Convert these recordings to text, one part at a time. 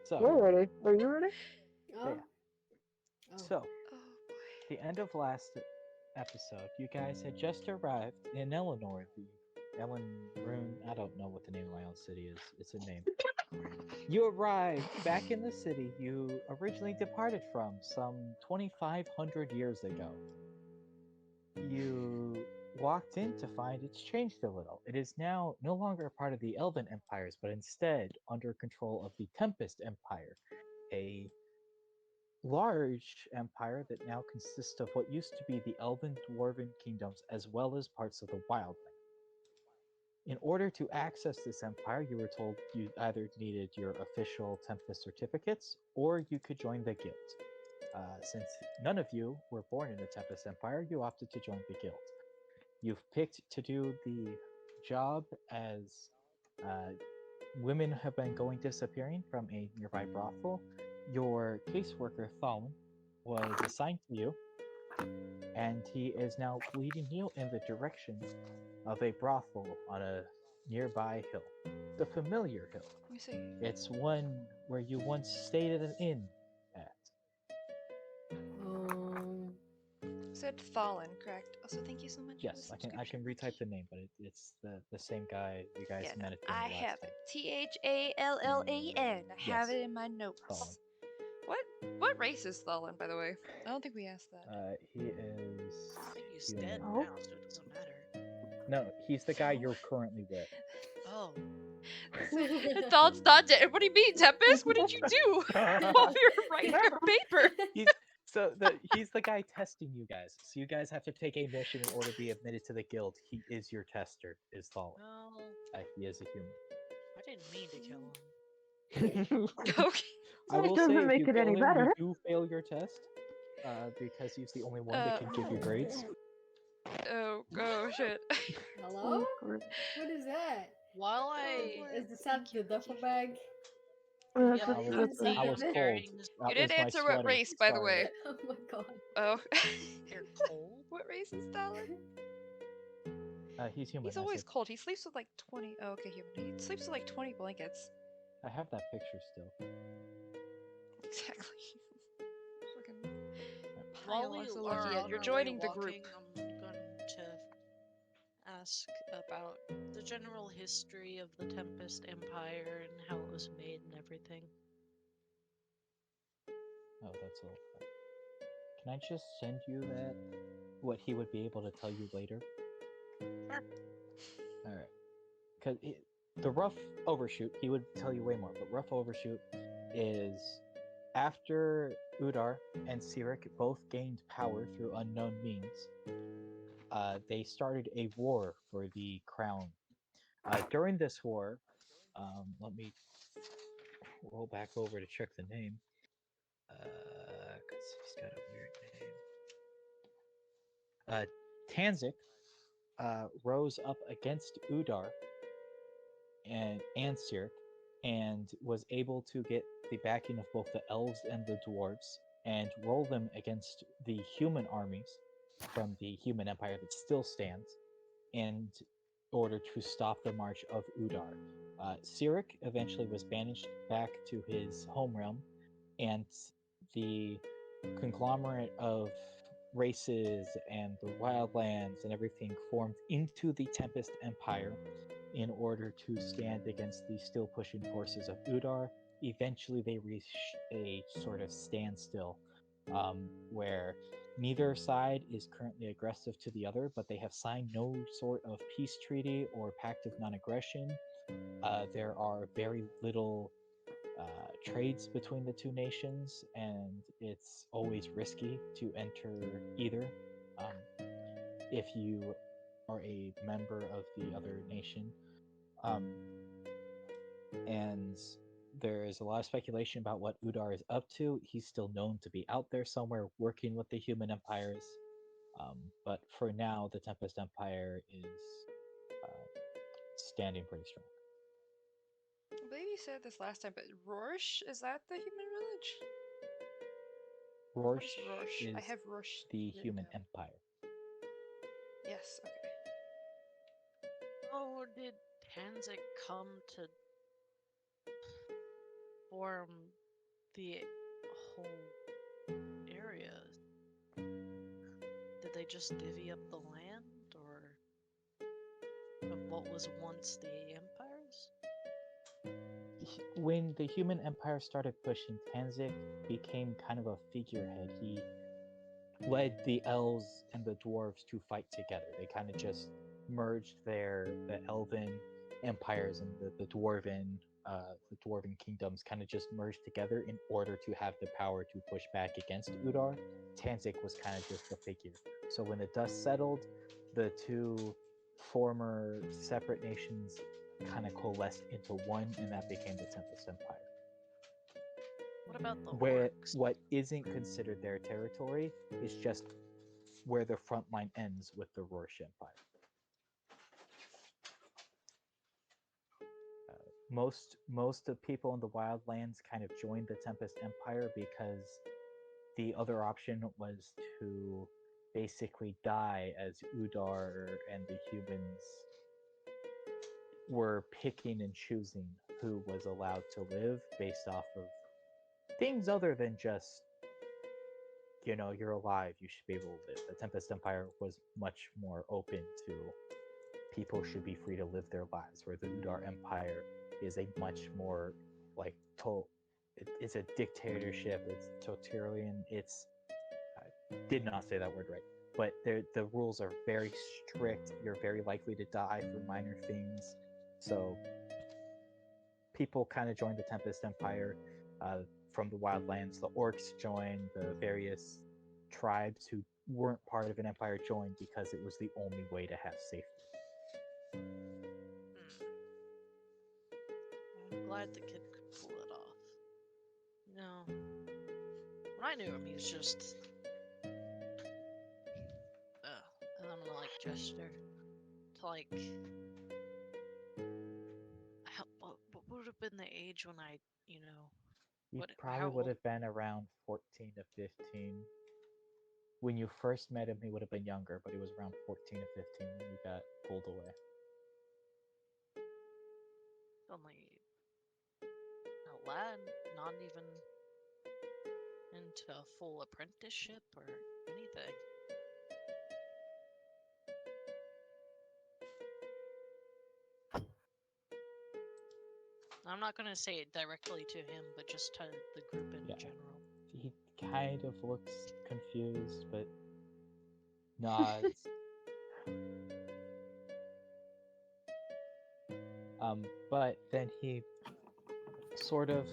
So, We're ready. Are you ready? yeah. Oh, oh. So, Oh boy. the end of last episode, you guys had just arrived in Eleanor, the Ellen Rune. I don't know what the name of my own city is. It's a name. You arrived back in the city you originally departed from some 2,500 years ago. You walked in to find it's changed a little. It is now no longer a part of the Elven Empires, but instead under control of the Tempest Empire, a large empire that now consists of what used to be the Elven Dwarven kingdoms as well as parts of the Wildland. In order to access this empire, you were told you either needed your official Tempest certificates or you could join the guild. Since none of you were born in the Tempest Empire, you opted to join the guild. You've picked to do the job as women have been going disappearing from a nearby brothel. Your caseworker, Thalin, was assigned to you, and he is now leading you in the direction of a brothel on a nearby hill. The familiar hill. Let me see. It's one where you once stayed at an inn at. Um, Said Fallen, correct? Also, thank you so much. Yes, for the I can subscription. retype the name, but it's the same guy you guys Yeah, no, met at the I end of have last time. THALLAN. I have Yes. it in my notes. Thalin. What race is Thalin, by the way? I don't think we asked that. He is. I think he's human. dead Oh. now, so it doesn't matter. No, he's the guy you're currently with. Oh, Thalin's not dead. What do you mean, Tempest? What did you do? While you were writing your paper. He's the guy testing you guys. So you guys have to take a mission in order to be admitted to the guild. He is your tester. Is Thalin. well, He is a human. I didn't mean to kill him. Okay. I will doesn't say if make you it kill any him, better. you do fail your test. Because he's the only one that can give you grades. Oh shit. hello? What is that? While I Is the sound the duffel bag? That's Yep, what- I that's was, what I was happened. cold. That You didn't was my answer what sweater. race, by the Sorry. way. Oh my god. Oh. you're cold. What race is Thalin? He's human. He's I always said. cold. He sleeps with like 20. Oh, okay, human. He sleeps with like 20 blankets. I have that picture still. Exactly. Fucking While pile. we So are lucky, on you're our joining way the group. walking, I'm going to ask about the general history of the Tempest Empire and how it was made and everything. Oh, that's all. Can I just send you that? What he would be able to tell you later? Sure. Alright. Because the rough overshoot, he would tell you way more, but rough overshoot is after Udar and Sirik both gained power through unknown means, they started a war for the crown. During this war, let me roll back over to check the name. Because he's got a weird name. Tanzik rose up against Udar and Sirik and was able to get the backing of both the elves and the dwarves and roll them against the human armies from the human empire that still stands in order to stop the march of Udar. Sirik eventually was banished back to his home realm, and the conglomerate of races and the wildlands and everything formed into the Tempest Empire in order to stand against the still pushing forces of Udar. Eventually, they reach a sort of standstill where neither side is currently aggressive to the other, but they have signed no sort of peace treaty or pact of non aggression. There are very little trades between the two nations, and it's always risky to enter either. If you are a member of the other nation. And there is a lot of speculation about what Udar is up to. He's still known to be out there somewhere working with the human empires. But for now, the Tempest Empire is standing pretty strong. I believe you said this last time, but Rorsch, is that the human village? What Rorsch is Rorsch? I is have Rorsch. the written human down. empire. Yes, okay. So did Tanzik come to form the whole area? Did they just divvy up the land, or of what was once the empires? When the human empire started pushing, Tanzik became kind of a figurehead. He led the elves and the dwarves to fight together. They kind of just merged the elven empires and the dwarven kingdoms kind of just merged together in order to have the power to push back against Udar. Tanzik was kind of just a figure. So when the dust settled, the two former separate nations kind of coalesced into one, and that became the Tempest Empire. What about the Where orcs? what isn't considered their territory is just where the front line ends with the Rorsch Empire. Most of people in the Wildlands kind of joined the Tempest Empire because the other option was to basically die as Udar and the humans were picking and choosing who was allowed to live based off of things other than just, you're alive, you should be able to live. The Tempest Empire was much more open to people should be free to live their lives, where the Udar Empire is a much more like it's a dictatorship, it's totalitarian, I did not say that word right, but the rules are very strict. You're very likely to die for minor things. So people kind of joined the Tempest Empire from the Wildlands. The orcs joined, the various tribes who weren't part of an empire joined because it was the only way to have safety. I'm glad the kid could pull it off. No. When I knew him, he was just... and I'm gonna, gesture to, what would have been the age when I, You probably how would old? have been around 14 to 15. When you first met him, he would have been younger, but he was around 14 to 15 when you got pulled away. Only a lad, not even into a full apprenticeship or anything. I'm not gonna say it directly to him, but just to the group in general. He kind of looks confused, but nods. But then he sort of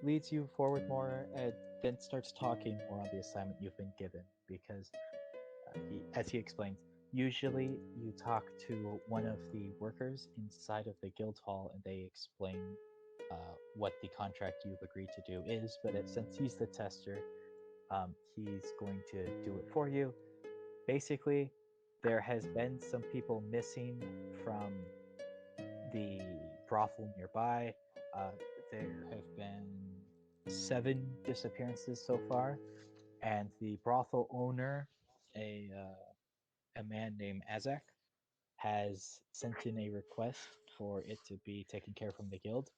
leads you forward more and then starts talking more on the assignment you've been given, because as he explains, usually you talk to one of the workers inside of the guild hall and they explain what the contract you've agreed to do is, but since he's the tester, he's going to do it for you. Basically, there has been some people missing from the brothel nearby. There have been 7 disappearances so far, and the brothel owner, a man named Azak, has sent in a request for it to be taken care of from the guild.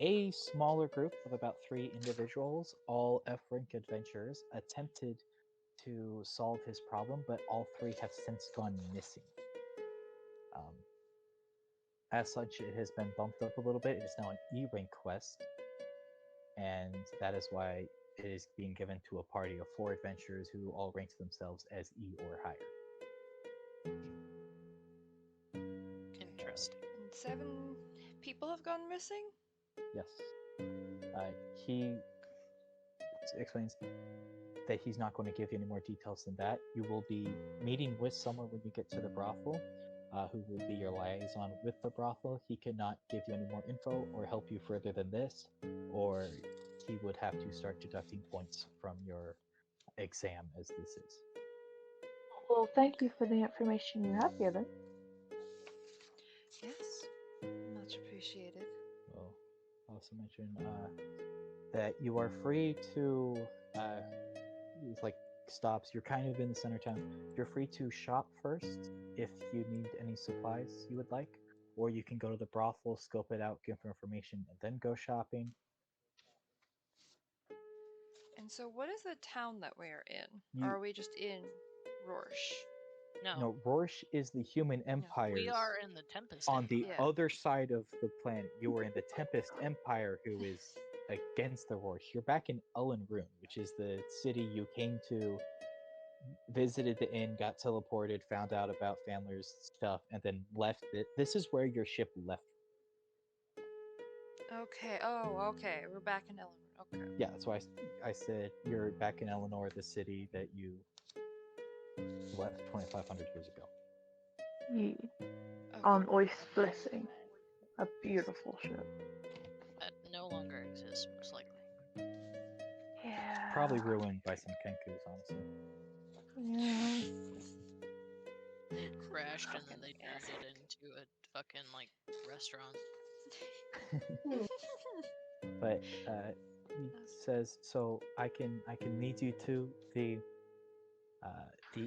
A smaller group of about 3 individuals, all F-rank adventurers, attempted to solve his problem, but all 3 have since gone missing. As such, it has been bumped up a little bit. It is now an E-rank quest, and that is why it is being given to a party of 4 adventurers who all rank themselves as E or higher. Interesting. And 7 people have gone missing? Yes. He explains that he's not going to give you any more details than that. You will be meeting with someone when you get to the brothel, who will be your liaison with the brothel. He cannot give you any more info or help you further than this, or he would have to start deducting points from your exam as this is. Well, thank you for the information you have given. Yes. Much appreciated. Well, I'll also mention that you are free to, stops. You're kind of in the center town. You're free to shop first if you need any supplies you would like, or you can go to the brothel, scope it out, give information, and then go shopping. And so, what is the town that we're in? You- Or are we just in Rorsch? No, Rorsch is the human empire. We are in the Tempest on the Empire. Yeah. other side of the planet. You were in the Tempest Empire, who is against the Rorsch. You're back in Ellenroon, which is the city you came to, visited the inn, got teleported, found out about Famler's stuff, and then left it. This is where your ship left. Okay. Oh, okay. We're back in Eleanor. Okay. Yeah, that's why I said you're back in Eleanor, the city that you left 2,500 years ago. Yeah. Okay. On Oist Blessing. A beautiful ship. That no longer exists, most likely. Yeah. Probably ruined by some Kenkus, honestly. Yeah. It crashed and then they turned it into a fucking like restaurant. But he says, so I can lead you to the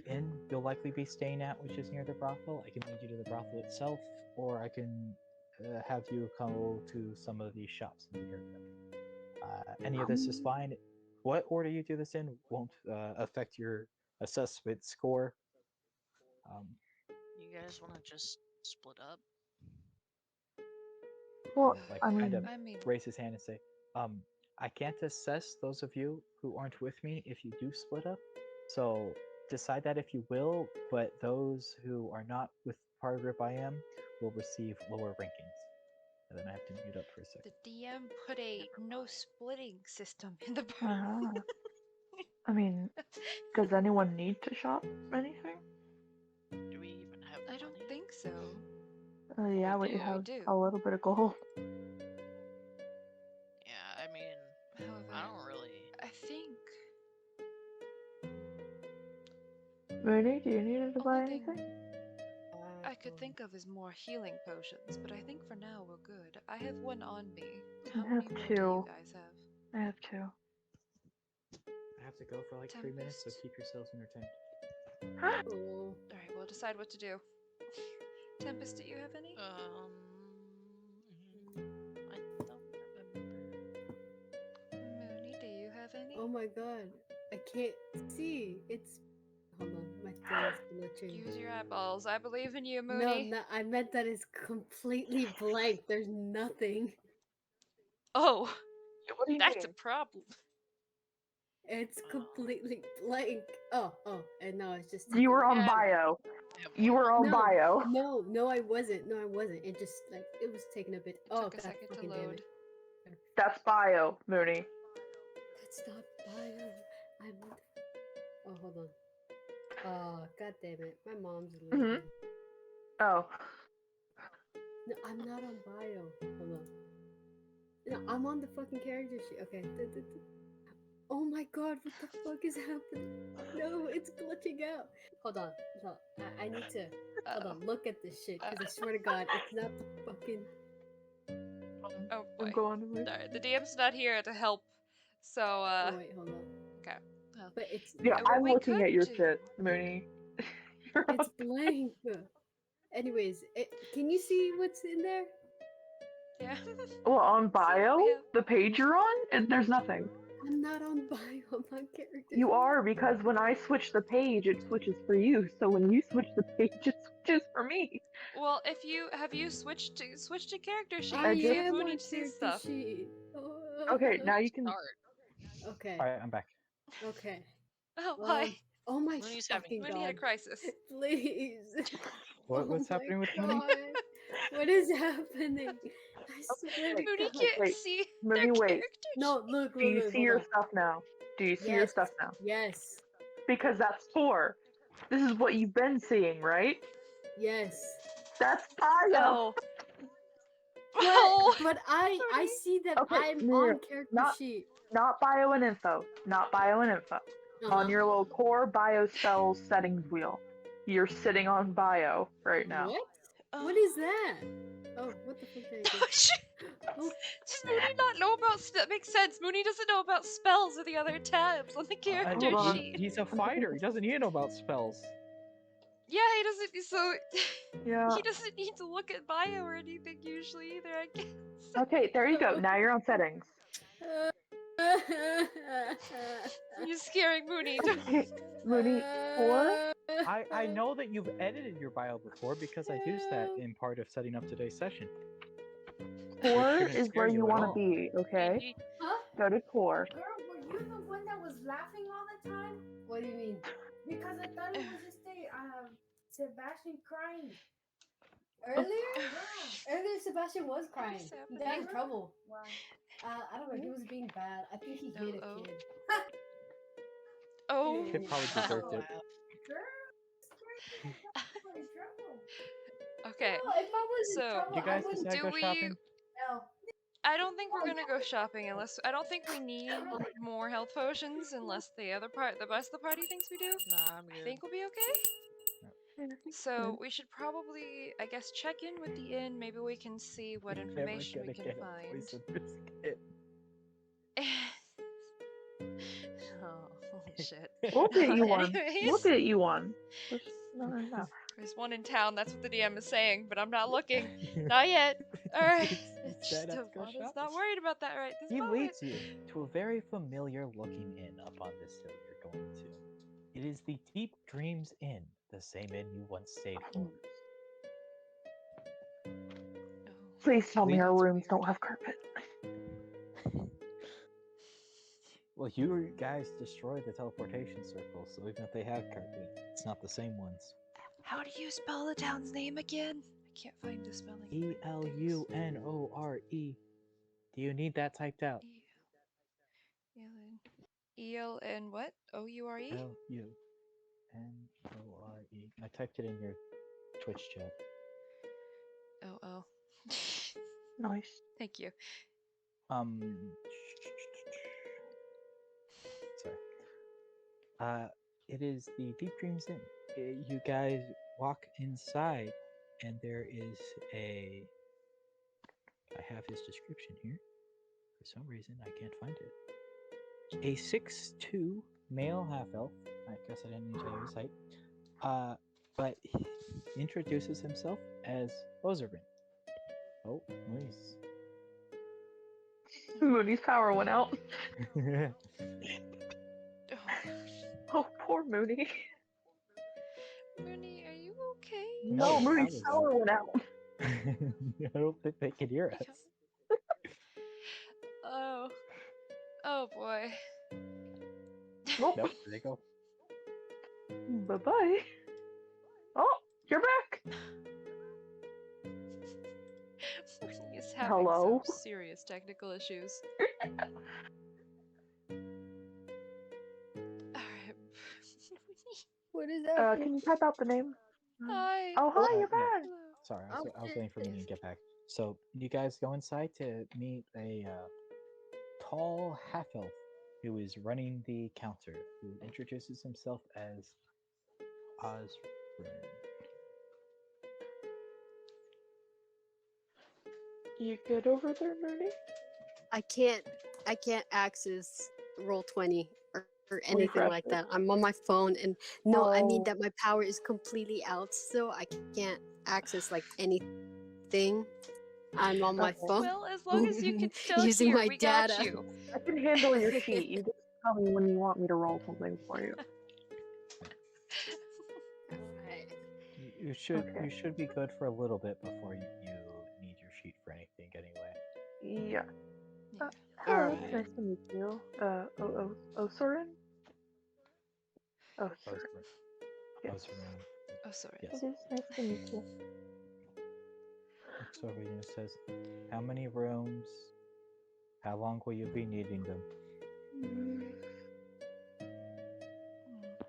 inn you'll likely be staying at, which is near the brothel. I can lead you to the brothel itself, or I can have you go to some of these shops in the area. Any of this is fine. What order you do this in won't affect your assessment score. You guys want to just split up? Well, Like, I kind mean, of I mean, raise his hand and say, I can't assess those of you who aren't with me if you do split up. So decide that if you will, but those who are not with part of the group I am will receive lower rankings. And then I have to mute up for a second. the DM put a no splitting system in the party. I mean, does anyone need to shop anything? Do we even have I don't money? think so. Yeah, We we do, we have do. a little bit of gold. Yeah, I mean, However, I don't really. I think Mooney, do you need to buy only thing anything? I could think of is more healing potions, but I think for now we're good. I have one on me. I How have many more do two. you guys have? I have two. I have to go for like 3 minutes, so Tempest. keep yourselves entertained. Cool. Alright, we'll decide what to do. Tempest, do you have any? I don't remember. Mooney, do you have any? Oh my god. I can't see. It's. Hold on. My thing is glitching. Use your eyeballs. I believe in you, No, Mooney. no, I meant that it's completely blank. There's nothing. Oh, What do you that's a mean? problem. It's completely blank. Oh, and no, it's just. You were on Yeah. bio. I have You one were more. on No, bio. No, I wasn't. No, I wasn't. It just like it was taking a bit. It Oh, took a God second to fucking damn load. it. That's bio, Mooney. That's not bio. I'm. Oh, hold on. Oh, god damn it. My mom's leaving. Oh. No, I'm not on bio. Hold on. No, I'm on the fucking character sheet. Okay. Oh my god, what the fuck is happening? No, it's glitching out. Hold on. No, I need to. Hold on, look at this shit. Because I swear to god, it's not the fucking. Oh I'm boy. going away. Alright, the DM's not here to help. So, Oh, wait, hold on. okay. Well, But it's. Yeah, what I'm we looking could at your do- shit, Mooney. It's blank. Anyways, can you see what's in there? yeah. Well, on bio, have- the page you're on, there's nothing. I'm not on bio. I'm on character You sheet. are, because when I switch the page, it switches for you. So when you switch the page, it switches for me. Well, if you have you switched to character sheet, I I see if am Mooney on sees character stuff. sheet. Okay, now you can. Start. Okay. Alright, I'm back. Okay. Oh, hi. Oh my Mooney's having fucking Mooney had a god. crisis. Please. What's Oh happening my with Mooney? God. What is happening? I swear to Mooney God. can't Wait, see Mooney, their wait. character No, look, Do you see hold your on. stuff now? Do you see your Yes. stuff now? Yes. Because that's 4. This is what you've been seeing, right? Yes. That's bio. Oh. But Oh. but I Mooney. see that Okay, I'm no, on character not- sheet. Not bio and info. Not bio and info. On your little core bio spells settings wheel. You're sitting on bio right now. What? Oh. What is that? Oh, what the fuck did I do? Oh, Does Mooney not know about that makes sense. Mooney doesn't know about spells or the other tabs on the character Hold on. sheet. He's a fighter. He doesn't even know about spells. Yeah, he doesn't. So Yeah. he doesn't need to look at bio or anything usually either. I guess. Okay, there you go. Now you're on settings. You're scaring Mooney. Mooney, 4? I know that you've edited your bio before because I used that in part of setting up today's session. 4 shouldn't is scare where you you at want to all. be, okay? Huh? Go to core. Girl, were you the one that was laughing all the time? What do you mean? Because I thought it was just Sebastian crying. Earlier? Yeah. Earlier, Sebastian was crying. What's He got in happening? trouble. Why? I don't know. He was being bad. I think he hit a Uh-oh. kid. Oh. Kid probably deserved it. Girl, screaming like I'm in trouble. Okay. Well, if I was So, in trouble, You guys I wouldn't. decide to do go shopping? No. I don't think we're gonna go shopping unless I don't think we need more health potions unless the rest of the party thinks we do. Nah, I'm I good. think we'll be okay. So we should probably, I guess, check in with the inn. Maybe we can see what Never information we gonna can get a find. poison biscuit. Oh shit. We'll get you one. We'll Anyways, get you one. Just no. there's one in town. That's what the DM is saying, but I'm not looking. Not yet. All right. He Just said, "Let's go Devon is shopping." not worried about that right this He moment. leads you to a very familiar looking inn up on this hill you're going to. It is the Deep Dreams Inn, the same inn you once stayed for. Oh, Please tell me our that's rooms weird. don't have carpet. Well, you guys destroyed the teleportation circle, so even if they have carpet, it's not the same ones. How do you spell the town's name again? I can't find the spelling. Elunore. Do you need that typed out? E-L-N what? O-U-R-E? Lunore. I typed it in your Twitch chat. Oh. Nice. Thank you. Sorry. It is the Deep Dreams Inn. You guys walk inside, and there is I have his description here. For some reason, I can't find it. A 6'2" male half-elf. I guess I didn't need to tell you his height. But he introduces himself as Ozerin. Oh, nice. Mooney's power went out. Oh, Oh, poor Mooney. Mooney, are you okay? No, No, Mooney's power's power went out. I don't think they can hear us. Oh boy. Nope. Nope, there they go. Bye-bye. Oh, you're back. Mooney is having Hello? some serious technical issues. Alright. What is that? Can you type out the name? Hi. Oh, hi, you're yeah. back. Hello. Sorry, I was waiting for me to get back. So you guys go inside to meet a tall half-elf who is running the counter, who introduces himself as Osrin. You good over there, Mooney? I can't access Roll20 or anything Refresh like it. that. I'm on my phone, and no, I mean Oh. that my power is completely out, so I can't access like anything. I'm on my Okay. phone. Well, as long as you can still Using hear, my we got data. you. I can handle your sheet. You just tell me when you want me to roll something for you. Alright. You should Okay. you should be good for a little bit before you need your sheet for anything anyway. Yeah. Yeah. Hello, Alright. it's nice to meet you. Osorin? Osorin. Osrin. Yes. Osrin. Oh, sorry. Yes. It is nice to meet you. Looks over you and says, "How many rooms? How long will you be needing them?"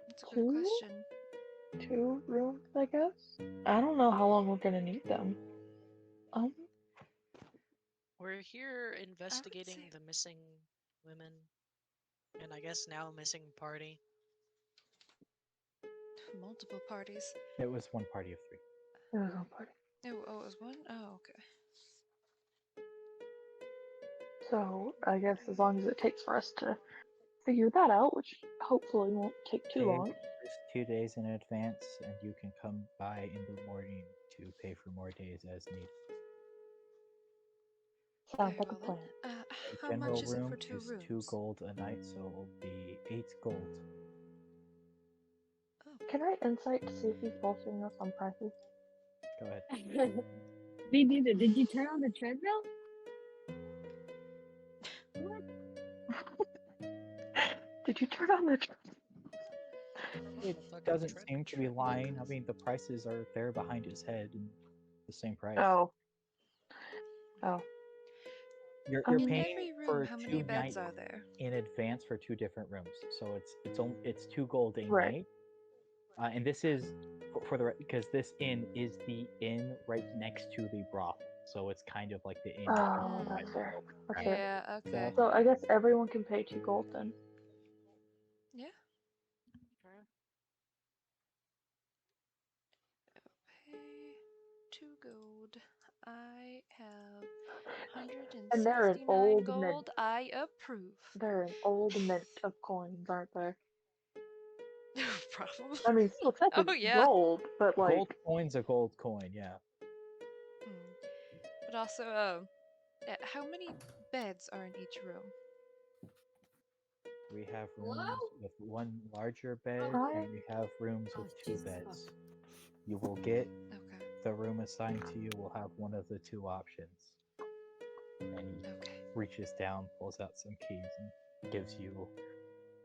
That's a good Two? question. 2 rooms, I guess? I don't know how long we're gonna need them. We're here investigating say- the missing women, and I guess now missing party. Multiple parties. It was one party of 3. It was on party. Oh, it was one? Oh, okay. So, I guess as long as it takes for us to figure that out, which hopefully won't take too long. 2 days in advance, and you can come by in the morning to pay for more days as needed. Sounds Very like a well then. plan. A How general much is it room for 2 is rooms? 2 gold a night, so it will be 8 gold. Oh. Can I insight to see if he's bullshitting us on prices? Go ahead. Me neither. Did you turn on the treadmill? Did you turn on the? It doesn't seem to be lying. I mean, the prices are there behind his head and the same price. Oh. You're In paying every room, for how many 2 beds nights are there? in advance for 2 different rooms, so it's 2 gold a Right. night. And this is for the because this inn is the inn right next to the brothel, so it's kind of like the inn. Oh, that's fair. That's fair. Yeah, okay. So I guess everyone can pay 2 gold then. Yeah. Okay. Pay 2 gold. I have And they're an 169 old gold. mint. I approve. They're an old mint of coins, aren't they? Probably. I mean, still technically yeah. gold, but like. Gold coin's a gold coin, yeah. But also, how many beds are in each room? We have rooms Hello? with 1 larger bed, Hi. and we have rooms Oh, with 2 Jesus beds. fuck. You will get Okay. the room assigned to you will have one of the 2 options. And he reaches down, pulls out some keys, and gives you.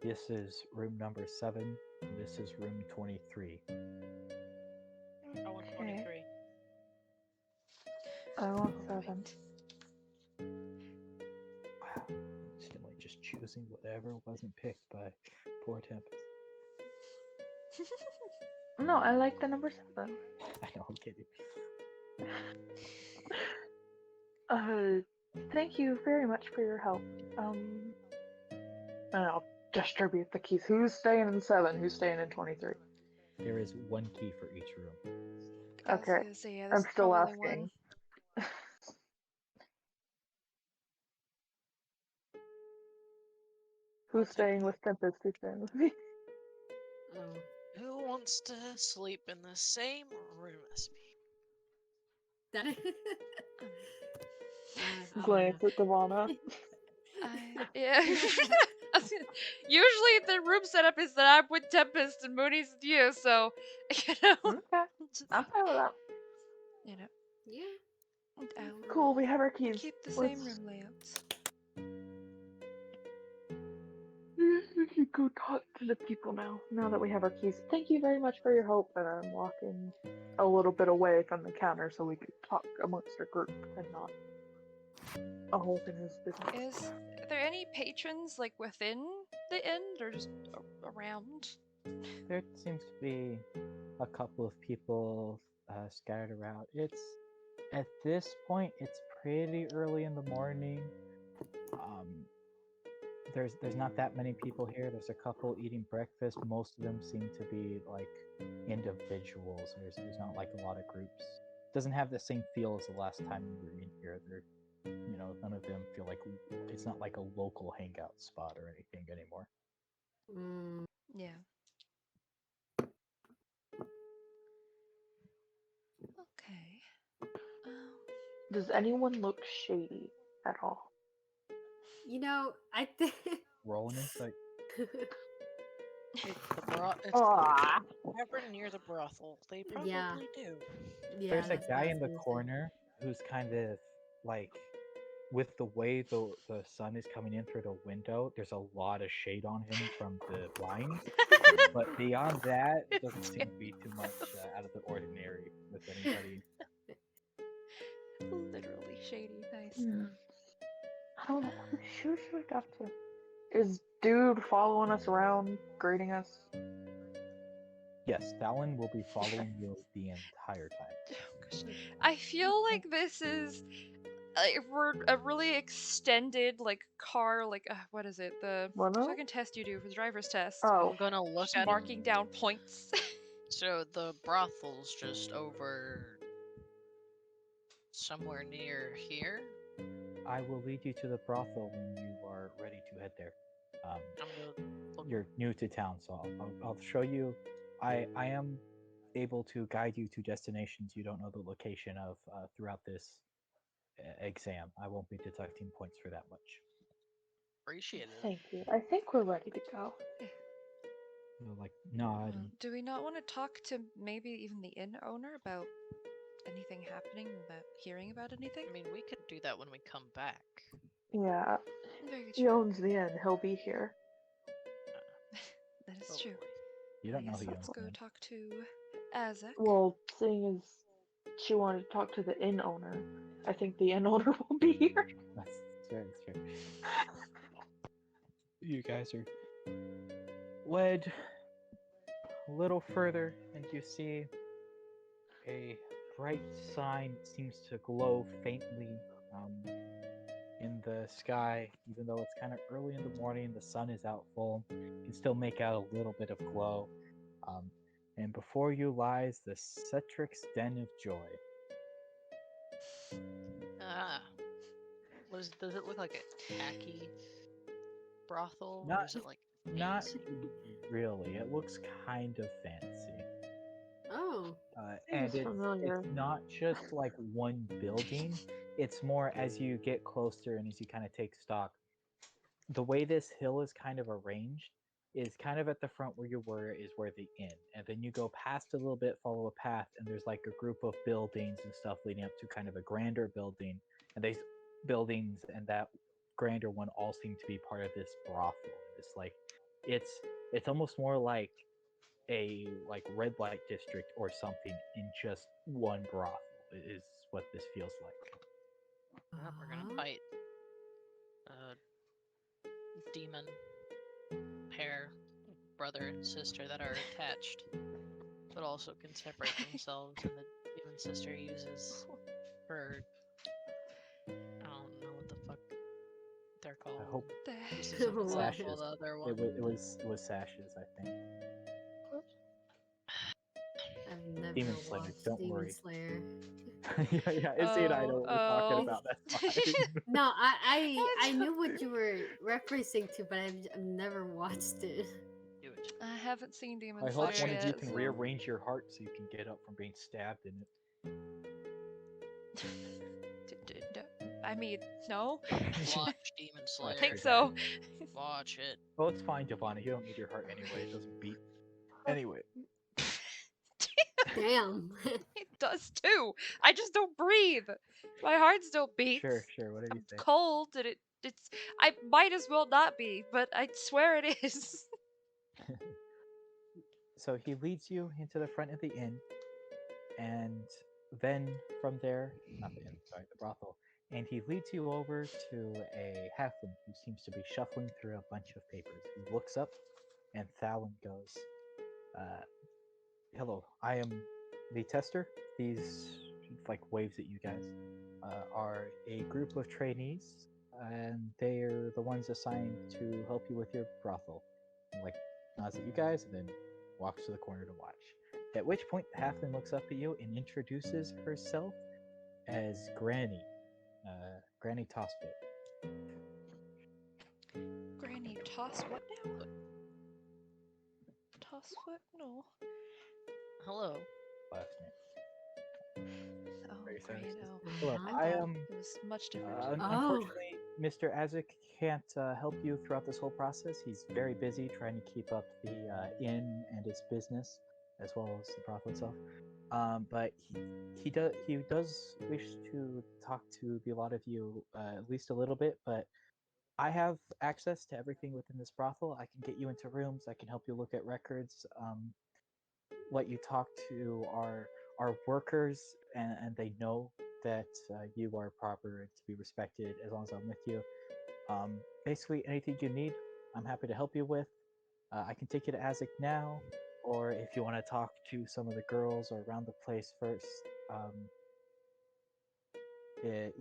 This is room number 7. And this is room 23. I want 23. I want 7. Wow. Instantly just choosing whatever wasn't picked by poor Tempest. No, I like the number 7. I know, I'm kidding. Thank you very much for your help. And I'll distribute the keys. Who's staying in 7? Who's staying in 23? There is 1 key for each room. I was Okay. gonna say, yeah, I'm there's still probably asking. one. Who's staying with Tempest? Who's staying with me? Oh. Who wants to sleep in the same room as me? That Glance at Devana. Yeah. Usually the room setup is that I'm with Tempest and Mooney's with you, so you know. Okay. I'm fine with that. You know. Yeah. Cool, we have our keys. Keep the Let's- same room layouts. We should go talk to the people now that we have our keys. Thank you very much for your help, and I'm walking a little bit away from the counter so we can talk amongst our group and not a whole thing is business. Are there any patrons like within the inn or just around? There seems to be a couple of people scattered around. It's at this point, it's pretty early in the morning. There's not that many people here. There's a couple eating breakfast. Most of them seem to be like individuals. There's not like a lot of groups. Doesn't have the same feel as the last time we were in here. None of them feel like it's not like a local hangout spot or anything anymore. Yeah. Okay. Does anyone look shady at all? You know, I think. Roll an insight. It's the Ah. tavern near the brothel. They probably Yeah. do. Yeah, There's a that's what guy I was in the gonna say. corner who's kind of like, with the way the sun is coming in through the window, there's a lot of shade on him from the blinds. But beyond that, it doesn't seem to be too much out of the ordinary with anybody. Literally shady. Nice. I don't know. Who should we talk to? Is dude following us around, greeting us? Yes, Dallin will be following you the entire time. I feel like this is we're a really extended like car what is it, the fucking test you do for the driver's test. Oh. I'm gonna look Just at marking down points. So the brothel's just over somewhere near here. I will lead you to the brothel when you are ready to head there. I'm gonna look. You're new to town, so I'll show you I am able to guide you to destinations you don't know the location of throughout this exam. I won't be deducting points for that much. Appreciate it. Thank you. I think we're ready to go. You'll like nod. Well, do we not want to talk to maybe even the inn owner about anything happening, about hearing about anything? I mean, we could do that when we come back. Yeah. Very He true. owns the inn. He'll be here. That is Hopefully. true. You don't I know guess who you let's owns go the inn. talk to Azek. Well, seeing as she wanted to talk to the inn owner, I think the inn owner will be here. That's fair. You guys are led a little further, and you see a bright sign seems to glow faintly in the sky. Even though it's kind of early in the morning, the sun is out full. You can still make out a little bit of glow. And before you lies the Cetrix Den of Joy. Ah. Does it look like a tacky brothel? Or Not- is it like Not fancy? really. It looks kind of fancy. Oh. And Seems familiar. it's not just like one building. It's more as you get closer and as you kind of take stock. The way this hill is kind of arranged is kind of at the front where you were is where the inn, and then you go past a little bit, follow a path, and there's like a group of buildings and stuff leading up to kind of a grander building, and these buildings and that grander one all seem to be part of this brothel. It's like it's almost more like a like red light district or something in just one brothel is what this feels like. Well, we're gonna fight a demon pair, brother and sister, that are attached, but also can separate themselves. And the demon sister uses her, I don't know what the fuck they're called. I hope Uses a What? glove sashes. while the other one. It was sashes, I think. I've never Demon Slayer, watched don't Demon worry. Slayer. yeah. Izzy and I know what we're talking about. That's fine. No, I knew what you were referencing to, but I've never watched it. Do it. I haven't seen Demon I Slayer hope one of you yet, can so- rearrange your heart so you can get up from being stabbed in it. I mean, no. Watch Demon Slayer. I think so. Watch it. Well, it's fine, Giovanna. You don't need your heart anyway. It doesn't beat. Anyway. Damn. It does too. I just don't breathe. My heart still beats. Sure. What did I'm you say? cold, and it's. I might as well not be, but I swear it is. So he leads you into the front of the inn, and then from there, not the inn, sorry, the brothel, and he leads you over to a halfling who seems to be shuffling through a bunch of papers. He looks up, and Thalon goes, "Hello, I am the tester. These like waves at you guys are a group of trainees, and they are the ones assigned to help you with your brothel." And like nods at you guys, and then walks to the corner to watch. At which point, the halfling looks up at you and introduces herself as Granny, Granny Tossfoot. Granny, toss what now? Toss what? No. Hello. Last name. Oh, Very great. sad. Oh, Hello, I I thought am. it was much different. Oh. Unfortunately, Mr. Azek can't help you throughout this whole process. He's very busy trying to keep up the inn and its business, as well as the brothel itself. But he does wish to talk to a lot of you at least a little bit. But I have access to everything within this brothel. I can get you into rooms. I can help you look at records. Let you talk to our workers, and they know that you are proper and to be respected as long as I'm with you. Basically, anything you need, I'm happy to help you with. I can take you to Azek now, or if you want to talk to some of the girls or around the place first,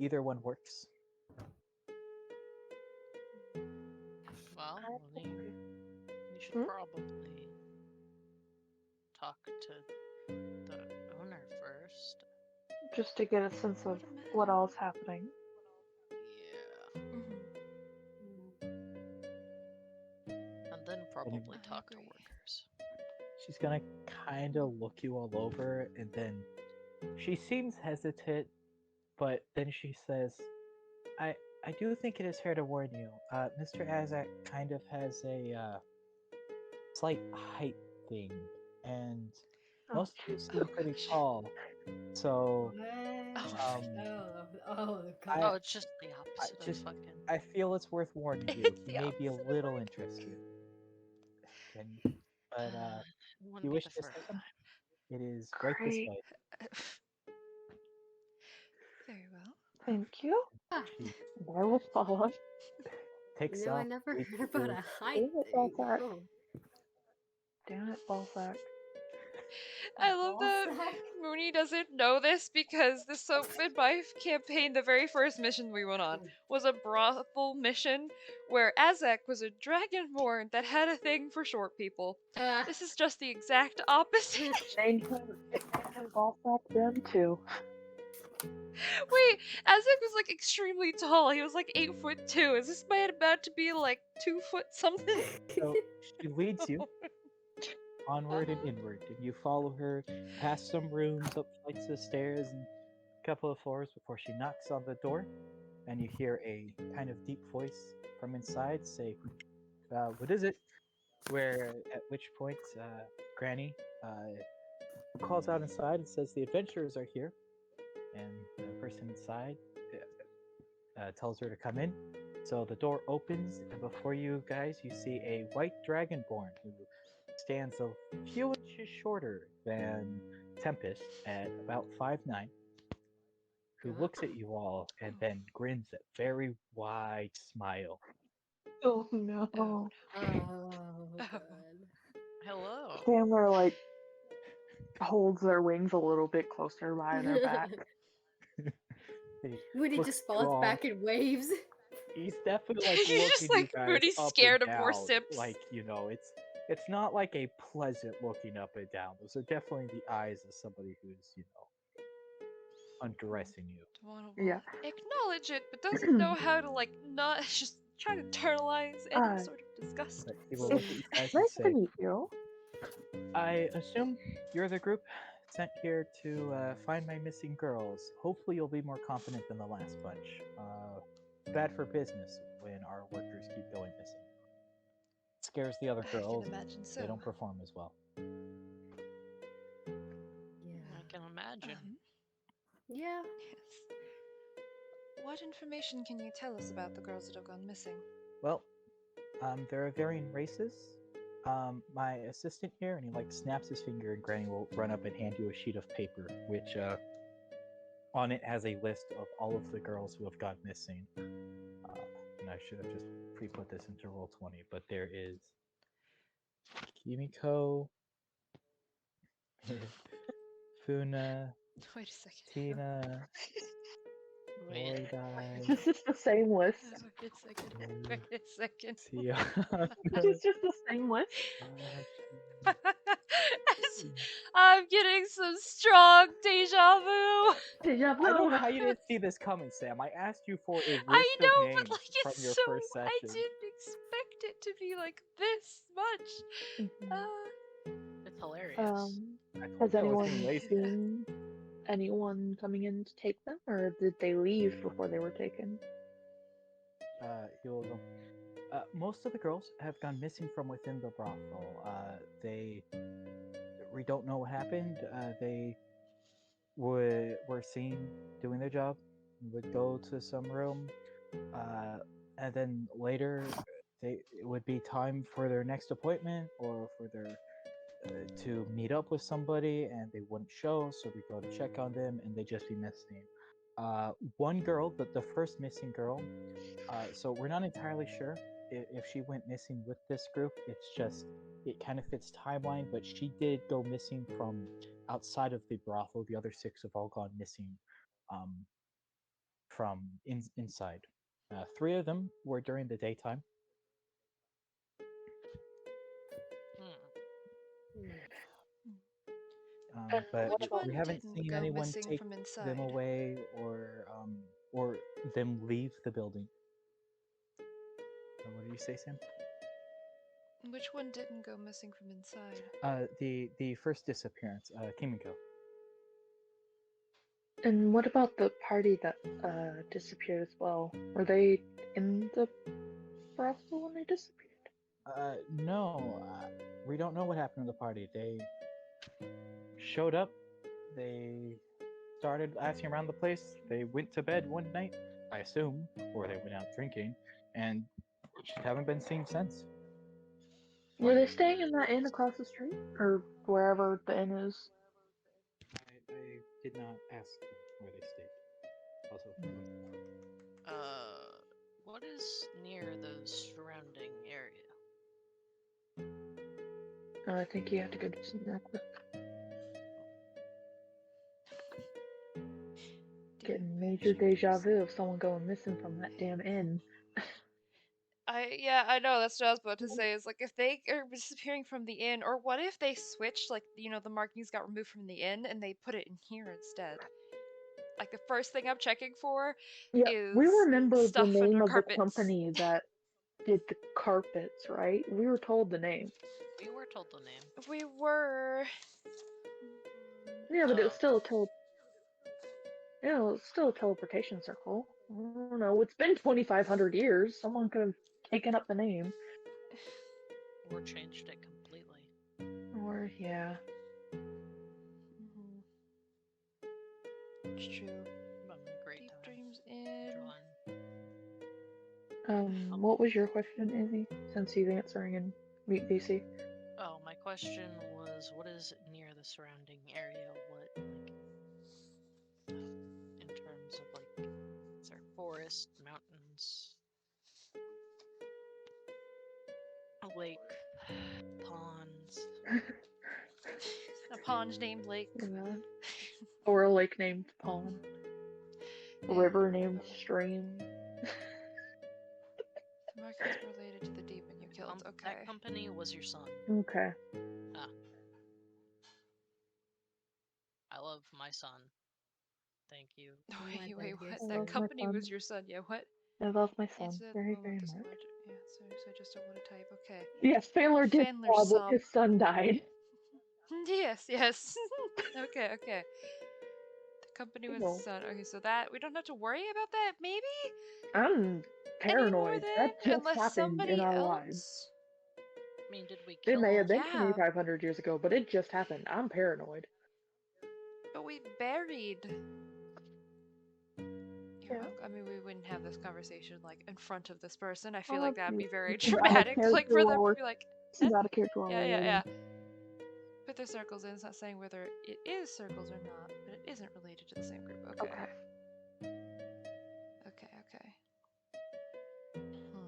either one works. Well, I think we should Hmm? probably talk to the owner first. just to get a sense of what all's happening. Yeah. Mhm. And then probably I talk to agree. workers. she's gonna kind of look you all over, and then she seems hesitant, but then she says, "I I do think it is fair to warn you. Mr. Azak kind of has a slight height thing, and most of you seem Oh pretty gosh. tall. So What? um, Oh I Oh, god. it's just the I opposite of just fucking. I feel it's worth warning you. It's He the may be a opposite of little height. interested. Can but It if wouldn't you be wish the to first say them, time. it is right this Great. way. Very well. Thank you. Ah, She I will follow. takes I off, never leads heard you about through. a height Damn it, thing. Balzac. Oh, Damn it, Balzac. I love ball that sack. Mooney doesn't know this because this so in my campaign, the very first mission we went on was a brothel mission where Azek was a dragonborn that had a thing for short people. This is just the exact opposite. It named him Balzac then too. Wait, Azek was like extremely tall. He was like 8'2". Is this man about to be like 2 foot something? So she leads you onward and inward, and you follow her past some rooms, up flights of stairs, and a couple of floors before she knocks on the door, and you hear a kind of deep voice from inside say, "What is it?" At which point, Granny calls out inside and says, "The adventurers are here," and the person inside tells her to come in. So the door opens, and before you guys, you see a white dragonborn who stands a few inches shorter than Tempest at about 5'9", who looks at you all and then grins a very wide smile. Oh no. Oh Oh no. god. Hello. Chandler holds their wings a little bit closer by their back. He Moody looks just at you falls all. back and waves. He's definitely like He's just looking you like guys Moody's up and scared of more down. sips. Like, it's not like a pleasant looking up and down. Those are definitely the eyes of somebody who's, undressing you. Yeah. Acknowledge it, but doesn't know how to like not just try to internalize any Uh, sort of disgust. But he will it's look at you guys and nice to say, meet you. "I assume you're the group sent here to find my missing girls. Hopefully you'll be more confident than the last bunch. Bad for business when our workers keep going missing. Scares the other I can girls. imagine They so. don't perform as well." Yeah. I can imagine. Yeah. Yes. What information can you tell us about the girls that have gone missing? Well, there are varying races. My assistant here, and he like snaps his finger, and Granny will run up and hand you a sheet of paper, which on it has a list of all of the girls who have gone missing. And I should have just pre-put this into Roll20, but there is Kimiko, Funa, Wait a second. Tina, Wait. Loidai, This is the same list. Wait a second. Wait a second. Tiana, It's just the same list. Sashi. I'm getting some strong deja vu. Deja I don't vu. know how you didn't see this coming, Sam. I asked you for a I list of know, but names like from it's your so. first I session. didn't expect it to be like this much. It's hilarious. I told Has you I was being anyone lazy. seen anyone coming in to take them, or did they leave before they were taken? He'll go. Most of the girls have gone missing from within the brothel. We don't know what happened. They were seen doing their job, would go to some room, and then later it would be time for their next appointment or for their to meet up with somebody, and they wouldn't show, so we go to check on them, and they just be missing. One girl, the first missing girl, so we're not entirely sure if she went missing with this group. It's just it kind of fits timeline, but she did go missing from outside of the brothel. The other six have all gone missing um, from inside. Three of them were during the daytime. Hmm. But What Which about we one haven't didn't seen go anyone missing take from them inside? away or them leave the building. What do you say, Sam? Which one didn't go missing from inside? The first disappearance, Kimiko. And what about the party that disappeared as well? Were they in the brothel when they disappeared? No, we don't know what happened to the party. They showed up. They started asking around the place. They went to bed one night, I assume, or they went out drinking, and just haven't been seen since. Were they staying in that inn across the street? Or wherever the inn is? I did not ask them where they stayed. Also, What is near the surrounding area? I think you have to go do some real quick. Getting major deja vu of someone going missing from that damn inn. I know that's what I was about to say. Is like if they are disappearing from the inn, or what if they switched? Like the markings got removed from the inn and they put it in here instead. Like the first thing I'm checking for Yeah, is we remember the stuff name under of the carpets. company that did the carpets, right? We were told the name. We were told the name. We were. Yeah, but it was still a teleportation circle. I don't know. It's been 2,500 years. Someone could have taken up the name. Or changed it completely. Or yeah. It's true. Having a great Deep time. Dreams Inn. What was your question, Izzy? Since he's answering in Meet BC. Oh, my question was, what is near the surrounding area? What, in terms of, is there forest, mountains, a lake, ponds? A pond named Lake. Yeah. Or a lake named Pond. A river named Stream. Markings related to the demon you killed. Okay. That company was your son. Okay. I love my son. Thank you. Wait, what? I That love my company son. was your son? Yeah, what? I love my son Answer that very, moment very this much. word. Yeah, so I just don't want to type. Okay. Yes, Fandler did Fandler sob when sob. his son died. Yes. Okay. The company was his son. Okay, so that we don't have to worry about that. Maybe I'm any more paranoid. then, That just unless happened in somebody our else. lives. I mean, did we It kill may all have been Yeah. 2,500 years ago, but it just happened. I'm paranoid. But we buried. Yeah. I mean, we wouldn't have this conversation like in front of this person. I feel Well, like that'd be very it's not a dramatic. Like for them to character be like, It's not a character role. yeah. Put their circles in. It's not saying whether it is circles or not, but it isn't related to the same group. Okay.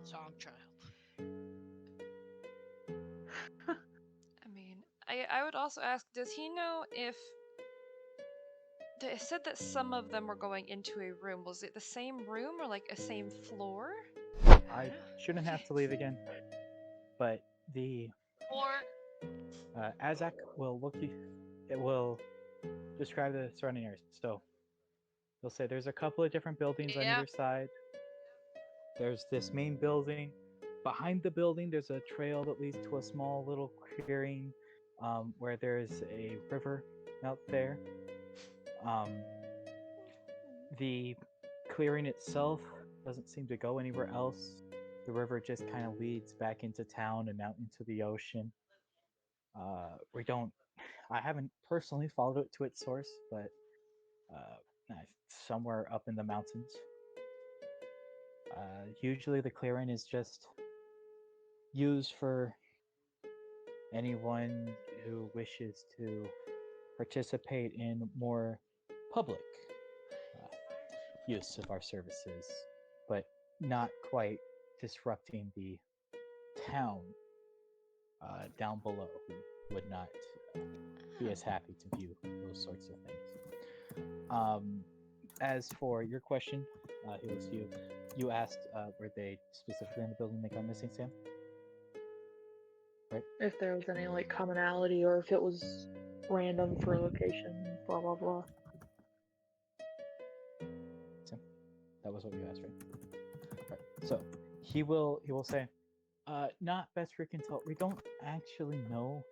Song child. I mean, I would also ask, does he know if it said that some of them were going into a room? Was it the same room or like a same floor? I shouldn't have to leave again, but the Azak will look you. It will describe the surrounding areas. So they'll say there's a couple of different buildings on either side. There's this main building. Behind the building, there's a trail that leads to a small little clearing where there's a river out there. The clearing itself doesn't seem to go anywhere else. The river just kind of leads back into town and out into the ocean. I haven't personally followed it to its source, but somewhere up in the mountains. Usually the clearing is just used for anyone who wishes to participate in more public use of our services, but not quite disrupting the town down below, who would not be as happy to view those sorts of things. As for your question, he looks to you. You asked were they specifically in the building they got missing, Sam? Right? If there was any like commonality or if it was random for location, blah blah blah. Sam, that was what you asked, right? Right. So he will say, Not best we can tell. We don't actually know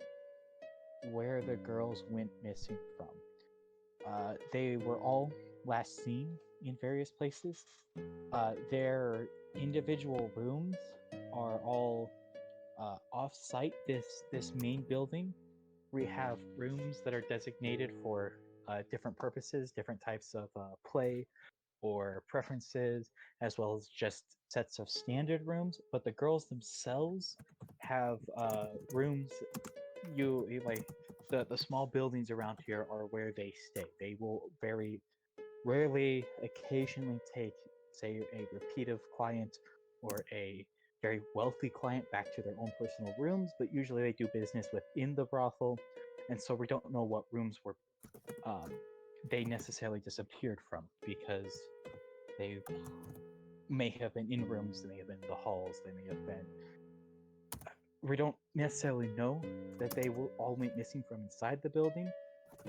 where the girls went missing from. They were all last seen in various places. Their individual rooms are all off-site. This main building, we have rooms that are designated for different purposes, different types of play or preferences, as well as just sets of standard rooms. But the girls themselves have rooms. You like the small buildings around here are where they stay. They will very rarely, occasionally take, say, a repeative client or a very wealthy client back to their own personal rooms, but usually they do business within the brothel, and so we don't know what rooms were they necessarily disappeared from, because they may have been in rooms, they may have been in the halls, they may have been. We don't necessarily know that they were all went missing from inside the building,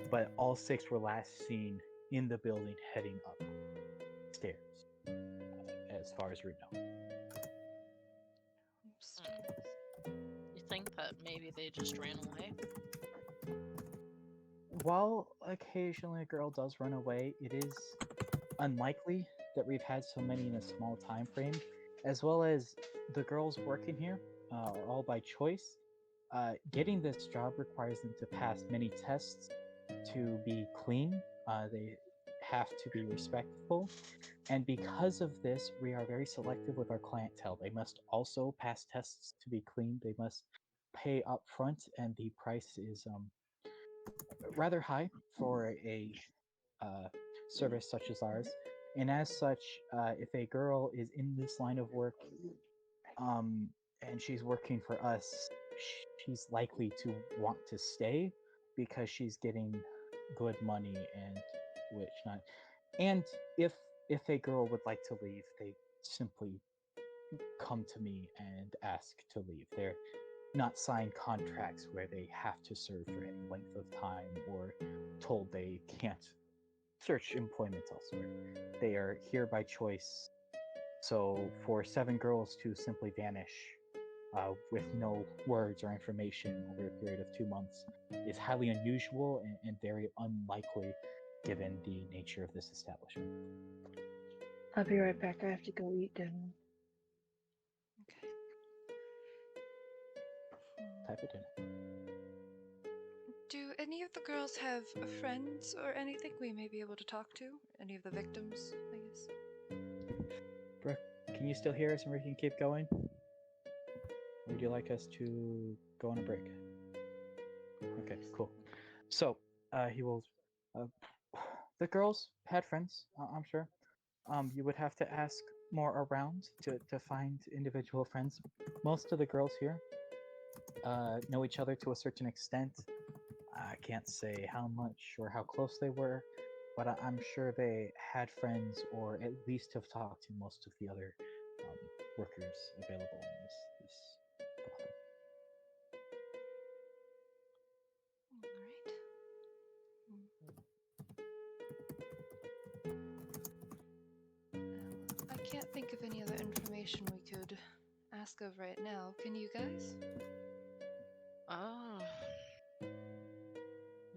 but all 6 were last seen in the building heading up stairs, as far as we know. You think that maybe they just ran away? While occasionally a girl does run away, it is unlikely that we've had so many in a small time frame, as well as the girls working here are all by choice. Getting this job requires them to pass many tests to be clean. They have to be respectful, and because of this, we are very selective with our clientele. They must also pass tests to be clean. They must pay up front, and the price is rather high for a service such as ours. And as such, if a girl is in this line of work, and she's working for us, she's likely to want to stay because she's getting good money and which not. And if a girl would like to leave, they simply come to me and ask to leave. They're not signed contracts where they have to serve for any length of time or told they can't search employment elsewhere. They are here by choice. So for 7 girls to simply vanish with no words or information over a period of 2 months is highly unusual and very unlikely given the nature of this establishment. I'll be right back. I have to go eat dinner. Okay. Type it in. Do any of the girls have friends or anything we may be able to talk to? Any of the victims, I guess? Brooke, can you still hear us and we can keep going? Or would you like us to go on a break? Okay, cool. So, he will. The girls had friends, I'm sure. You would have to ask more around to find individual friends. Most of the girls here know each other to a certain extent. I can't say how much or how close they were, but I'm sure they had friends or at least have talked to most of the other workers available in this brothel. Alright. I can't think of any other information we could ask of right now. Can you guys?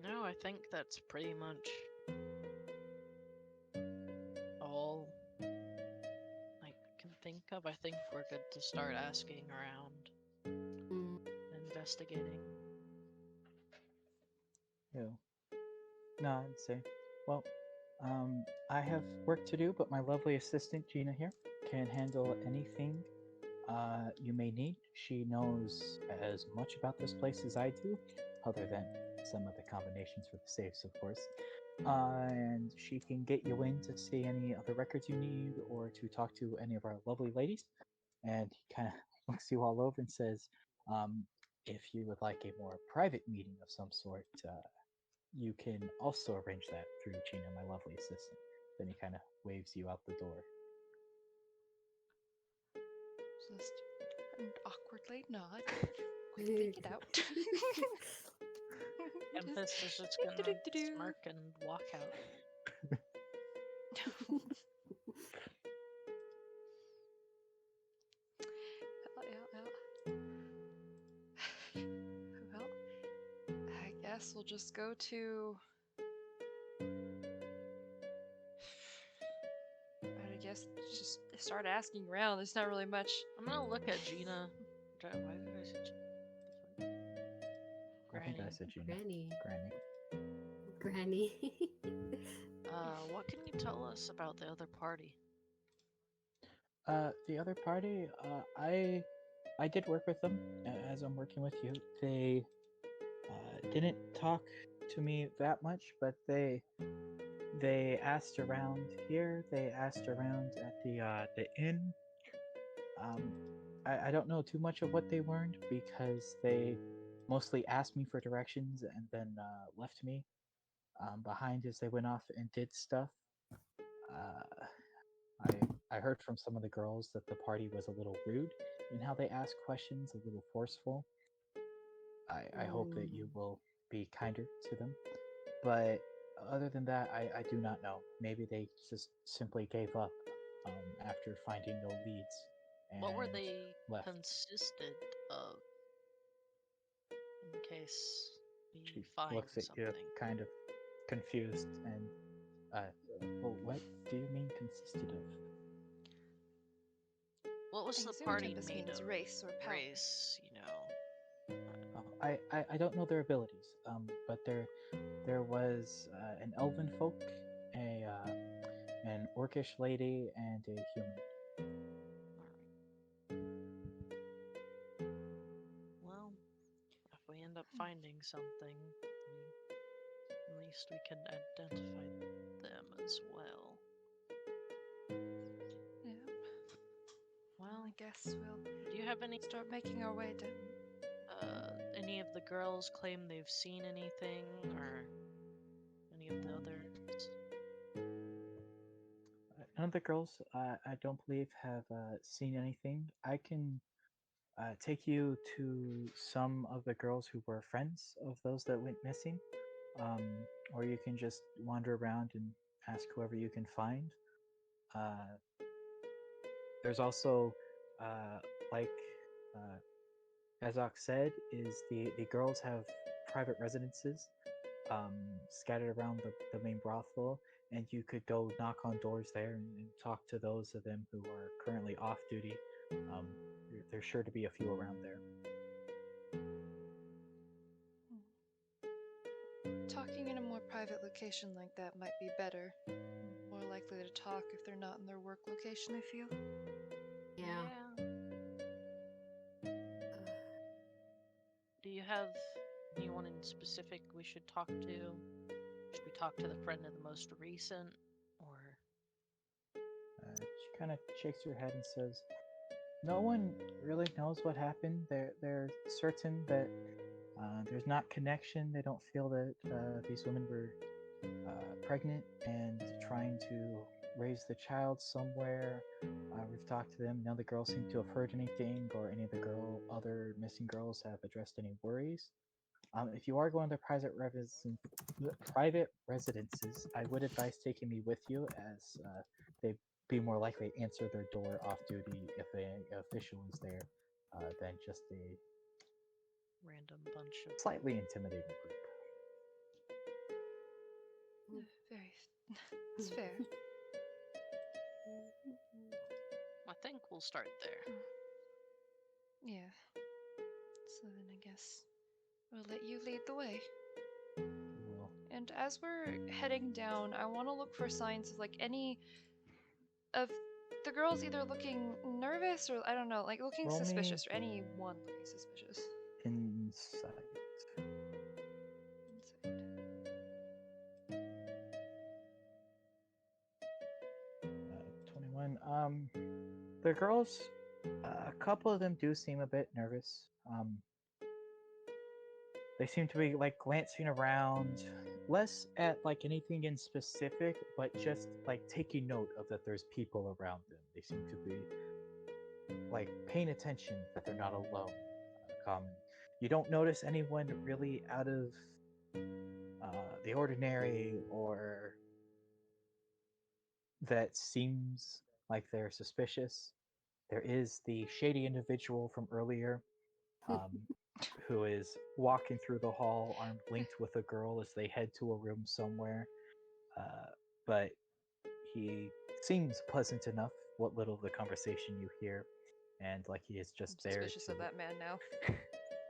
No, I think that's pretty much all I can think of. I think we're good to start asking around, investigating. Yeah. No, I'd say. Well, I have work to do, but my lovely assistant Gina here can handle anything you may need. She knows as much about this place as I do, other than some of the combinations for the safes, of course. And she can get you in to see any other records you need or to talk to any of our lovely ladies. And he kind of looks you all over and says, if you would like a more private meeting of some sort, you can also arrange that through Gina, my lovely assistant. Then he kind of waves you out the door. Just an awkwardly nod. Quickly get out. Tempest is just gonna do-do-do-do-do. smirk and walk out. Yeah. just go to. I guess just start asking around. There's not really much. I'm gonna look at Gina. Why did I say I think I Granny? said Gina. Granny. Granny. Granny. What can you tell us about the other party? The other party, I did work with them as I'm working with you. They didn't talk to me that much, but they asked around here. They asked around at the inn. Um, I don't know too much of what they learned because they mostly asked me for directions and then left me behind as they went off and did stuff. Uh, I heard from some of the girls that the party was a little rude in how they asked questions, a little forceful. I hope that you will be kinder to them. But other than that, I do not know. Maybe they just simply gave up after finding no leads and What were they left. consisted of? In case we She find looks at you something. kind of confused and well, what do you mean consisted of? What was I the assume party this made means of? race or power. Race, Oh, I don't know their abilities, but there was an elven folk, an orcish lady, and a human. Well, if we end up finding something, at least we can identify them as well. Yeah. Well, I guess we'll do you have any start making our way down. any of the girls claim they've seen anything, or any of the others? None of the girls, I don't believe, have seen anything. I can take you to some of the girls who were friends of those that went missing, um, or you can just wander around and ask whoever you can find. Uh, there's also, like Kazak said, is the girls have private residences um, scattered around the main brothel, and you could go knock on doors there and talk to those of them who are currently off duty. There's sure to be a few around there. Talking in a more private location like that might be better. More likely to talk if they're not in their work location, I feel. Yeah. Do you have anyone in specific we should talk to? Should we talk to the friend of the most recent, or? She kind of shakes her head and says, "No one really knows what happened. They're certain that there's not connection. They don't feel that these women were pregnant and trying to raise the child somewhere. We've talked to them. None of the girls seem to have heard anything, or any of the other missing girls have addressed any worries. If you are going to private residences, I would advise taking me with you, as they'd be more likely to answer their door off duty if an official is there than just a Random bunch of slightly intimidating group." Very. It's fair. I think we'll start there. Yeah. So then I guess we'll let you lead the way. Well, And as we're heading down, I want to look for signs of like any of the girls either looking nervous or I don't know, like looking roll me suspicious or any one looking suspicious. insight. Inside. 21. The girls, a couple of them do seem a bit nervous. They seem to be like glancing around, less at like anything in specific, but just like taking note of that there's people around them. They seem to be like paying attention that they're not alone. You don't notice anyone really out of the ordinary or that seems like they're suspicious. There is the shady individual from earlier. who is walking through the hall, armed linked with a girl as they head to a room somewhere. But he seems pleasant enough, what little of the conversation you hear, and like he is I'm just there suspicious to, of that man now.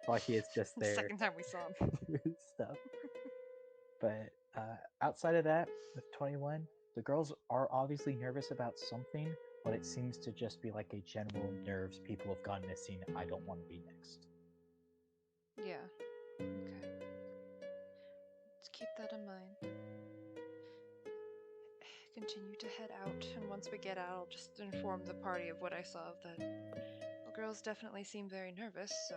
like he is just The there second time we saw him. to do stuff. But outside of that, with 21, the girls are obviously nervous about something, but it seems to just be like a general nerves. People have gone missing. I don't want to be next. Yeah. Okay. Let's keep that in mind. Continue to head out, and once we get out, I'll just inform the party of what I saw. That the girls definitely seem very nervous, so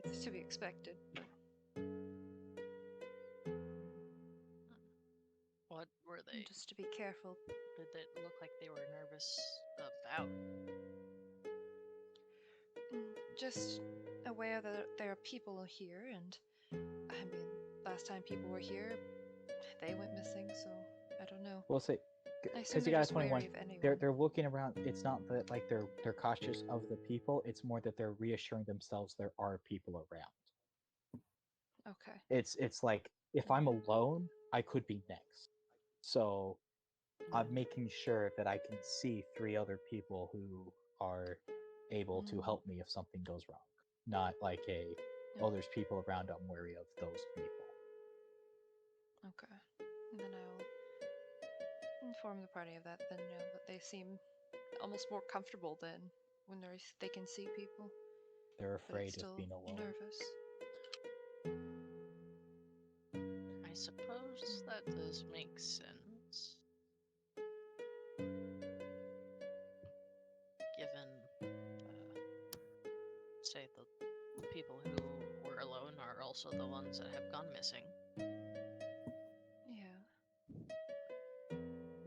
it's to be expected. What were they? Just to be careful. Did they look like they were nervous about? Just aware that there are people here, and I mean, last time people were here, they went missing, so I don't know. We'll say, I assume because you they're got just 21, wary of anyone. they're looking around. It's not that like they're cautious of the people. It's more that they're reassuring themselves there are people around. Okay. It's like if I'm alone, I could be next. So I'm making sure that I can see 3 other people who are able to help me if something goes wrong. Not like there's people around, I'm wary of those people. Okay. And then I'll inform the party of that then, but they seem almost more comfortable than when they can see people. They're But it's afraid of still being alone. nervous. I suppose that does make sense. Given, say, the people who were alone are also the ones that have gone missing. Yeah.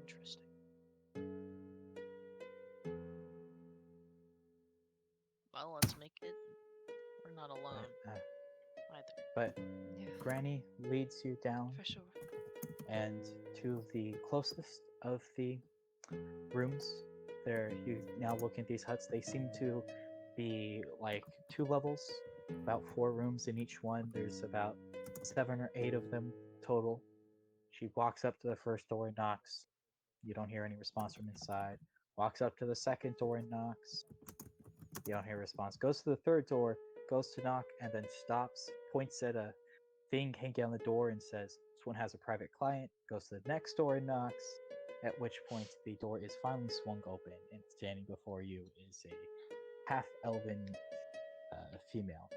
Interesting. Well, let's make it. We're not alone either. But Yeah. Granny leads you down, For sure. and to the closest of the rooms. There, you now look at these huts. They seem to be like 2 levels, about 4 rooms in each one. There's about 7 or 8 of them total. She walks up to the first door and knocks. You don't hear any response from inside. Walks up to the second door and knocks. You don't hear a response. Goes to the third door, goes to knock, and then stops, points at a thing hanging on the door and says, "This one has a private client." Goes to the next door and knocks, at which point the door is finally swung open, and standing before you is a half-elven female.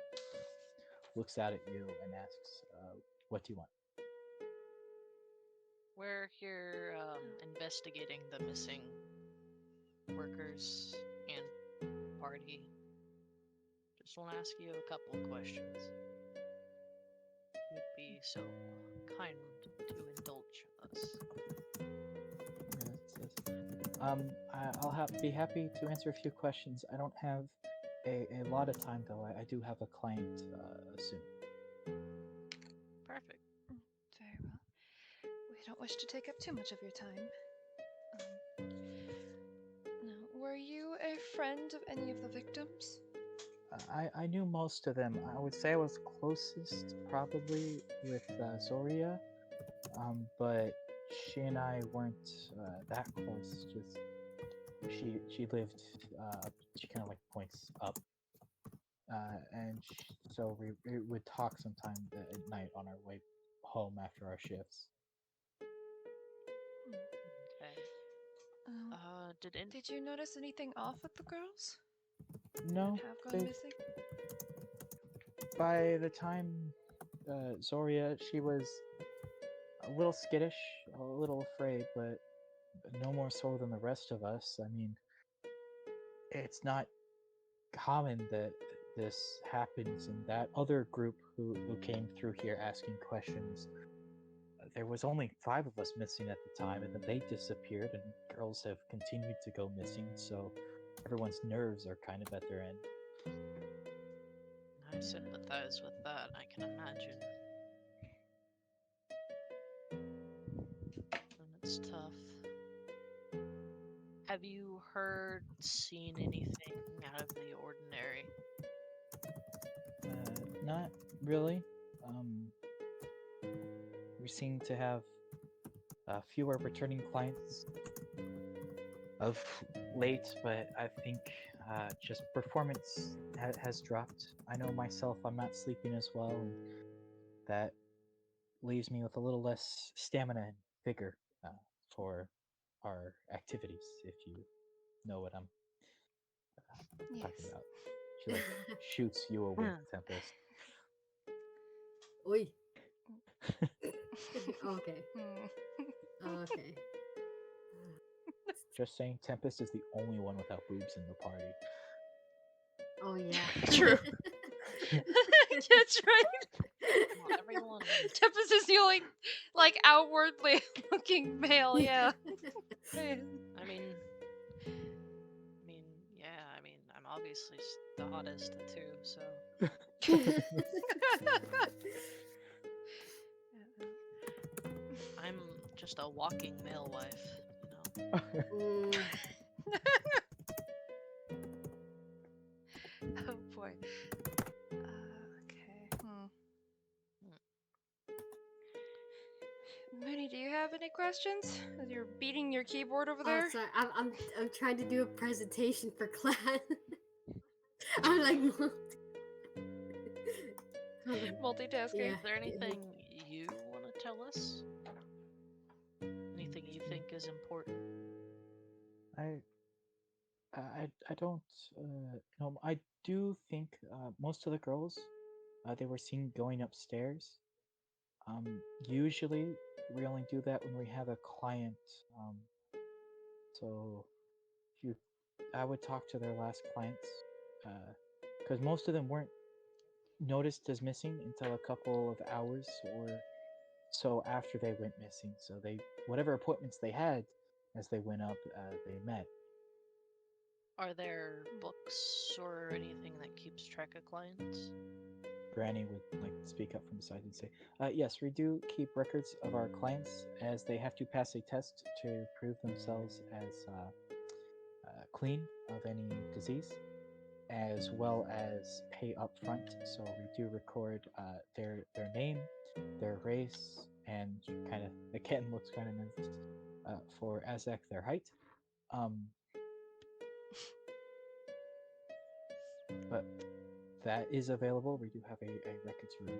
Looks out at you and asks, "What do you want?" We're here investigating the missing workers and party. Just want to ask you a couple of questions. You'd be so kind to indulge us. I'll be happy to answer a few questions. I don't have a lot of time, though. I do have a client soon. Perfect. Very well. We don't wish to take up too much of your time. Now, were you a friend of any of the victims? I knew most of them. I would say I was closest probably with Zoria, but she and I weren't that close. Just she lived she kind of like points up, and so we would talk sometime at night on our way home after our shifts. Okay. Did you notice anything off with the girls? No, Have gone missing? by the time Zoria, she was a little skittish, a little afraid, but no more so than the rest of us. I mean, it's not common that this happens in that other group who came through here asking questions. There was only 5 of us missing at the time, and then they disappeared, and girls have continued to go missing, so everyone's nerves are kind of at their end. I sympathize with that, I can imagine. And it's tough. Have you seen anything out of the ordinary? Not really. We seem to have fewer returning clients of late, but I think just performance has dropped. I know myself, I'm not sleeping as well, and that leaves me with a little less stamina and vigor for our activities, if you know what I'm talking Yes. about. She like shoots you awake, Tempest. Oi. Okay. Okay. Just saying, Tempest is the only one without boobs in the party. Oh yeah. True. That's right. Well, everyone. Tempest is the only, like, outwardly looking male. Yeah. I mean, yeah. I mean, I'm obviously the hottest too. So I'm just a walking male wife. Mm, Oh boy. Okay. Mooney, do you have any questions? You're beating your keyboard over oh, there. sorry. I'm trying to do a presentation for class. I'm like, Multitasking. yeah. Is there anything you want to tell us? Anything you think is important? I don't know. I do think most of the girls they were seen going upstairs. Usually we only do that when we have a client. Um, so you, I would talk to their last clients because most of them weren't noticed as missing until a couple of hours or so after they went missing. So they whatever appointments they had as they went up, they met. Are there books or anything that keeps track of clients? Granny would like speak up from beside and say, "Yes, we do keep records of our clients as they have to pass a test to prove themselves as clean of any disease, as well as pay up front. So we do record their name, their race, and kind of the kitten looks kind of nervous for Azek their height. Um, but that is available. We do have a records room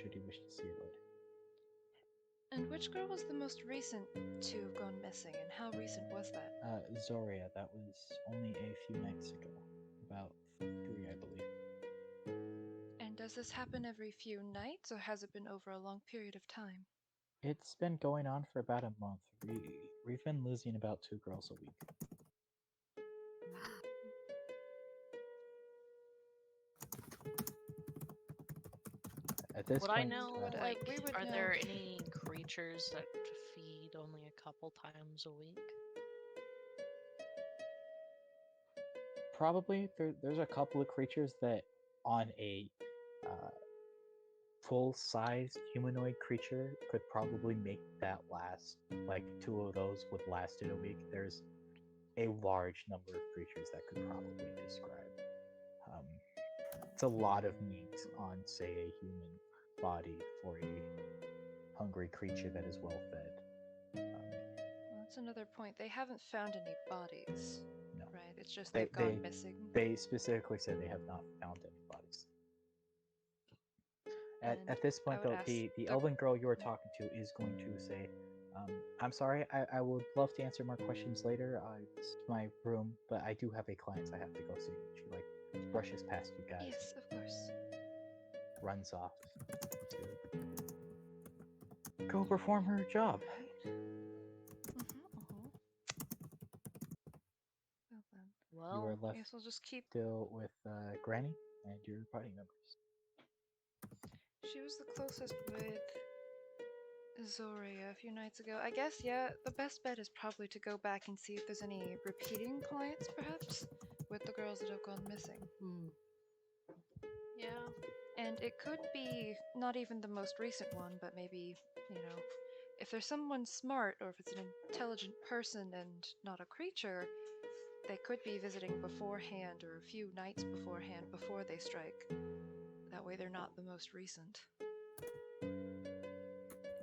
should you wish to see it later. And which girl was the most recent to have gone missing, and how recent was that? Zoria, that was only a few nights ago. About 3, I believe. And does this happen every few nights, or has it been over a long period of time? It's been going on for about a month. We've been losing about 2 girls a week. At this Would I point, know, Would like, we would are know. there any creatures that feed only a couple times a week? probably there's a couple of creatures that on a full-sized humanoid creature could probably make that last. Like 2 of those would last in a week. There's a large number of creatures that could probably describe. Um, it's a lot of meat on, say, a human body for a hungry creature that is well fed. Well, that's another point. They haven't found any bodies, No, right? It's just they they've gone missing. they specifically said they have not found any bodies. And At this I point, would though, ask the elven girl you were talking to is going to say, "I'm sorry, I would love to answer more questions later. It's my room, but I do have a client I have to go see." She like brushes past you guys, Yes, of course. runs off to go perform her job. Well then, You Well, are I left guess we'll just keep. still with Granny and your party members. She was the closest with Zoria a few nights ago. I guess, yeah, the best bet is probably to go back and see if there's any repeating clients, perhaps, with the girls that have gone missing. yeah. And it could be not even the most recent one, but maybe, if there's someone smart or if it's an intelligent person and not a creature, they could be visiting beforehand or a few nights beforehand before they strike. That way they're not the most recent.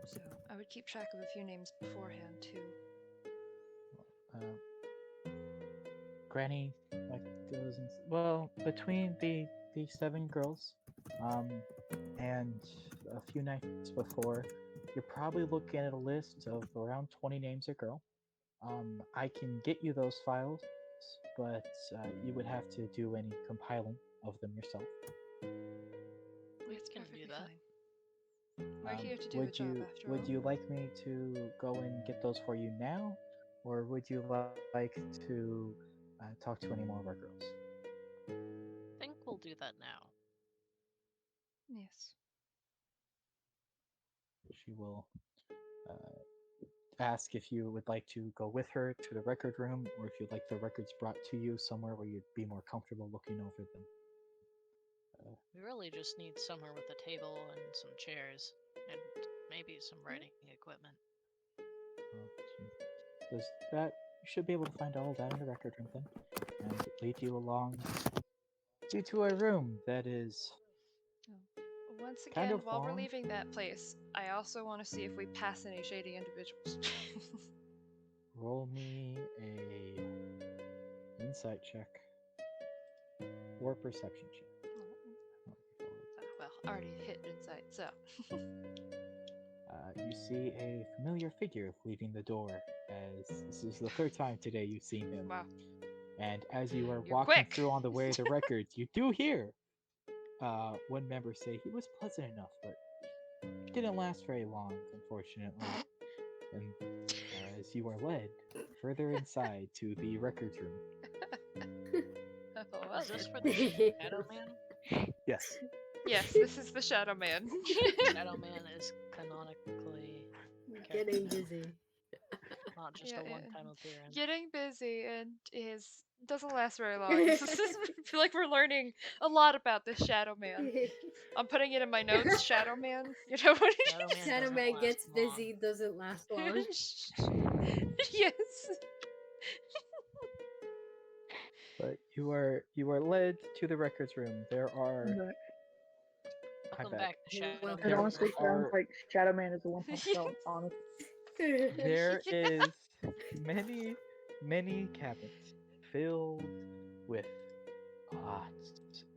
So I would keep track of a few names beforehand too. Granny like goes and well between the 7 girls, and a few nights before, you're probably looking at a list of around 20 names a girl. I can get you those files, but you would have to do any compiling of them yourself. We It's can do perfectly that. fine. We're here to do a job after would all. you like me to go and get those for you now, or would you like to talk to any more of our girls? I think we'll do that now. Yes. She will uh, ask if you would like to go with her to the record room, or if you'd like the records brought to you somewhere where you'd be more comfortable looking over them. We really just need somewhere with a table and some chairs, and maybe some writing equipment. Does that you should be able to find all of that in the record room then, and lead you along you to a room that is Once kind again, of while we're long. leaving that place, I also want to see if we pass any shady individuals. Roll me a insight check or perception check. Well, already hit insight, so. You see a familiar figure leaving the door, as this is the third time today you've seen him. Wow. And as you are You're walking quick. through on the way to the records, you do hear one member say he was pleasant enough, but didn't last very long, unfortunately. And as you are led further inside to the records room. Oh, Is this then. for the Shadow Man? Yes. Yes, this is the Shadow Man. Shadow Man is canonically Getting busy. not just Yeah, a one-time appearance. Getting busy and is doesn't last very long. I feel like we're learning a lot about this Shadow Man. I'm putting it in my notes. Shadow Man. You know what? Shadow Man Shadow doesn't Man last gets long. busy, doesn't last long. Yes. But you are led to the records room. There are Okay. Welcome bad. back, Shadow Well, It Man. honestly sounds are like Shadow Man is a one punch Yes. show, honestly. there is many cabinets filled with lots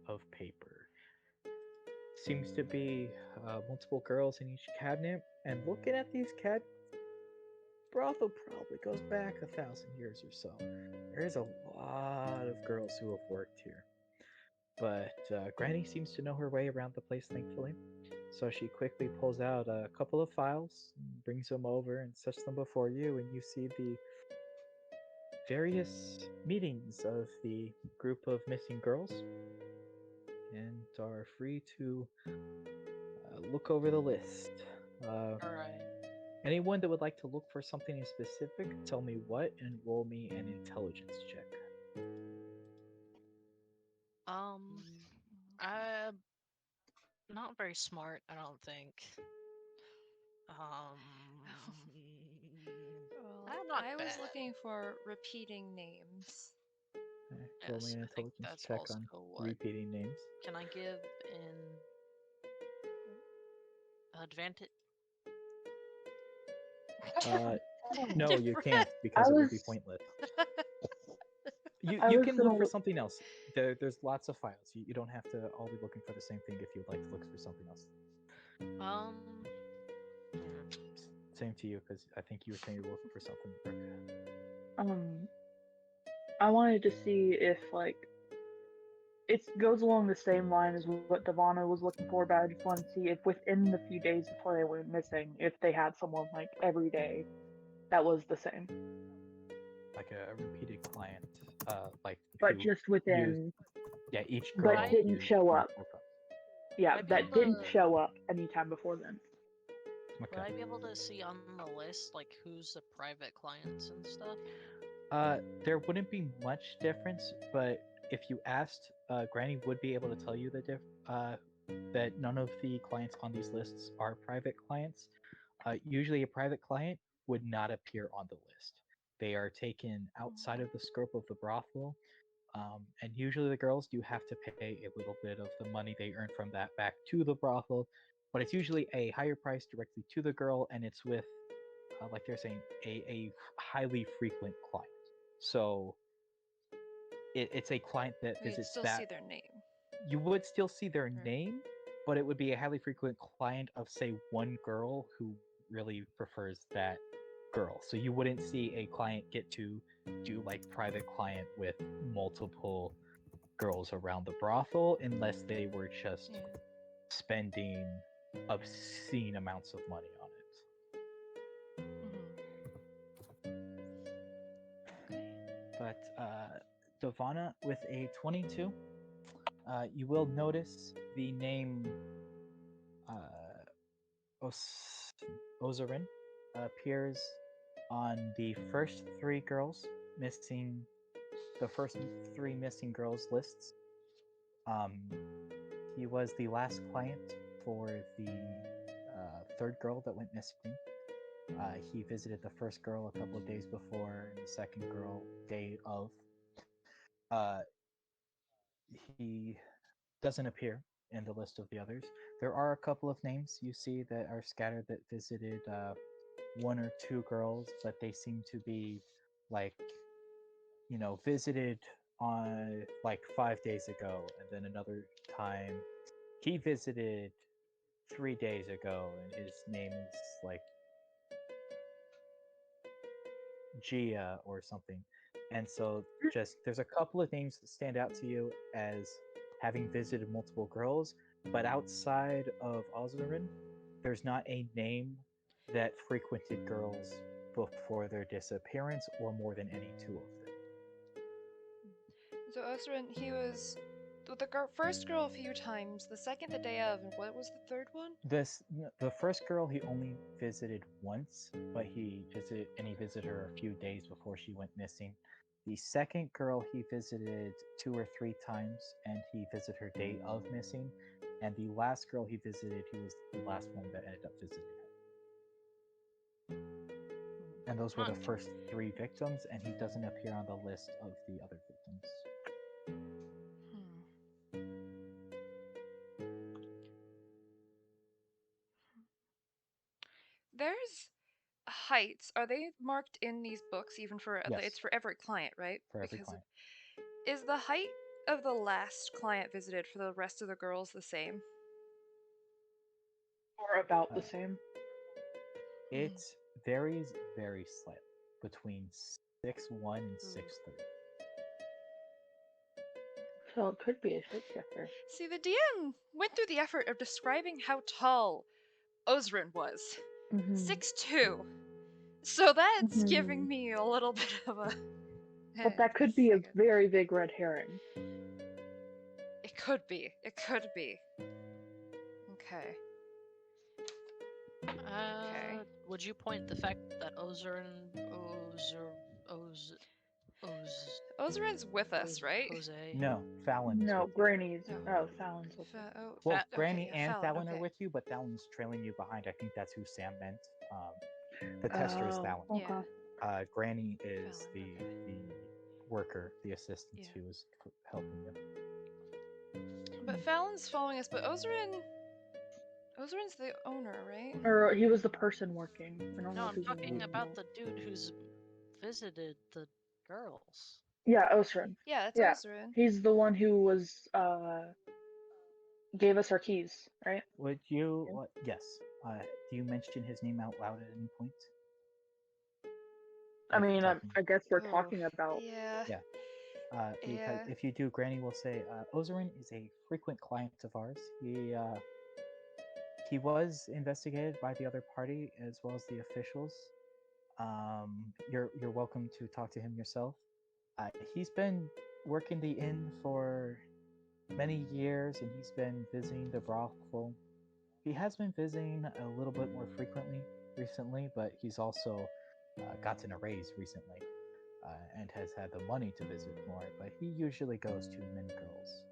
of paper. Seems to be multiple girls in each cabinet, and looking at these cabinets, brothel probably goes back 1,000 years or so. There's a lot of girls who have worked here. But Granny seems to know her way around the place, thankfully. So she quickly pulls out a couple of files, brings them over, and sets them before you, and you see the various meetings of the group of missing girls, and are free to look over the list. Alright. Anyone that would like to look for something in specific, tell me what, and roll me an intelligence check. I'm not very smart, I don't think. Well, I'm not I was bad. looking for repeating names. Roll me Yes, an I think intelligence that's check also on what. repeating names. Can I give in advantage? No, you Brad. can't because I it would be was- pointless. You I you was can gonna look for look- something else. There's lots of files. You don't have to all be looking for the same thing if you'd like to look for something else. Hmm. Same to you, because I think you were saying you were looking for something. I wanted to see if it goes along the same line as what Devana was looking for, but I just wanted to see if within the few days before they went missing, if they had someone every day that was the same. Like a repeated client, like But who just within yeah, each but girl didn't used show up. multiple times. Yeah, Would I be that able didn't to- show up anytime before then. Would I Okay. be able to see on the list who's the private clients and stuff? There wouldn't be much difference, but if you asked, Granny would be able to tell you that none of the clients on these lists are private clients. Usually, a private client would not appear on the list. They are taken outside of the scope of the brothel, And usually the girls do have to pay a little bit of the money they earn from that back to the brothel, but it's usually a higher price directly to the girl, and it's with, like they're saying, a highly frequent client. So it's a client that We'd visits still that. see their name. You would still see their Right. name, but it would be a highly frequent client of, say, one girl who really prefers that girl. So you wouldn't see a client get to do like private client with multiple girls around the brothel unless they were just Yeah. spending obscene amounts of money on it. But Dovana with a 22, you will notice the name uh, Ozarin appears on the first three girls missing, the first three missing girls lists. Um, he was the last client for the third girl that went missing. He visited the first girl a couple of days before, and the second girl day of. Uh, he doesn't appear in the list of the others. There are a couple of names you see that are scattered that visited one or two girls, but they seem to be like, visited on like 5 days ago, and then another time he visited 3 days ago, and his name is like Gia or something. And so just there's a couple of names that stand out to you as having visited multiple girls, but outside of Ozarin, there's not a name that frequented girls before their disappearance or more than any two of them. So Osrin, he was with the first girl a few times, the second the day of, and what was the third one? The first girl he only visited once, but he visited her a few days before she went missing. The second girl he visited 2 or 3 times, and he visited her day of missing. And the last girl he visited, he was the last one that ended up visiting her. And those were the first three victims, and he doesn't appear on the list of the other victims. There's heights. Are they marked in these books even for Yes. It's for every client, right? For every client. Is the height of the last client visited for the rest of the girls the same? Or about the same. It varies very slightly between 6'1" and 6'3". So it could be a shapeshifter. See, the DM went through the effort of describing how tall Osrin was. 6'2". So that's giving me a little bit of a... But that could be a very big red herring. It could be. It could be. Okay. Would you point the fact that Osrin's with us, right? Jose? No, Fallon is No, with Granny's. you. Oh, Fallon's with you. Well, Granny okay, and Fallon, Fallon are okay. with you, but Fallon's trailing you behind. I think that's who Sam meant. The tester is Fallon. Okay. Granny is Fallon, the worker, the assistant who was helping you. But Fallon's following us, but Osrin's the owner, right? Or he was the person working. I don't No, know I'm if he's talking about the dude who's visited the girls. Yeah, Osrin. Yeah, that's Yeah. Osrin. He's the one who was gave us our keys, right? Would you? Yes. Do you mention his name out loud at any point? I mean, I guess we're talking about. Yeah. Yeah. Because if you do, Granny will say, Ozarin is a frequent client of ours. He was investigated by the other party as well as the officials. You're welcome to talk to him yourself. He's been working the inn for many years, and he's been visiting the brothel. He has been visiting a little bit more frequently recently, but he's also gotten a raise recently and has had the money to visit more. But he usually goes to many girls.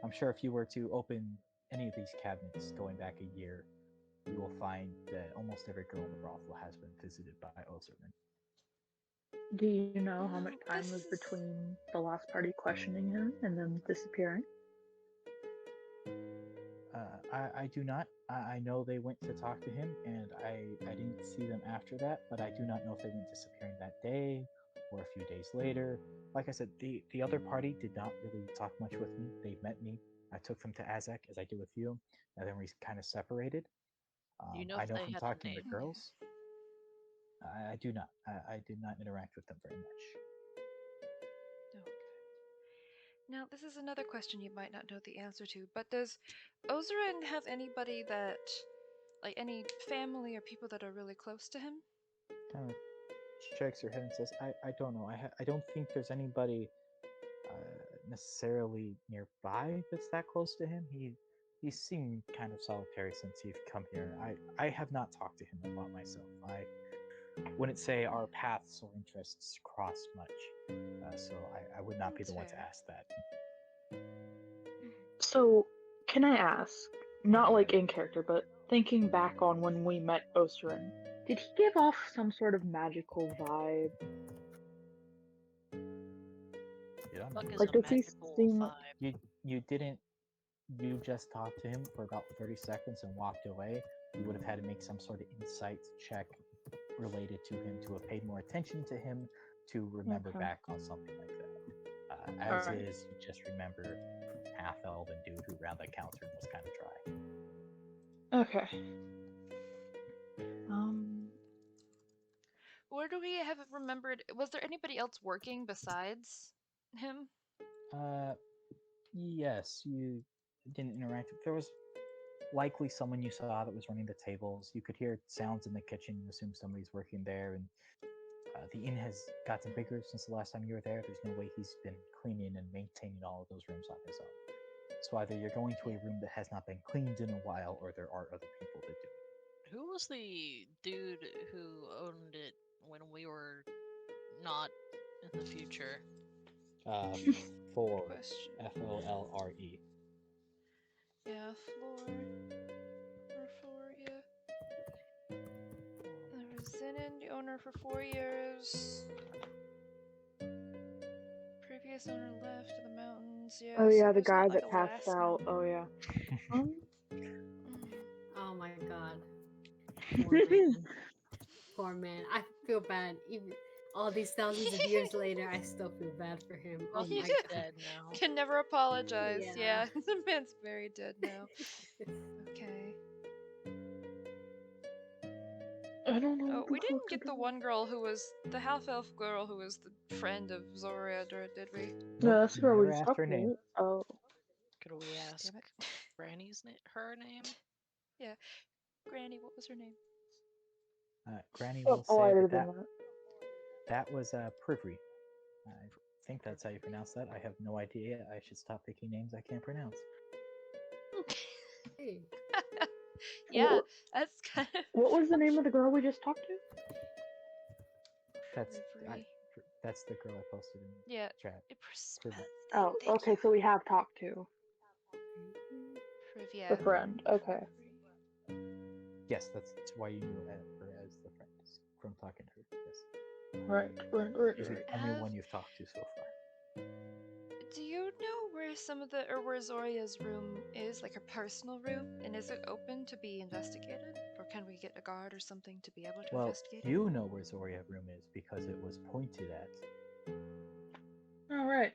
I'm sure if you were to open any of these cabinets going back a year, you will find that almost every girl in the brothel has been visited by Oserman. Do you know how No, much time this was is- between the last party questioning him and then disappearing? I do not. I know they went to talk to him, and I didn't see them after that, but I do not know if they went disappearing that day or a few days later. Like I said, the other party did not really talk much with me. They met me. I took them to Azek, as I did with you, and then we kind of separated. Do you know I if know they from had a talking to the name? girls, I do not. I did not interact with them very much. Okay. Now, this is another question you might not know the answer to, but does Ozarin have anybody that, like, any family or people that are really close to him? Kind of shakes her head and says, I don't know. I don't think there's anybody necessarily nearby that's that close to him. He's seemed kind of solitary since he's come here. I have not talked to him a lot myself. I wouldn't say our paths or interests cross much, so I would not be That's the one to fair. ask that. So, can I ask, not like in character, but thinking back on when we met Oserin, did he give off some sort of magical vibe? You don't Fuck know. is Like, a does he magical seem vibe? You didn't. You just talked to him for about 30 seconds and walked away. You would have had to make some sort of insight check related to him to have paid more attention to him to remember Okay. back on something like that. As Alright. is, you just remember half-elven dude who ran the counter and was kind of dry. Okay. Where do we have remembered? Was there anybody else working besides him? Yes, you didn't interact. There was likely someone you saw that was running the tables. You could hear sounds in the kitchen. You assume somebody's working there, and the inn has gotten bigger since the last time you were there. There's no way he's been cleaning and maintaining all of those rooms on his own. So either you're going to a room that has not been cleaned in a while, or there are other people that do. Who was the dude who owned it when we were not in the future? Four, Question. Folre. Yeah, Floria. There was Zenon, the owner for 4 years. Previous owner left to the mountains. Yeah. Oh so yeah, the there's not, guy like, that a passed last out. name. Oh yeah. Mm. Oh my god. Poor man. Poor man. I feel bad. Even all these thousands of years later, I still feel bad for him. Oh Well, my he's god. dead now. Can never apologize. Yeah. Yeah, the man's very dead now. Okay. I don't know. Oh, what we the fuck didn't to get the do. one girl who was the half elf girl who was the friend of Zoriadra, did we? Yeah, Nope, that's the you girl we never just asked talked her name. to. Oh. Could we ask Damn it. Granny's her name? Yeah. Granny, what was her name? Granny Oh, will oh, I say did that that. that was Privry. I think that's how you pronounce that. I have no idea. I should stop picking names I can't pronounce. Hey. Yeah, What, that's kind of. what was the name of the girl we just talked to? Privry. That's the girl I posted in Yeah. chat. Privy. Oh, okay, so we have talked to Privy. the friend. Okay. Yes, that's why you knew her as the friend from talking to her. Yes, Right. she's the only one you've talked to so far. Do you know where where Zoria's room is, like her personal room, and is it open to be investigated, or can we get a guard or something to be able to Well, investigate? you know where Zoria room is because it was pointed at. Alright.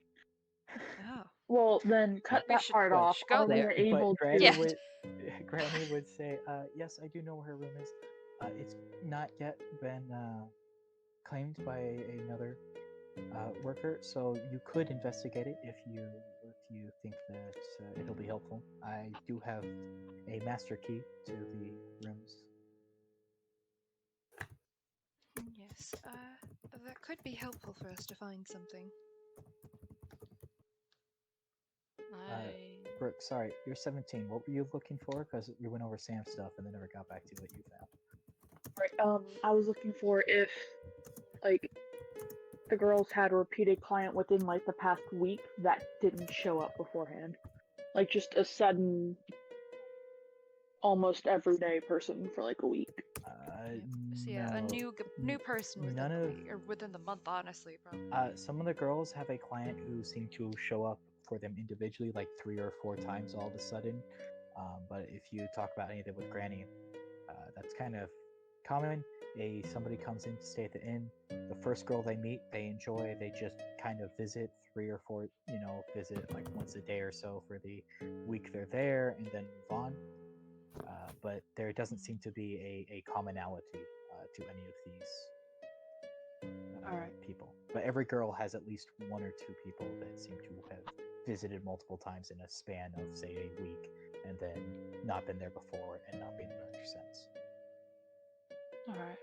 Oh. Well, then cut We that should- part we off. should go Are we there. able But Granny to? Yeah. would Granny would say, "Yes, I do know where her room is. It's not yet been claimed by another worker, so you could investigate it if you think that it'll be helpful. I do have a master key to the rooms." Yes, that could be helpful for us to find something. Brooke, sorry, you're 17. What were you looking for? Because we went over Sam's stuff and then never got back to what you found. Right. I was looking for if, like, the girls had a repeated client within like the past week that didn't show up beforehand. Like just a sudden almost everyday person for like a week. So yeah, a No. new person within None the of week or within the month, honestly, probably. some of the girls have a client who seem to show up for them individually like 3 or 4 times all of a sudden. But if you talk about anything with Granny, that's kind of common. Somebody comes in to stay at the inn. The first girl they meet, they enjoy. They just kind of visit 3 or 4, visit like once a day or so for the week they're there, and then move on. But there doesn't seem to be a commonality to any of these Alright. people. But every girl has at least 1 or 2 people that seem to have visited multiple times in a span of, say, a week, and then not been there before and not been there since. Alright.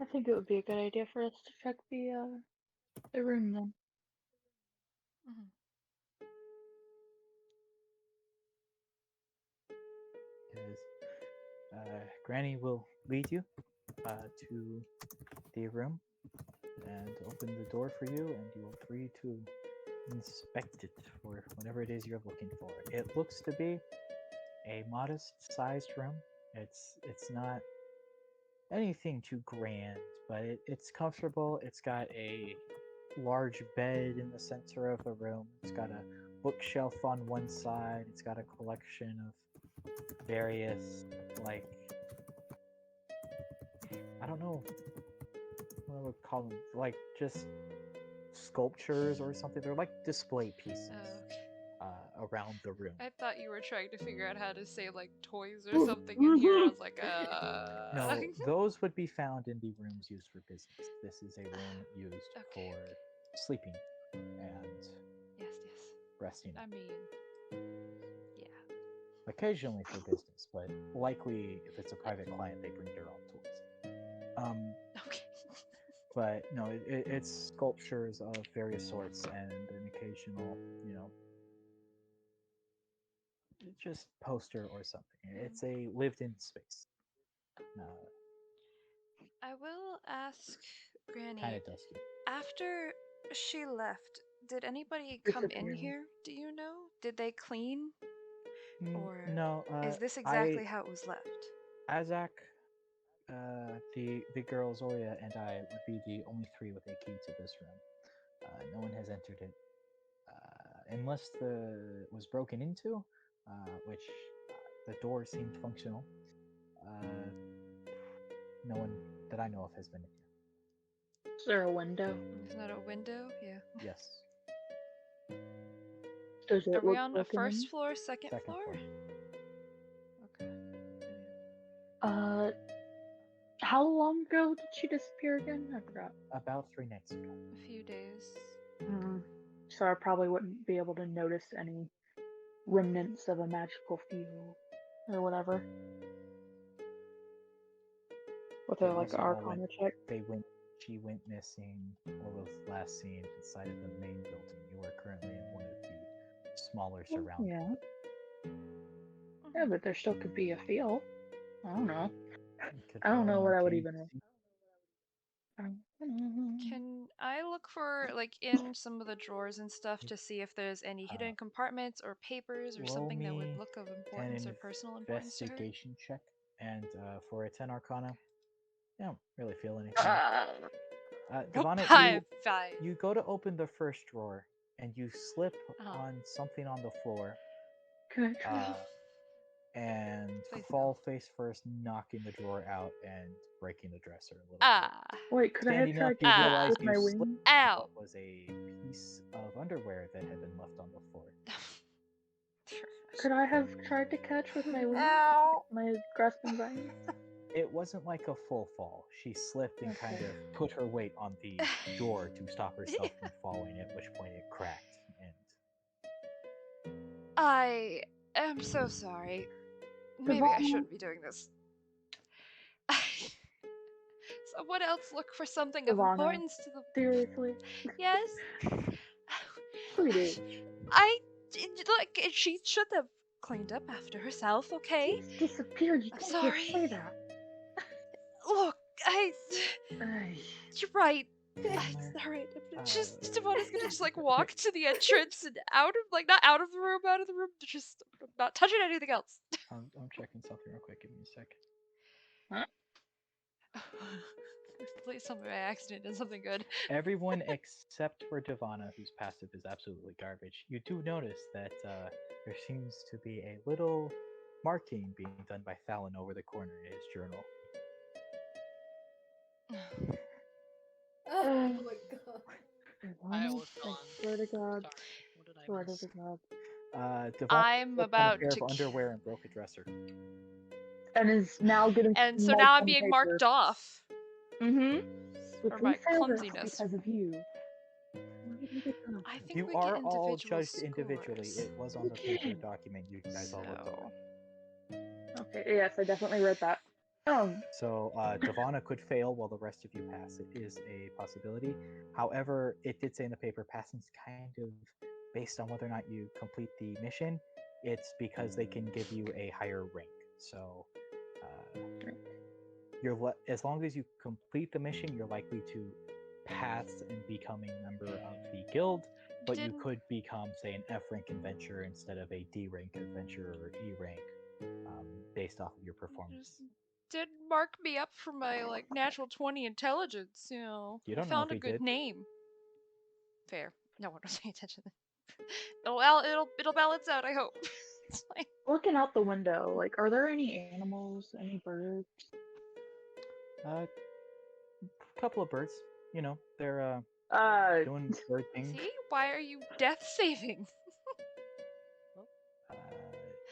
I think it would be a good idea for us to check the room then. Because Granny will lead you to the room and open the door for you, and you're free to inspect it for whatever it is you're looking for. It looks to be a modest-sized room. It's not anything too grand, but it's comfortable. It's got a large bed in the center of the room. It's got a bookshelf on one side. It's got a collection of various, like, I don't know what I would call them, like just sculptures or something. They're like display pieces around the room. I thought you were trying to figure out how to say like toys or something in here. I was like, No, those would be found in the rooms used for business. This is a room used Okay. for sleeping and Yes. resting. I mean, yeah. Occasionally for business, but likely if it's a private client, they bring their own toys. Okay. But no, it's sculptures of various sorts and an occasional, just poster or something. It's a lived-in space. I will ask Granny. Kind of dusty. After she left, did anybody come in Disappeared. here? Do you know? Did they clean? Or No, is this exactly how it was left? Azak, the girl Zoria, and I would be the only 3 with a key to this room. No one has entered it unless it was broken into, which the door seemed functional. No one that I know of has been in here. Is there a window? There's not a window? Yeah. Yes. Does it Are we look on the broken first in? floor, second Second floor? floor. Okay. How long ago did she disappear again? I forgot. About 3 nights ago. A few days. So I probably wouldn't be able to notice any remnants of a magical field or whatever. With a like Arcana check. She went missing or was last seen inside of the main building. You are currently in one of the smaller surroundings. Yeah. Yeah, but there still could be a field. I don't know. Could I don't roll know an what I would arcane even. Can I look for, like, in some of the drawers and stuff to see if there's any hidden compartments or papers or roll something that would me look of importance or an personal importance to her? investigation check, and for a 10 Arcana, you don't really feel anything. Devana, Five. you go to open the first drawer, and you slip on something on the floor. Can I try? And Please fall face first, knocking the drawer out and breaking the dresser a little bit. Wait, could Standing I have up, tried you to realize with my you wings? slipped Ow! on what was a piece of underwear that had been left on the floor. Could I have tried to catch with my wings? Ow! My grasping vines? It wasn't like a full fall. She slipped and kind of put her weight on the drawer to stop herself from falling, at which point it cracked. And I am so sorry. Maybe I shouldn't be doing this. Someone else look for something of Ivana, importance to the. Seriously? Yes. Sweetie. Look, she should have cleaned up after herself. Okay. She's disappeared. You I'm can't sorry. just say that. Look, Ay. you're right. All right. Just Devonna's gonna just like walk to the entrance and out of like not out of the room, just not touching anything else. I'm checking something real quick. Give me a sec. Please tell me by accident did something good. Everyone except for Devana, whose passive is absolutely garbage. You do notice that there seems to be a little marking being done by Fallon over the corner in his journal. Oh my god. Iowa I Dawn. swear to God. Sorry, what did I Swear miss? to God. Devana I'm slipped on a about pair to of underwear and broke a dresser. And is now getting and so marked now I'm on the being paper. marked off Mm-hmm. for Which we my failed this clumsiness. because of you. Swear to God. I think You we get are all individual judged individually. scores. It was on the paper document you guys all looked over. So Okay, yes, I definitely read that. So Devana could fail while the rest of you pass. It is a possibility. However, it did say in the paper passing's kind of based on whether or not you complete the mission. It's because they can give you a higher rank. So as long as you complete the mission, you're likely to pass and become a member of the guild. But you Didn't- could become, say, an F rank adventurer instead of a D rank adventurer or E rank, based off of your performance. just didn't mark me up for my like natural 20 intelligence. You know, You I don't know found if a he good did. name. Fair. No one was paying attention. It'll balance out. I hope. It's fine. Looking out the window, like, are there any animals, any birds? A couple of birds. You know, they're doing bird things. See, why are you death saving? Uh,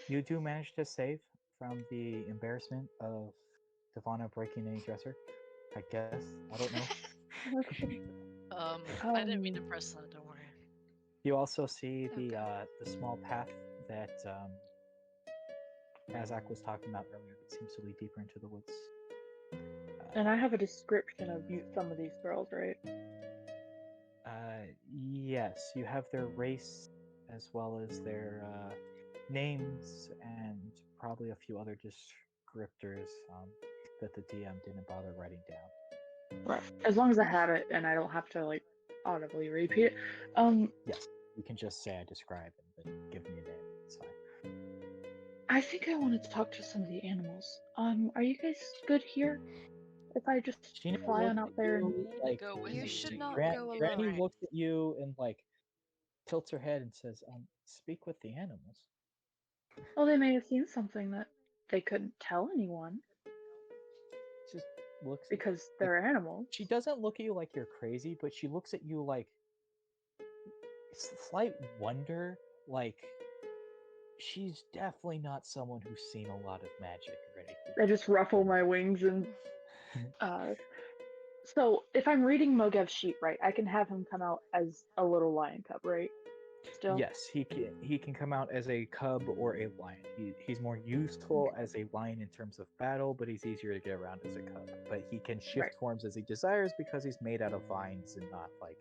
you do manage to save from the embarrassment of Devana breaking a dresser. I guess. I don't know. Okay. I didn't mean to press that. Don't worry. You also see Okay. the small path that Azak was talking about earlier that seems to lead deeper into the woods. And I have a description of some of these girls, right? Yes, you have their race as well as their names and probably a few other descriptors that the DM didn't bother writing down. Right. As long as I have it and I don't have to like audibly repeat it. Yes, you can just say I describe and then give me a name. It's fine. I think I wanted to talk to some of the animals. Are you guys good here? If I just Gina fly looks on at out there and you like Go with You you should so not you go Granny alone. looks at you and like tilts her head and says, "Speak with the animals." well, they may have seen something that they couldn't tell anyone Just looks because like they're animals. she doesn't look at you like you're crazy, but she looks at you like slight wonder. Like she's definitely not someone who's seen a lot of magic or anything. I just ruffle my wings and so if I'm reading Mogev's sheet right, I can have him come out as a little lion cub, right? Still? Yes, he can come out as a cub or a lion. He's more useful as a lion in terms of battle, but he's easier to get around as a cub. But he can shift Right. forms as he desires because he's made out of vines and not like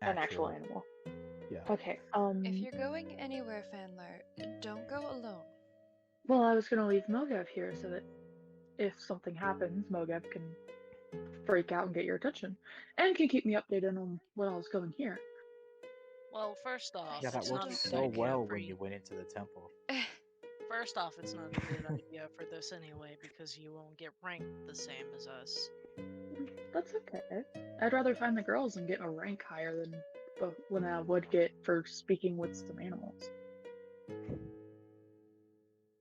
An actual animal. Yeah. Okay. If you're going anywhere, Fandler, don't go alone. Well, I was gonna leave Mogev here so that if something happens, Mogev can freak out and get your attention, and can keep me updated on what else going here. Well, first off, Yeah, that it's worked not a so good idea well for when you. you went into the temple. First off, it's not a good idea for this anyway because you won't get ranked the same as us. That's okay. I'd rather find the girls and get a rank higher than I would get for speaking with some animals.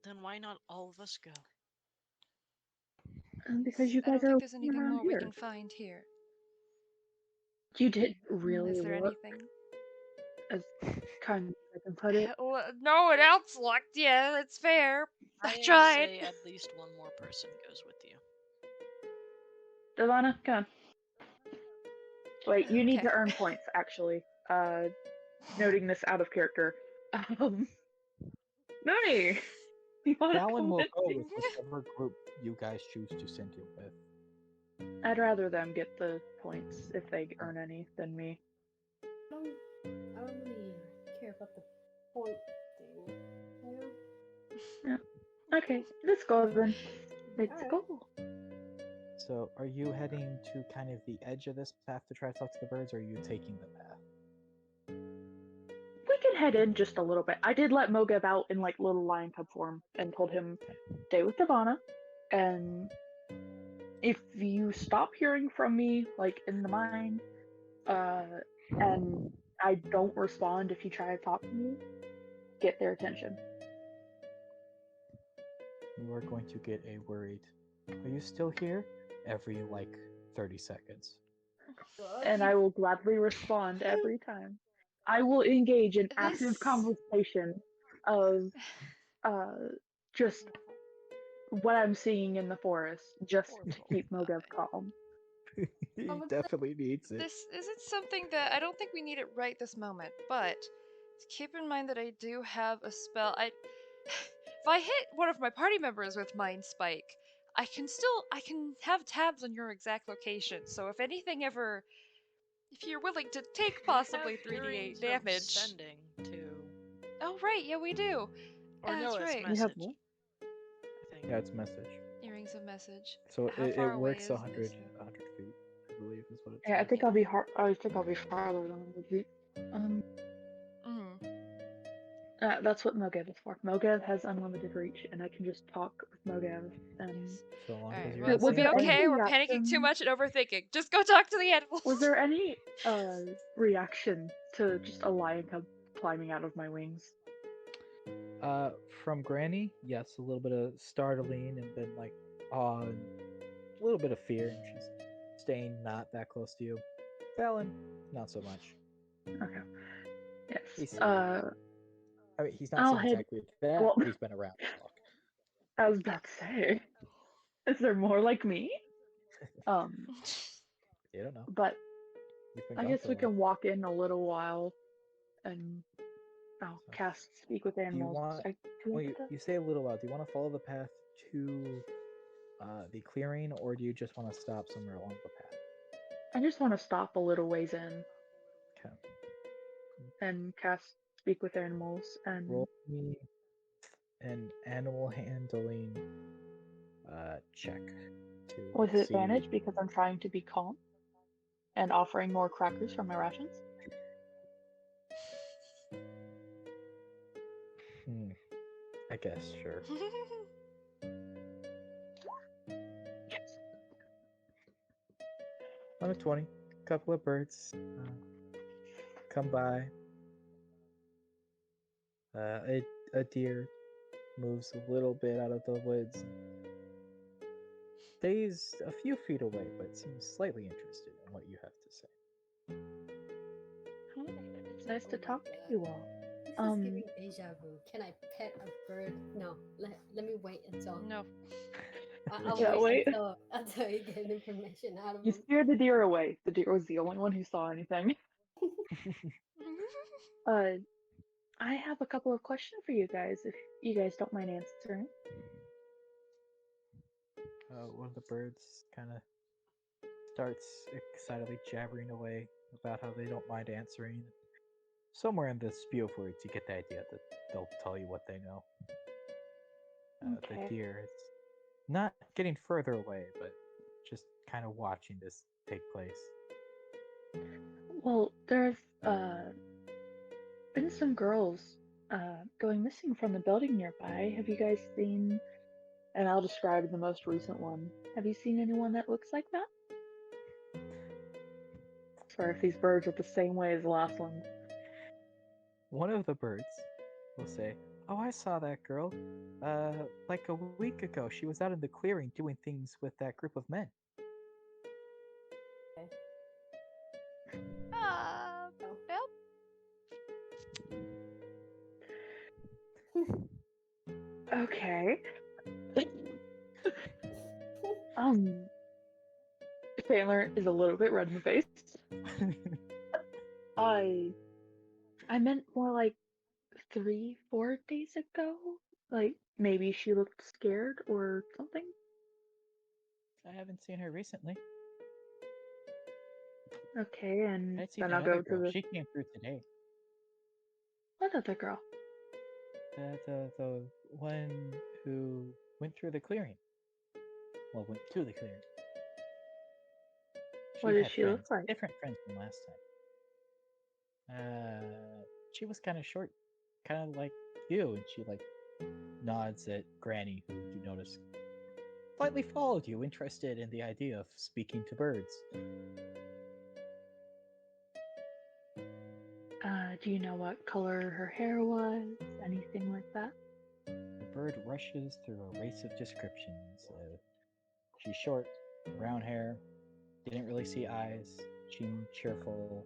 Then why not all of us go? And because you I guys don't are think there's looking anything around more we here. can find here. You did really Is there look, anything? as kind as I can put it. Well, no one else looked. Yeah, that's fair. I I tried. say at least one more person goes with you. Devana, come on. Wait, you need Okay. to earn points, actually. Noting this out of character. Noni! You wanna Fallon come will with go me? with whichever group you guys choose to send him with. I'd rather them get the points, if they earn any, than me. I don't really care about the point thing. You know? Okay, let's go then. Let's Alright. go. So, are you heading to kind of the edge of this path to try to talk to the birds, or are you taking the path? We can head in just a little bit. I did let Mogev out in like little lion cub form and told him stay with Ivana, and if you stop hearing from me, like in the mine, uh, and I don't respond if you try to talk to me, get their attention. You are going to get a worried, are you still here? Every like 30 seconds. And I will gladly respond every time. I will engage in active This conversation of uh, just what I'm seeing in the forest, just to keep Mogev calm. He would definitely needs it. this isn't something that I don't think we need it right this moment, but keep in mind that I do have a spell. If I hit one of my party members with Mind Spike, I can have tabs on your exact location. So if anything ever, if you're willing to take possibly We have 3d8 hearings of damage. sending to. Oh right, yeah we do. Or no, That's it's right. You have message. what? I think. Yeah, it's message. Earrings of message. So How it far away works is 100, this? 100 feet, I believe, is what it Yeah, I says. think I'll be I think I'll be farther than the beat. Mm. That's what Mogev is for. Mogev has unlimited reach, and I can just talk with Mogev. And Yes. So long as Alright, you're well, we'll was be there any okay. We're reaction? panicking too much and overthinking. Just go talk to the animals. Was there any reaction to just a lion cub climbing out of my wings? Uh, from Granny, yes, a little bit of startling, and then like awe, and a little bit of fear, and she's staying not that close to you. Fallon, not so much. Okay. Yes. He's, I mean, he's not I'll saying head. exactly that, Well, but he's been around the block. I was about to say, is there more like me? You don't know. But You've been I gone guess for we a while. can walk in a little while, and I'll So, cast Speak with do you Animals. want? Well, you say a little while. Do you want to follow the path to the clearing, or do you just want to stop somewhere along the path? I just want to stop a little ways in Okay. and cast Speak with Animals, and Roll me an animal handling check to with see. advantage because I'm trying to be calm and offering more crackers from my rations. I guess, sure. Yes. On a 20, a couple of birds come by. A deer moves a little bit out of the woods. Stays a few feet away, but seems slightly interested in what you have to say. Hi, it's nice to Oh my talk to God. you all. This is giving deja vu. Can I pet a bird? No. Let me wait until. No. I'll Yeah, wait wait. until you get information out of You him. scared the deer away. The deer was the only one who saw anything. I have a couple of questions for you guys, if you guys don't mind answering. One of the birds kind of starts excitedly jabbering away about how they don't mind answering. Somewhere in this spew of words, you get the idea that they'll tell you what they know. Okay. The deer is not getting further away, but just kind of watching this take place. Well, there's been some girls going missing from the building nearby. Have you guys seen? And I'll describe the most recent one. Have you seen anyone that looks like that? Sorry if these birds are the same way as the last one. One of the birds will say, "Oh, I saw that girl. Like a week ago, she was out in the clearing doing things with that group of men." Nope. Okay. Chandler is a little bit red in the face. I meant more like 3-4 days ago. Like maybe she looked scared or something. I haven't seen her recently. Okay, and I'd seen then I'll another go to girl. the She came through today. what other girl? The one who went through the clearing. Well, went to the clearing. What does she look like? different friends from last time. She was kind of short, kind of like you, and she like nods at Granny, who you notice slightly followed you, interested in the idea of speaking to birds. Do you know what color her hair was? Anything like that? The bird rushes through a race of descriptions. She's short, brown hair, didn't really see eyes, seemed cheerful,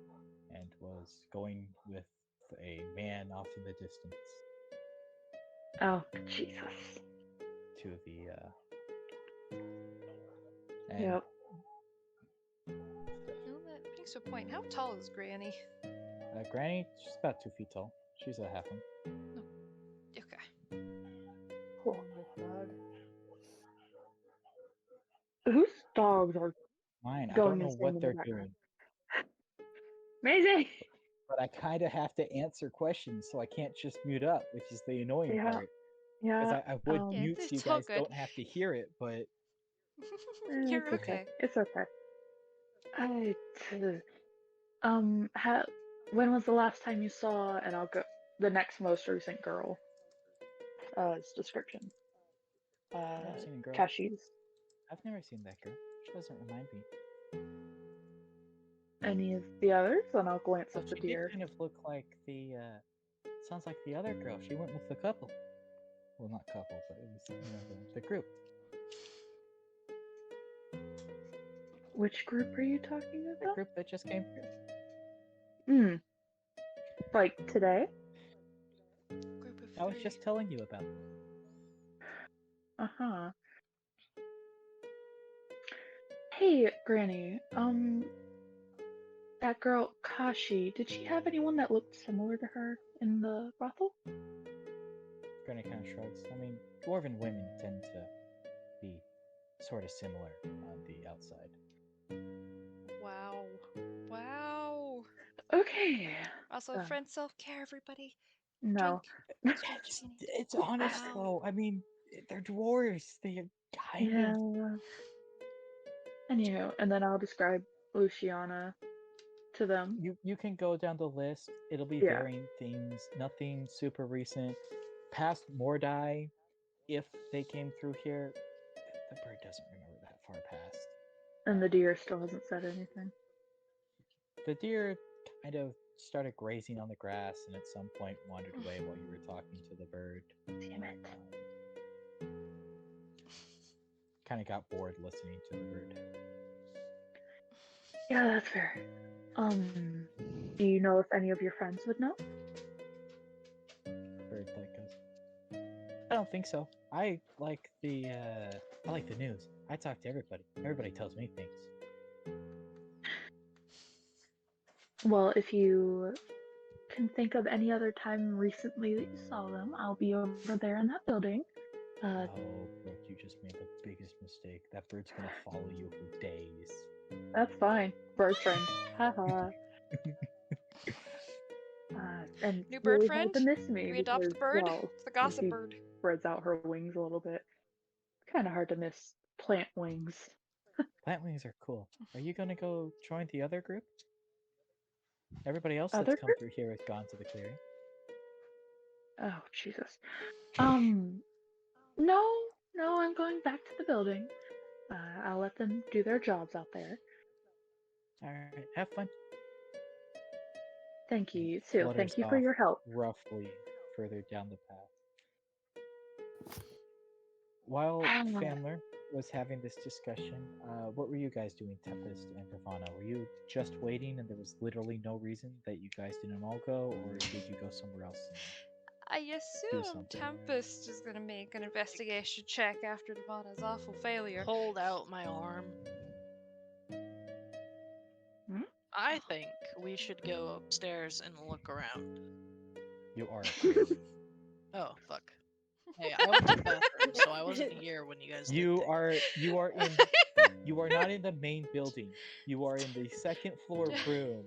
and was going with a man off in the distance Oh, Jesus. to the and Yep. Well, that brings to a point. How tall is Granny? Granny, she's about 2 feet tall. She's a halfling. Okay. Cool. Oh my god. Whose dogs are Mine, I going don't know insane what in the they're background? doing, Amazing! but I kind of have to answer questions, so I can't just mute up, which is the annoying Yeah. part. Yeah. Because I would Yeah, mute so you it's all guys good. don't have to hear it, but You're It's okay. okay. It's okay. I when was the last time you saw, and I'll go the next most recent girl description. I've never seen a girl. Cashews. I've never seen that girl. She doesn't remind me. Any of the others? And I'll glance Well, at the she did deer. kind of look like the. Sounds like the other girl. She went with the couple. Well, not couple, but it was the group. Which group are you talking The about? group that just came through. Like today? Group of I was three. just telling you about them. Uh-huh. Hey, Granny. That girl Kashi, did she have anyone that looked similar to her in the brothel? Granny kind of shrugs. I mean, dwarven women tend to be sort of similar on the outside. Wow. Wow. Okay. Also, friend self-care, everybody. No. Drink Genie. It's honest Wow. though. I mean, they're dwarves. They're kind Yeah. of. Anywho, and then I'll describe Luciana to them. You can go down the list. It'll be Yeah. varying things. Nothing super recent. Past Mordai, if they came through here, the bird doesn't remember that far past. And the deer still hasn't said anything. The deer kind of started grazing on the grass and at some point wandered away while you were talking to the bird. Damn it. Kind of got bored listening to the bird. Yeah, that's fair. Do you know if any of your friends would know? Bird like goes, I don't think so. I like the news. I talk to everybody. Everybody tells me things. Well, if you can think of any other time recently that you saw them, I'll be over there in that building. Oh, Brooke, you just made the biggest mistake. That bird's gonna follow you for days. That's fine. Bird friend. Haha. And New bird really friend? hard to miss me We adopt the because, bird? well, It's the gossip she bird. spreads out her wings a little bit. Kind of hard to miss plant wings. Plant wings are cool. Are you gonna go join the other group? Everybody else Other that's come group? through here has gone to the clearing. Oh, Jesus. No, I'm going back to the building. I'll let them do their jobs out there. Alright, have fun. Thank you, you too. Flutters Thank you for off your help. roughly further down the path. While Famler was having this discussion, what were you guys doing, Tempest and Ravana? Were you just waiting and there was literally no reason that you guys didn't all go, or did you go somewhere else? I Do assume something. Tempest is gonna make an investigation check after Devana's awful failure. Hold out my arm. Hmm? I think we should go upstairs and look around. You are upstairs. Oh, fuck. Hey, I went to the bathroom, so I wasn't here when you guys did You things. are not in the main building. You are in the second floor room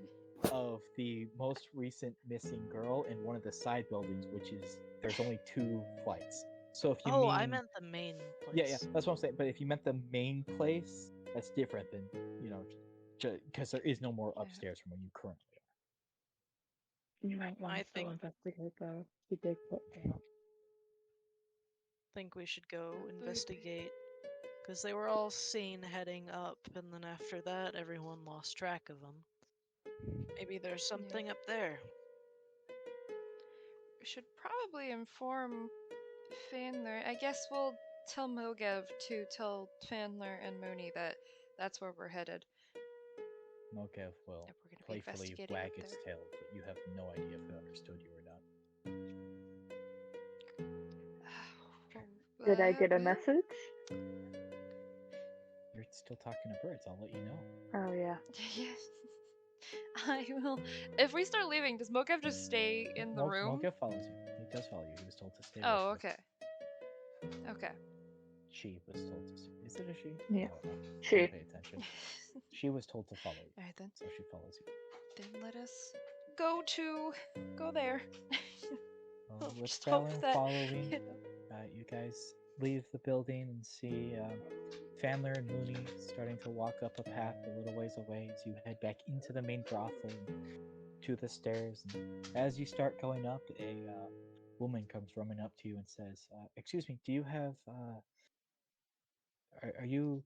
of the most recent missing girl in one of the side buildings, which is there's only 2 flights. So if you Oh, mean I meant the main place. yeah, that's what I'm saying. But if you meant the main place, that's different than because there is no more Yeah. upstairs from where you currently You might want I to still think- investigate though. He did put down. Think we should go Baby. investigate. Because they were all seen heading up, and then after that, everyone lost track of them. Maybe there's something up there. We should probably inform Fanler. I guess we'll tell Mogev to tell Fanler and Mooney that that's where we're headed. are. Mokev will If we're gonna be playfully investigating wag up its there. tail, but you have no idea if it understood you or not. Did I get a Well, message? You're still talking to birds. I'll let you know. Oh yeah. Yes. I will. If we start leaving, does Mokev just stay in the room? Mokev follows you. He does follow you. He was told to stay. Oh, with you. okay. Okay. She was told to stay. Is it a she? Yeah. I don't know. She. Didn't pay attention. She was told to follow you, Alright then. so she follows you. Then let us go there. Well, with Just hope Fallon that, following, you know. you guys leave the building and see Fandler and Mooney starting to walk up a path a little ways away as you head back into the main brothel and to the stairs. And as you start going up, a woman comes running up to you and says, "Excuse me, do you have? Are you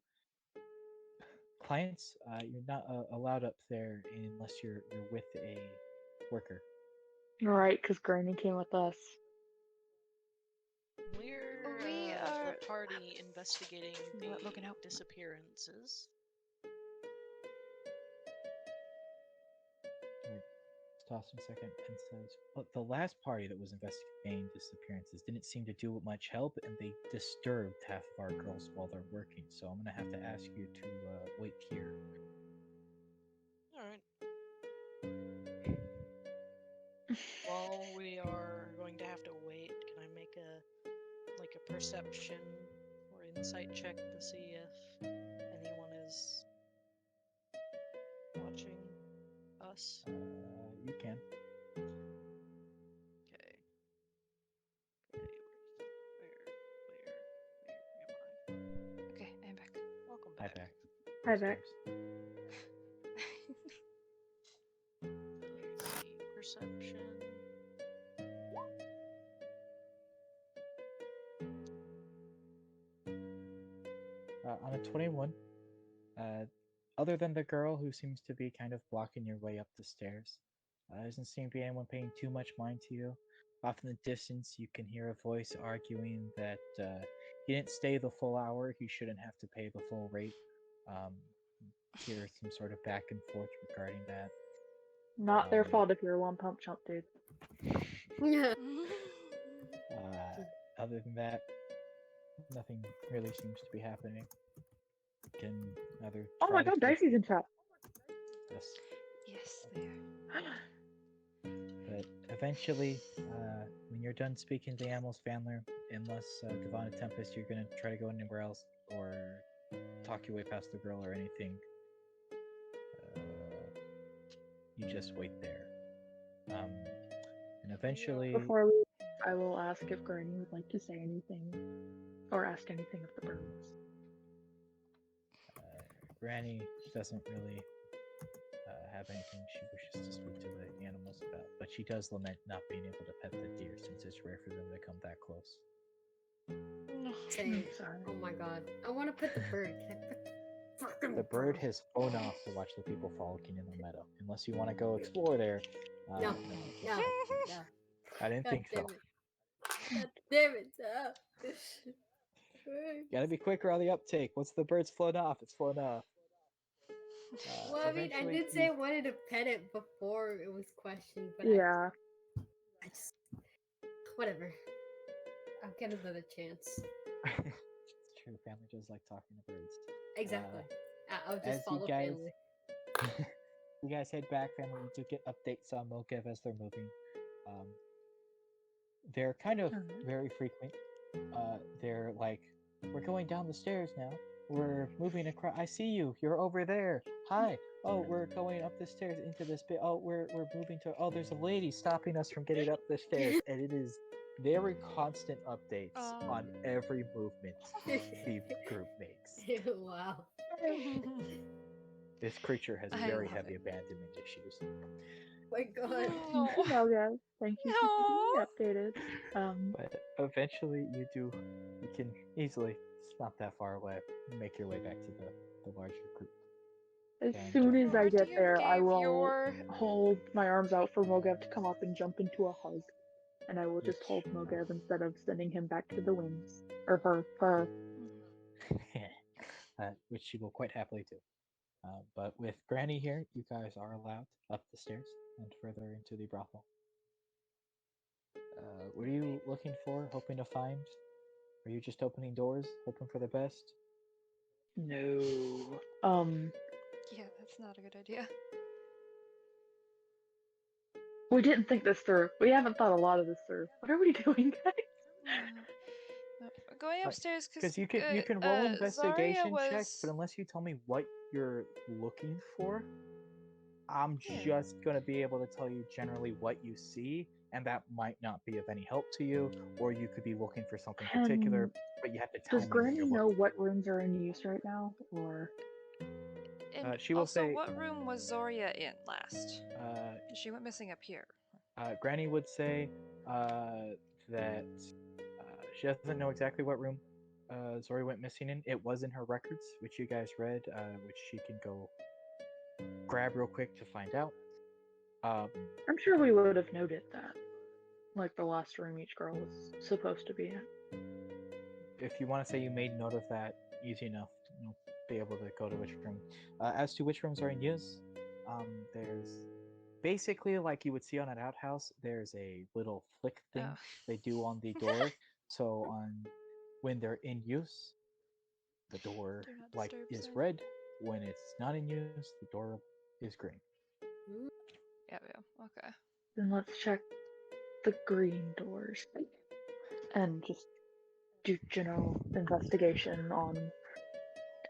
clients? You're not allowed up there unless you're with a worker." Right, because Granny came with us. We're We are- the party investigating Let the Logan out. disappearances. Toss him a second and says, "Well, the last party that was investigating disappearances didn't seem to do much help, and they disturbed half of our girls while they're working. So I'm gonna have to ask you to wait here." Alright. Well, we are going to have to wait. Can I make a perception or insight check to see if anyone is watching us? You can. Okay. Okay, where am I? Okay, I'm back. Welcome Hi back. back. Hi back. Let's see, perception. On a 21, other than the girl who seems to be kind of blocking your way up the stairs, doesn't seem to be anyone paying too much mind to you. Off in the distance, you can hear a voice arguing that he didn't stay the full hour, he shouldn't have to pay the full rate. Hear some sort of back and forth regarding that. Not their fault if you're a one pump chump, dude. Yeah. Other than that, nothing really seems to be happening. Can either Oh my try to god, keep Dicey's in chat. this, Yes, there. but eventually, when you're done speaking to the animals, Fandler, unless Devon and Tempest, you're gonna try to go anywhere else or talk your way past the girl or anything. You just wait there. And eventually, Before we, I will ask if Granny would like to say anything or ask anything of the birds. Granny doesn't really have anything she wishes to speak to the animals about, but she does lament not being able to pet the deer since it's rare for them to come that close. Same. Sorry. Oh my god. I want to pet the bird. Can I pet the fucking The bird has flown off to watch the people frolicking in the meadow. Unless you want to go explore there. No, no. no. I didn't God think so. damn it. God damn it. Gotta be quicker on the uptake. Once the bird's flown off, it's flown off. Well, I mean, I Eventually did say I wanted to pet it before it was questioned, but Yeah. I just whatever. I'll get another chance. It's true. Family does like talking to birds. Exactly. I'll as just you follow guys- family. You guys head back, family. You do get updates on Mokev as they're moving. They're kind of very frequent. They're like, "We're going down the stairs now. We're moving across. I see you. You're over there. Hi. Oh, we're going up the stairs into this bit. Oh, we're moving to. Oh, there's a lady stopping us from getting up the stairs." And it is very constant updates on every movement the group makes. Wow. This creature has I very love heavy it. abandonment issues. My God. No. No, guys. Thank you for keeping me No. updated. But eventually, you can easily, it's not that far away, make your way back to the larger group. As And, soon as I get Guardian there, I gave will your hold my arms out for Mogev to come up and jump into a hug. And I will just Which, hold Mogev instead of sending him back to the wings. Or her. which she will quite happily do. But with Granny here, you guys are allowed up the stairs and further into the brothel. What are you looking for, hoping to find? Are you just opening doors, hoping for the best? No. Yeah, that's not a good idea. We didn't think this through. We haven't thought a lot of this through. What are we doing, guys? We're going upstairs Because you can roll Zarya investigation checks, but was. unless you tell me what you're looking for, I'm Yeah. just gonna be able to tell you generally what you see, and that might not be of any help to you, or you could be looking for something particular, but you have to tell Does me what Granny you're know looking what rooms are in use right now? Or And she will also, say- what room was Zarya in last? for. 'Cause she went missing up here. Granny would say that she doesn't know exactly what room Zori went missing in. It was in her records, which you guys read, which she can go grab real quick to find out. I'm sure we would have noted that. Like the last room each girl was supposed to be in. If you want to say you made note of that, easy enough. You'll be able to go to which room. As to which rooms are in use, there's basically like you would see on an outhouse. There's a little flick thing Oh. they do on the door. So when they're in use, the door Do not like disturb is sign. red. When it's not in use, the door is green. Yeah. Okay. Then let's check the green doors. And just do general investigation on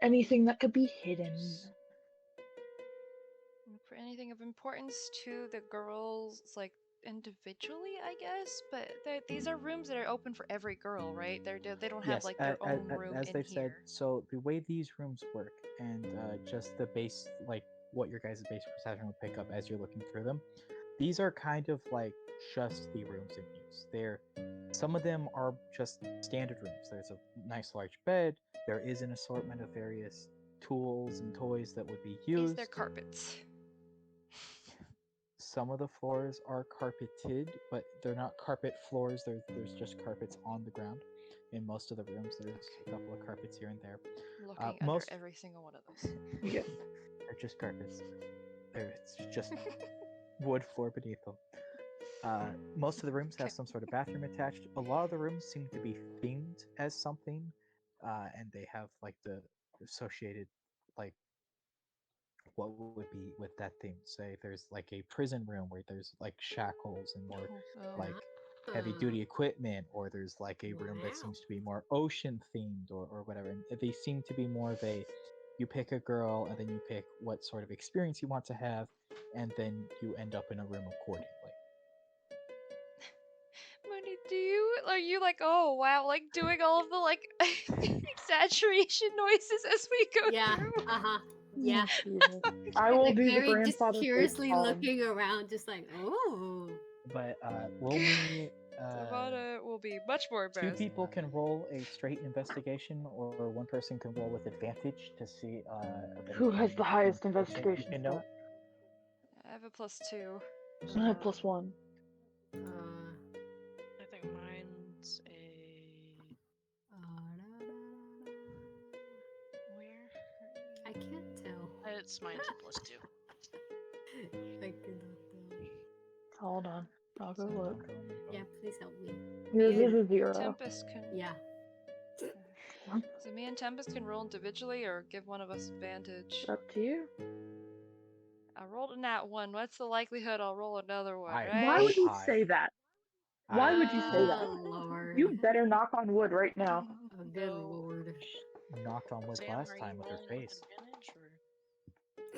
anything that could be hidden. For anything of importance to the girls, like individually, I guess. But these are rooms that are open for every girl, right? They don't have Yes, like their own room as in they've said. here. So the way these rooms work, and just the base, like what your guys' base perception will pick up as you're looking through them, these are kind of like just the rooms in use. Some of them are just standard rooms. There's a nice large bed. There is an assortment of various tools and toys that would be Is used. there carpets? Some of the floors are carpeted, but they're not carpet floors. There's just carpets on the ground. In most of the rooms, there's a couple of carpets here and there. Looking under most every single one of those. Yeah. They're just carpets. It's just wood floor beneath them. Most of the rooms have Okay. some sort of bathroom attached. A lot of the rooms seem to be themed as something, and they have like the associated like what would be with that theme. Say there's like a prison room where there's like shackles and more Oh. like heavy duty equipment, or there's like a room that Wow. seems to be more ocean themed or whatever. And they seem to be more of a you pick a girl and then you pick what sort of experience you want to have, and then you end up in a room accordingly. Mooney, are you like, oh wow, like doing all of the like exaggeration noises as we go Yeah. through? Yeah. Jesus. I will Like do the very just grandfather face curiously palm. looking around, just like, oh. But roll me. Savannah will be much more Two embarrassed. people can roll a straight investigation, or one person can roll with advantage to see. Of Who has anything the highest unfortunate you investigation can note. I have a +2. I have +1. I think mine's where? I can't tell. Mine's a +2. I cannot tell. Hold on. I'll go look. Yeah, please help me. This Me is a 0. Tempest can. Yeah. So me and Tempest can roll individually, or give one of us advantage. Up to you. I rolled a nat 1. What's the likelihood I'll roll another one, I- right? Why would you I- say that? Why would you say that? Oh, Lord. You better knock on wood right now. Oh, good So- Lord. Knocked on wood Sam, last are time you with her rolling with face. advantage,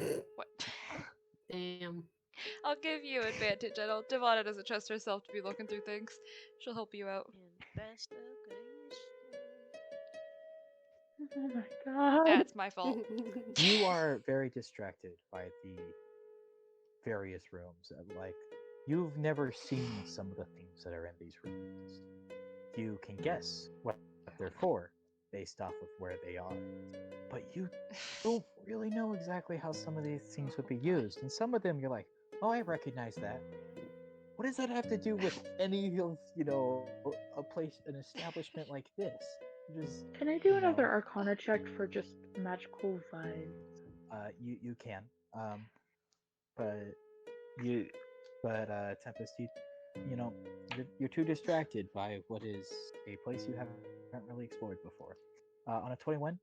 or? What? Damn. I'll give you advantage. I don't. Devonna doesn't trust herself to be looking through things. She'll help you out. Investigation. Oh my god. That's my fault. You are very distracted by the various rooms. Like, you've never seen some of the things that are in these rooms. You can guess what they're for based off of where they are. But you don't really know exactly how some of these things would be used. And some of them you're like, oh, I recognize that. What does that have to do with any of, a place, an establishment like this? Just, Can I you do know, another Arcana check for just magical vibes? you can. But you, Tempest, you know, you're too distracted by what is a place you haven't really explored before. On a 21,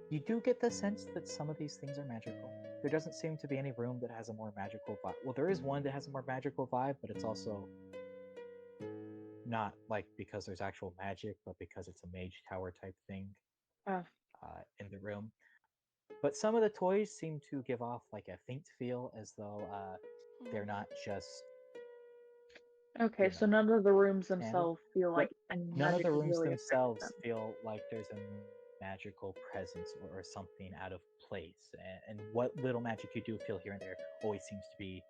you do get the sense that some of these things are magical. There doesn't seem to be any room that has a more magical vibe. Well, there is one that has a more magical vibe, but it's also not like because there's actual magic, but because it's a mage tower type thing Oh, in the room. But some of the toys seem to give off like a faint feel as though they're not just, okay, you so know, none of the rooms standard. themselves feel But like any none of magic the is rooms really affecting them. themselves feel like there's a magical presence or something out of place. And what little magic you do feel here and there always seems to be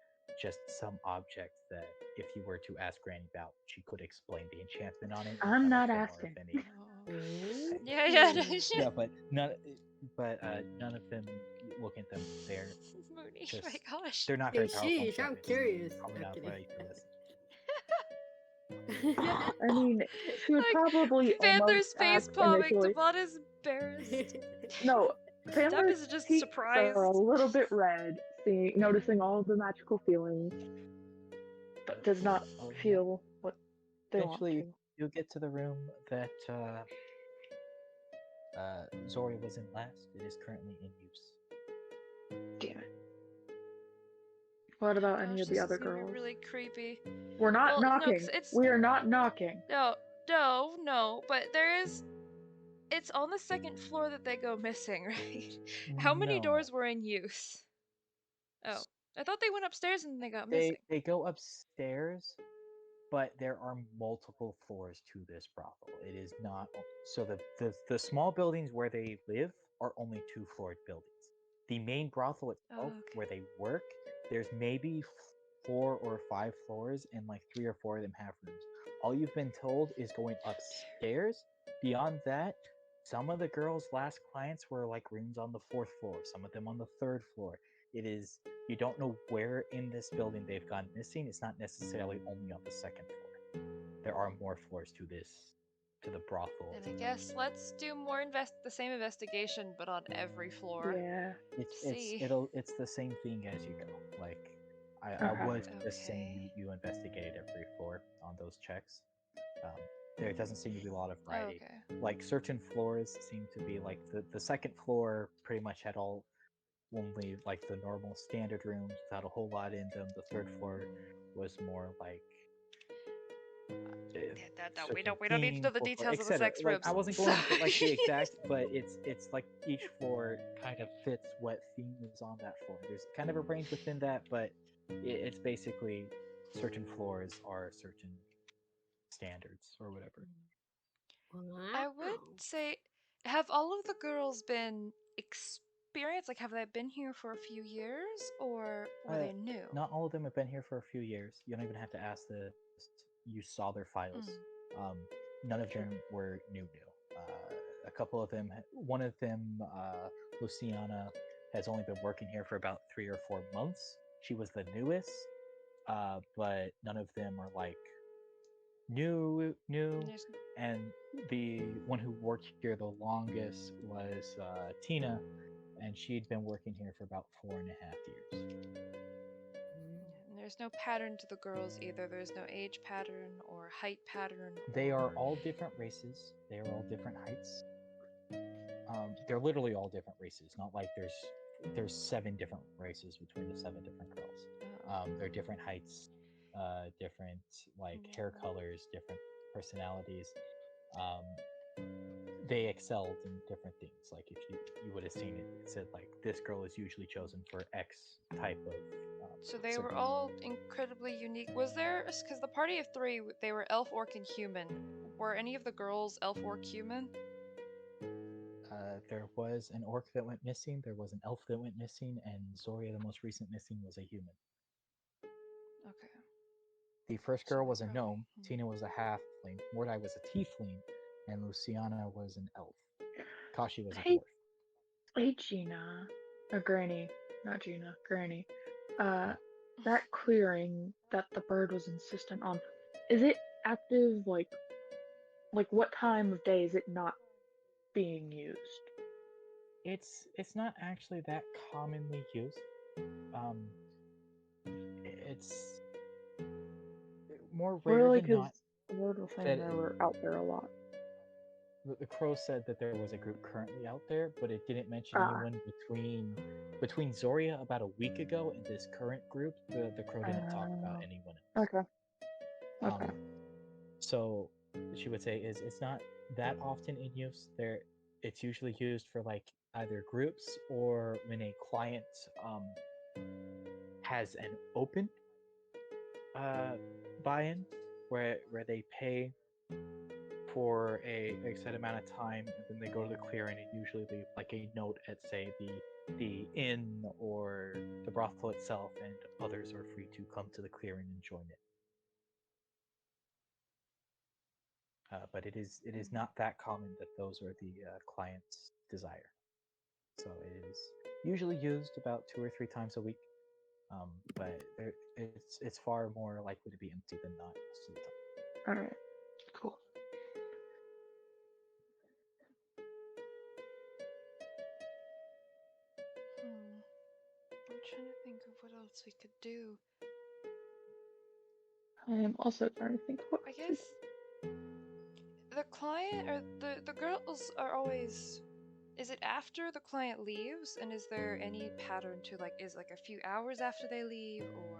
just some object that, if you were to ask Granny about, she could explain the enchantment on it. I'm None of not them are of asking. any. Ooh. Yeah, yeah. Yeah, but none of them. Looking at them, they're Mooney, just my gosh. they're not Hey, very powerful sheesh, I'm enchantments. curious. Probably I'm not kidding. ready for this. I mean, she would Like, probably almost Panther's face ask palming, initially. Devon is embarrassed. No, Deb Pamela's is just cheeks are a surprised. little bit red, noticing all the magical feelings, but does not Oh, feel what they want eventually, to. you get to the room that Zori was in last. It is currently in use. Damn it. What about any Gosh, of the this is other gonna be girls? really creepy. We're not Well, no, knocking. 'cause it's We are not knocking. no, but there is. It's on the second floor that they go missing, right? How many No, doors were in use? Oh, I thought they went upstairs and they got they missing. they go upstairs, but there are multiple floors to this brothel. It is not so the small buildings where they live are only two-floored buildings. The main brothel itself, Oh, okay. where they work, there's maybe 4 or 5 floors, and like 3 or 4 of them have rooms. All you've been told is going upstairs. Beyond that, some of the girls' last clients were like rooms on the fourth floor, some of them on the third floor. It is you don't know where in this building they've gone missing. It's not necessarily only on the second floor. There are more floors to the brothel. Then I guess let's do the same investigation, but on every floor. Yeah. See. It's the same thing as you go. Like I Okay. was just saying Okay. you investigated every floor on those checks. Um, there doesn't seem to be a lot of variety. Okay. Like certain floors seem to be like the second floor pretty much had all only like the normal standard rooms without a whole lot in them. The third floor was more like We don't need to know the details of the etc. sex Like rooms. I wasn't going into like the exact, but it's like each floor kind of fits what theme is on that floor. There's kind of a range within that, but it's basically certain floors are certain standards or whatever. I would Wow. say, have all of the girls been experienced? Like, have they been here for a few years, or were they new? Not all of them have been here for a few years. You don't even have to ask this. You saw their files. Um, None of them True. were new. A couple of them, one of them, Luciana, has only been working here for about 3 or 4 months. She was the newest, but none of them are like new. There's- And the one who worked here the longest was Tina, and she'd been working here for about 4.5 years. And there's no pattern to the girls either. There's no age pattern or height pattern. They are or- all different races. They are all different heights. They're literally all different races. Not like there's 7 different races between the 7 different girls. Oh. They're different heights, different like hair colors, different personalities. Um, they excelled in different things. Like if you would have seen it, it said like this girl is usually chosen for X type of. So they were certain- all incredibly unique. Was there, because the party of 3, they were elf, orc, and human. Were any of the girls elf, orc, human? There was an orc that went missing, there was an elf that went missing, and Zoria, the most recent missing, was a human. Okay. The first So girl we was a probably- gnome, Tina was a halfling, Mordai was a tiefling, and Luciana was an elf. Kashi was a Hey, dwarf. hey, Gina. Granny. Not Gina. Granny. That clearing that the bird was insistent on, is it active, like what time of day is it not being used? It's not actually that commonly used. Um, it's more rare Really, than because not the bird was saying that they were out there a lot. the crow said that there was a group currently out there, but it didn't mention Ah. anyone between Zoria about a week ago and this current group. The crow didn't talk about anyone else. Okay. Okay. So she would say is it's not that often in use. There, it's usually used for like either groups or when a client has an open buy-in where they pay for a set amount of time and then they go to the clearing and usually leave like a note at say the inn or the brothel itself, and others are free to come to the clearing and join it. But it is not that common that those are the client's desire. So it is usually used about 2 or 3 times a week, but it's far more likely to be empty than not most of the time. All right. Cool. I'm trying to think of what else we could do. I am also trying to think what I guess the client or the girls are always. Is it after the client leaves, and is there any pattern to like? Is like a few hours after they leave, or?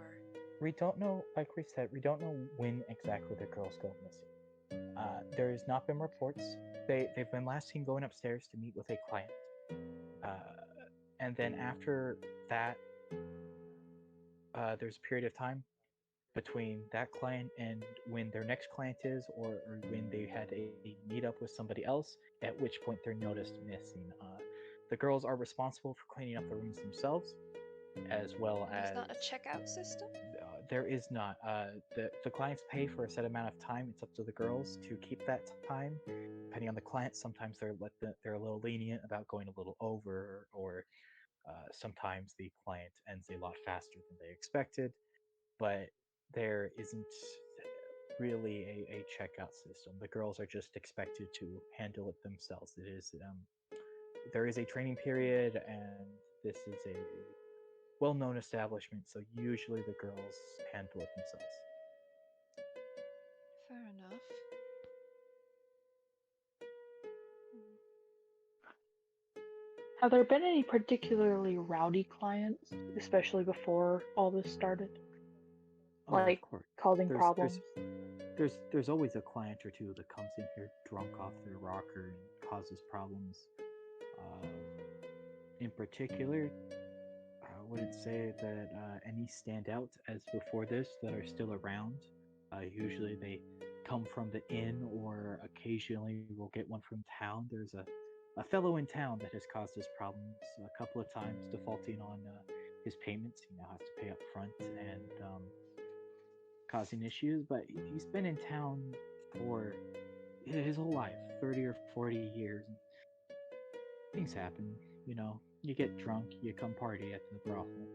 We don't know, like we said, we don't know when exactly the girls go missing. There has not been reports. They've been last seen going upstairs to meet with a client, and then after that, there's a period of time between that client and when their next client is, or when they had a meet up with somebody else, at which point they're noticed missing. The girls are responsible for cleaning up the rooms themselves, as well There's as not a checkout system. there is not. The clients pay for a set amount of time. It's up to the girls to keep that time. Depending on the client, sometimes they're a little lenient about going a little over, or sometimes the client ends a lot faster than they expected. But there isn't really a checkout system. The girls are just expected to handle it themselves. It is there is a training period, and this is a well-known establishment, so usually the girls handle it themselves. Fair enough. Have there been any particularly rowdy clients, especially before all this started? Oh, Like of course. causing There's problems? there's always a client or two that comes in here drunk off their rocker and causes problems. Uh, in particular, I wouldn't say that any stand out as before this that are still around. Usually they come from the inn, or occasionally we'll get one from town. There's a fellow in town that has caused us problems a couple of times, defaulting on his payments. He now has to pay up front and causing issues, but he's been in town for his whole life, 30 or 40 years. Things happen, you know. You get drunk, you come party at the brothel.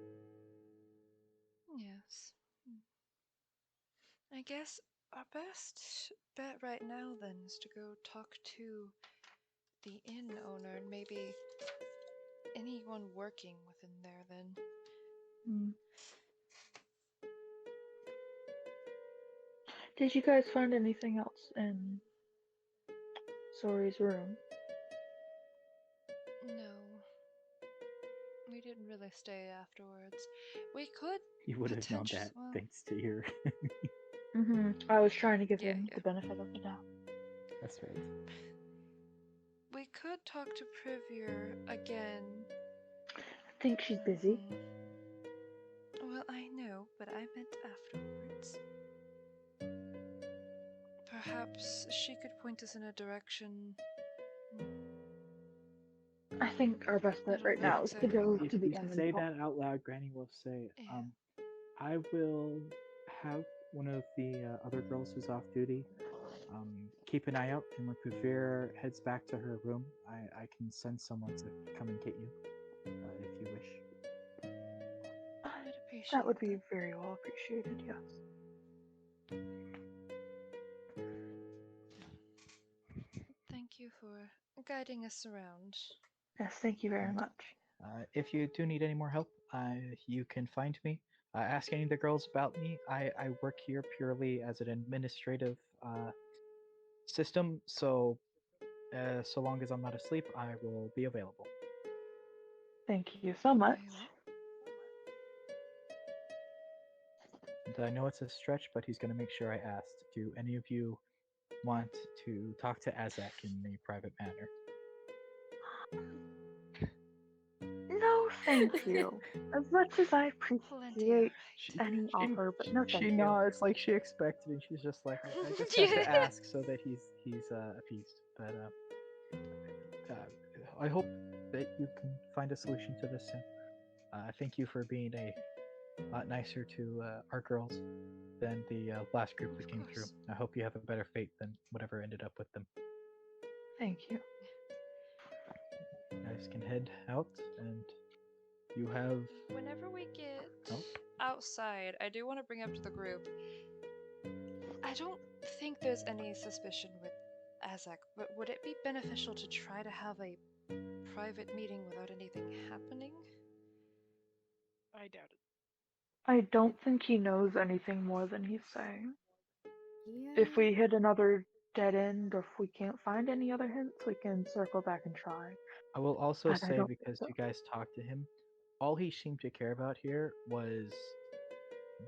Yes. I guess our best bet right now then is to go talk to the inn owner and maybe anyone working within there then. Hmm. Did you guys find anything else in Sori's room? No. We didn't really stay afterwards. We could You would have known that well, thanks to your. I was trying to give Yeah, him yeah. the benefit of the doubt. That's right. We could talk to Privier again. I think she's busy. Well, I know, but I meant afterwards. Perhaps she could point us in a direction I think our best I bet don't right think now is so. to go If to the you end and say talk. that out loud, Granny will say, Yeah. I will have one of the other girls who's off duty keep an eye out, and like if Veer heads back to her room, I can send someone to come and get you if you wish. I'd appreciate That would be very well appreciated, yes. Thank you for guiding us around. Yes, thank you very And, much. if you do need any more help, you can find me. Ask any of the girls about me. I work here purely as an administrative system, so so long as I'm not asleep, I will be available. Thank you so much. Very well. And I know it's a stretch, but he's going to make sure I asked. Do any of you want to talk to Azak in a private manner? No, thank you. As much as I Plenty appreciate alright. any offer, but no she thank you. nods like she expected, and she's just like, I just have to ask so that he's appeased. But I hope that you can find a solution to this soon. Thank you for being a lot nicer to our girls than the last group that Of came through. course. I hope you have a better fate than whatever ended up with them. Thank you. You guys can head out, and you have. Whenever we get Oh. outside, I do want to bring up to the group. I don't think there's any suspicion with Azak, but would it be beneficial to try to have a private meeting without anything happening? I doubt it. I don't think he knows anything more than he's saying. Yeah. If we hit another dead end or if we can't find any other hints, we can circle back and try. I will also But I say, don't think because so. you guys talked to him, all he seemed to care about here was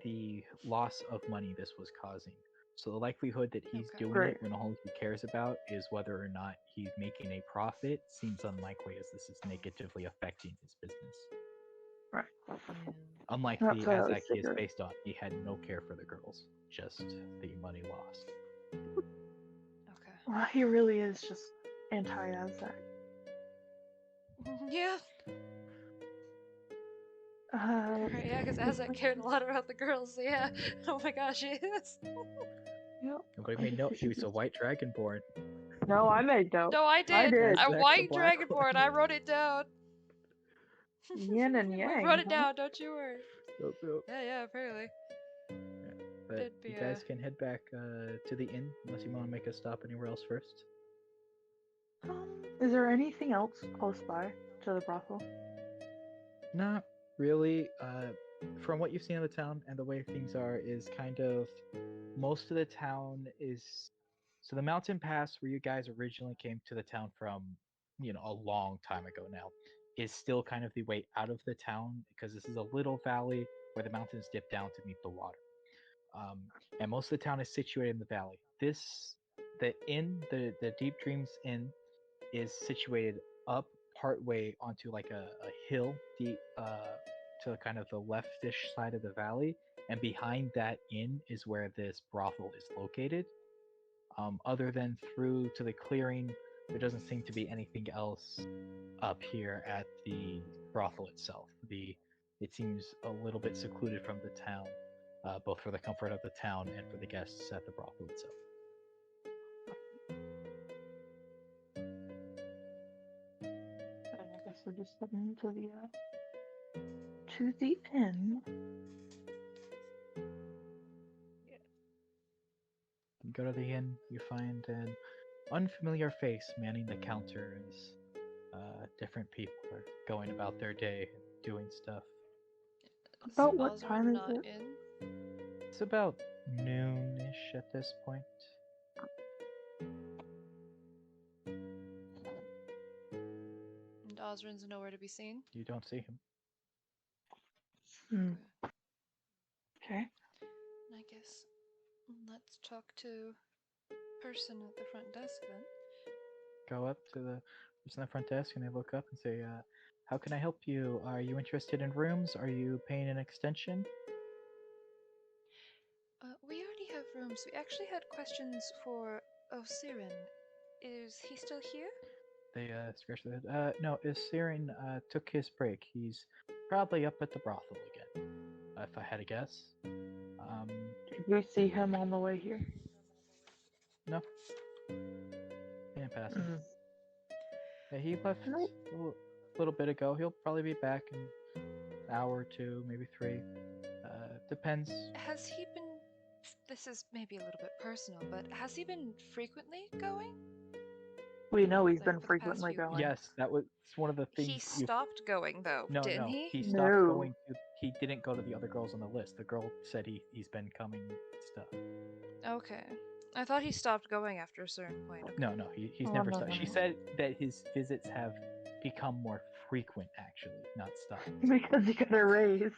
the loss of money this was causing. So the likelihood that he's Okay. doing Great. it when all he cares about is whether or not he's making a profit seems unlikely, as this is negatively affecting his business. Right. Yeah. Unlike That's the what I was Azak he is figuring. based on, he had no care for the girls, just the money lost. Okay. Well, he really is just anti-Aztec. Yeah. Right, Yeah, because Azak cared a lot about the girls. So yeah. Oh my gosh, yes. Yep. Nobody made note he was a white dragonborn. No, I made note. No, I I did. did. I Azak's a white black dragonborn. I wrote it down. Yin and We yang. wrote it Huh? down. Don't you worry. So, Yeah. Apparently. but It'd be you guys can head back to the inn unless you want to make a stop anywhere else first. Is there anything else close by to the brothel? Not really. From what you've seen of the town and the way things are, is kind of most of the town is. So the mountain pass where you guys originally came to the town from, a long time ago now, is still kind of the way out of the town because this is a little valley where the mountains dip down to meet the water. And most of the town is situated in the valley. The inn, the Deep Dreams Inn, is situated up partway onto like a hill deep to kind of the leftish side of the valley, and behind that inn is where this brothel is located. Other than through to the clearing, there doesn't seem to be anything else up here at the brothel itself. It seems a little bit secluded from the town, both for the comfort of the town and for the guests at the brothel itself. I guess we're just heading to the inn. You go to the inn, you find an unfamiliar face manning the counter as different people are going about their day and doing stuff. About what Osrin time is not it? in. It's about noonish at this point. And Osrin's nowhere to be seen. You don't see him. Hmm. Okay. I guess let's talk to person at the front desk then. Go up to the person at the front desk and they look up and say, how can I help you? Are you interested in rooms? Are you paying an extension? We already have rooms. We actually had questions for Osirin. Is he still here? They scratch their head. No, Siren took his break. He's probably up at the brothel again. If I had to guess. Did you see him on the way here? No. Can't pass him. Mm. Yeah, he left Alright. a little bit ago. He'll probably be back in an hour or two, maybe 3. Depends. Has he been? This is maybe a little bit personal, but has he been frequently going? We know he's Like, been for the past frequently few going. Yes, that was one of the things He you. stopped going though, No, didn't no, he? he stopped No. going. He didn't go to the other girls on the list. The girl said he's been coming and stuff. Okay. I thought he stopped going after a certain point. Okay. No, he's Oh, never no, stopped. no, She no. said that his visits have become more frequent, actually, not stopped. Because he got a raise.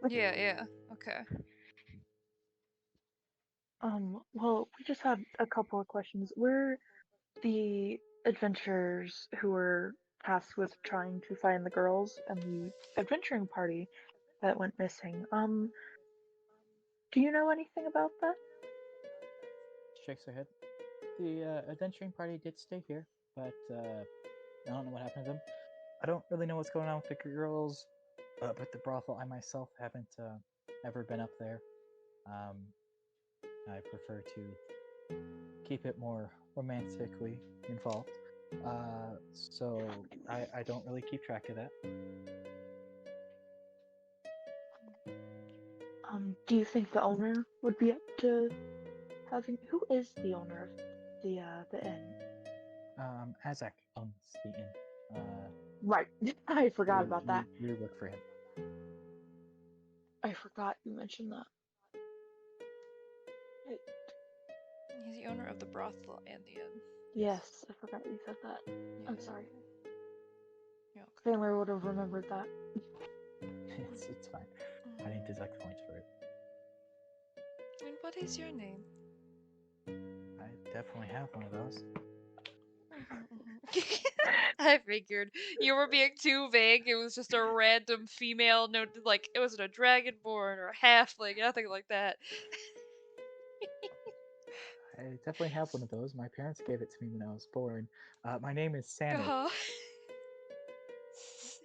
Yeah. Okay. Well, we just had a couple of questions. We're the adventurers who were tasked with trying to find the girls and the adventuring party that went missing. Do you know anything about that? Shakes her head. The adventuring party did stay here, but I don't know what happened to them. I don't really know what's going on with the girls, but the brothel, I myself haven't ever been up there. I prefer to keep it more romantically involved. So I don't really keep track of that. Do you think the owner would be up to having? Who is the owner of the inn? Azak owns the inn. Right, I forgot about that. We work for him. I forgot you mentioned that. He's the owner of the brothel and the inn. Yes, I forgot you said that. I'm Yeah. sorry. Yeah, okay. Sandler would have remembered that. It's fine. I didn't deduct points for it. And what is your name? I definitely have one of those. I figured you were being too vague. It was just a random female. No, like it wasn't a dragonborn or a halfling, nothing like that. I definitely have one of those. My parents gave it to me when I was born. My name is Sanic. Uh-huh.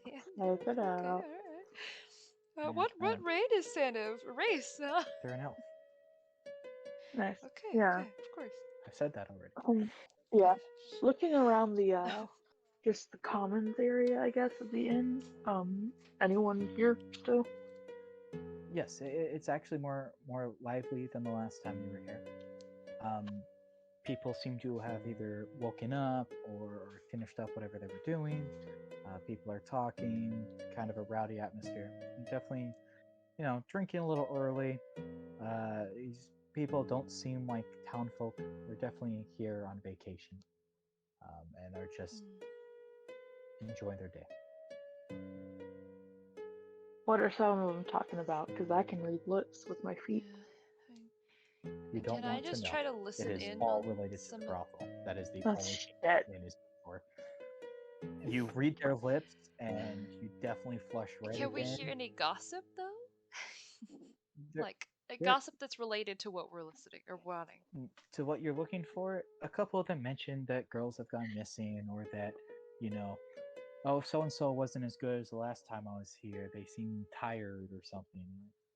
Check it Okay, out. alright. Yeah, what race is Santa? Race? They're an elf. Nice. Okay, Yeah. okay, of course. I've said that already. Yeah. Looking around the just the commons area, I guess, of the inn. Anyone here still? Yes, it's actually more lively than the last time you were here. People seem to have either woken up or finished up whatever they were doing. People are talking, kind of a rowdy atmosphere. And definitely, drinking a little early. These people don't seem like town folk. They're definitely here on vacation, and are just enjoying their day. What are some of them talking about? Because I can read lips with my feet. You don't Can I want just to know. try to listen It is in all on related to some the of- brothel. That is the That's only shit. thing it is for. You read their lips, and you definitely flush red Can we again. hear any gossip though? There- Like a there- gossip that's related to what we're listening or wanting. To what you're looking for, a couple of them mentioned that girls have gone missing, or that, oh, so and so wasn't as good as the last time I was here. They seem tired or something.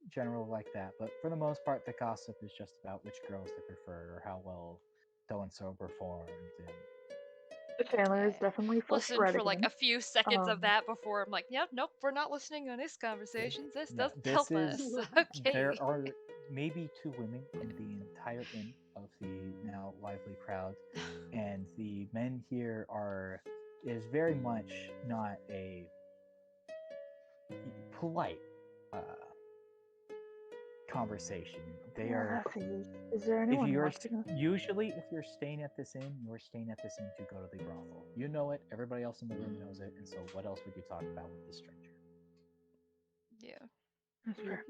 General like that. But for the most part, the gossip is just about which girls they prefer or how well so and so performed. And Chandler is definitely flushed Listen red for like again. a few seconds of Um, that before I'm like, yeah, nope, we're not listening on this conversation. This no, doesn't this help is us. Okay. there are maybe 2 women in the entire inn of the now lively crowd, and the men here is very much not a polite conversation. They are. Is there If anyone you're watching us? usually if you're staying at this inn, you're staying at this inn to go to the brothel. You know it. Everybody else in the room knows it. And so, what else would you talk about with this stranger? Yeah. That's fair.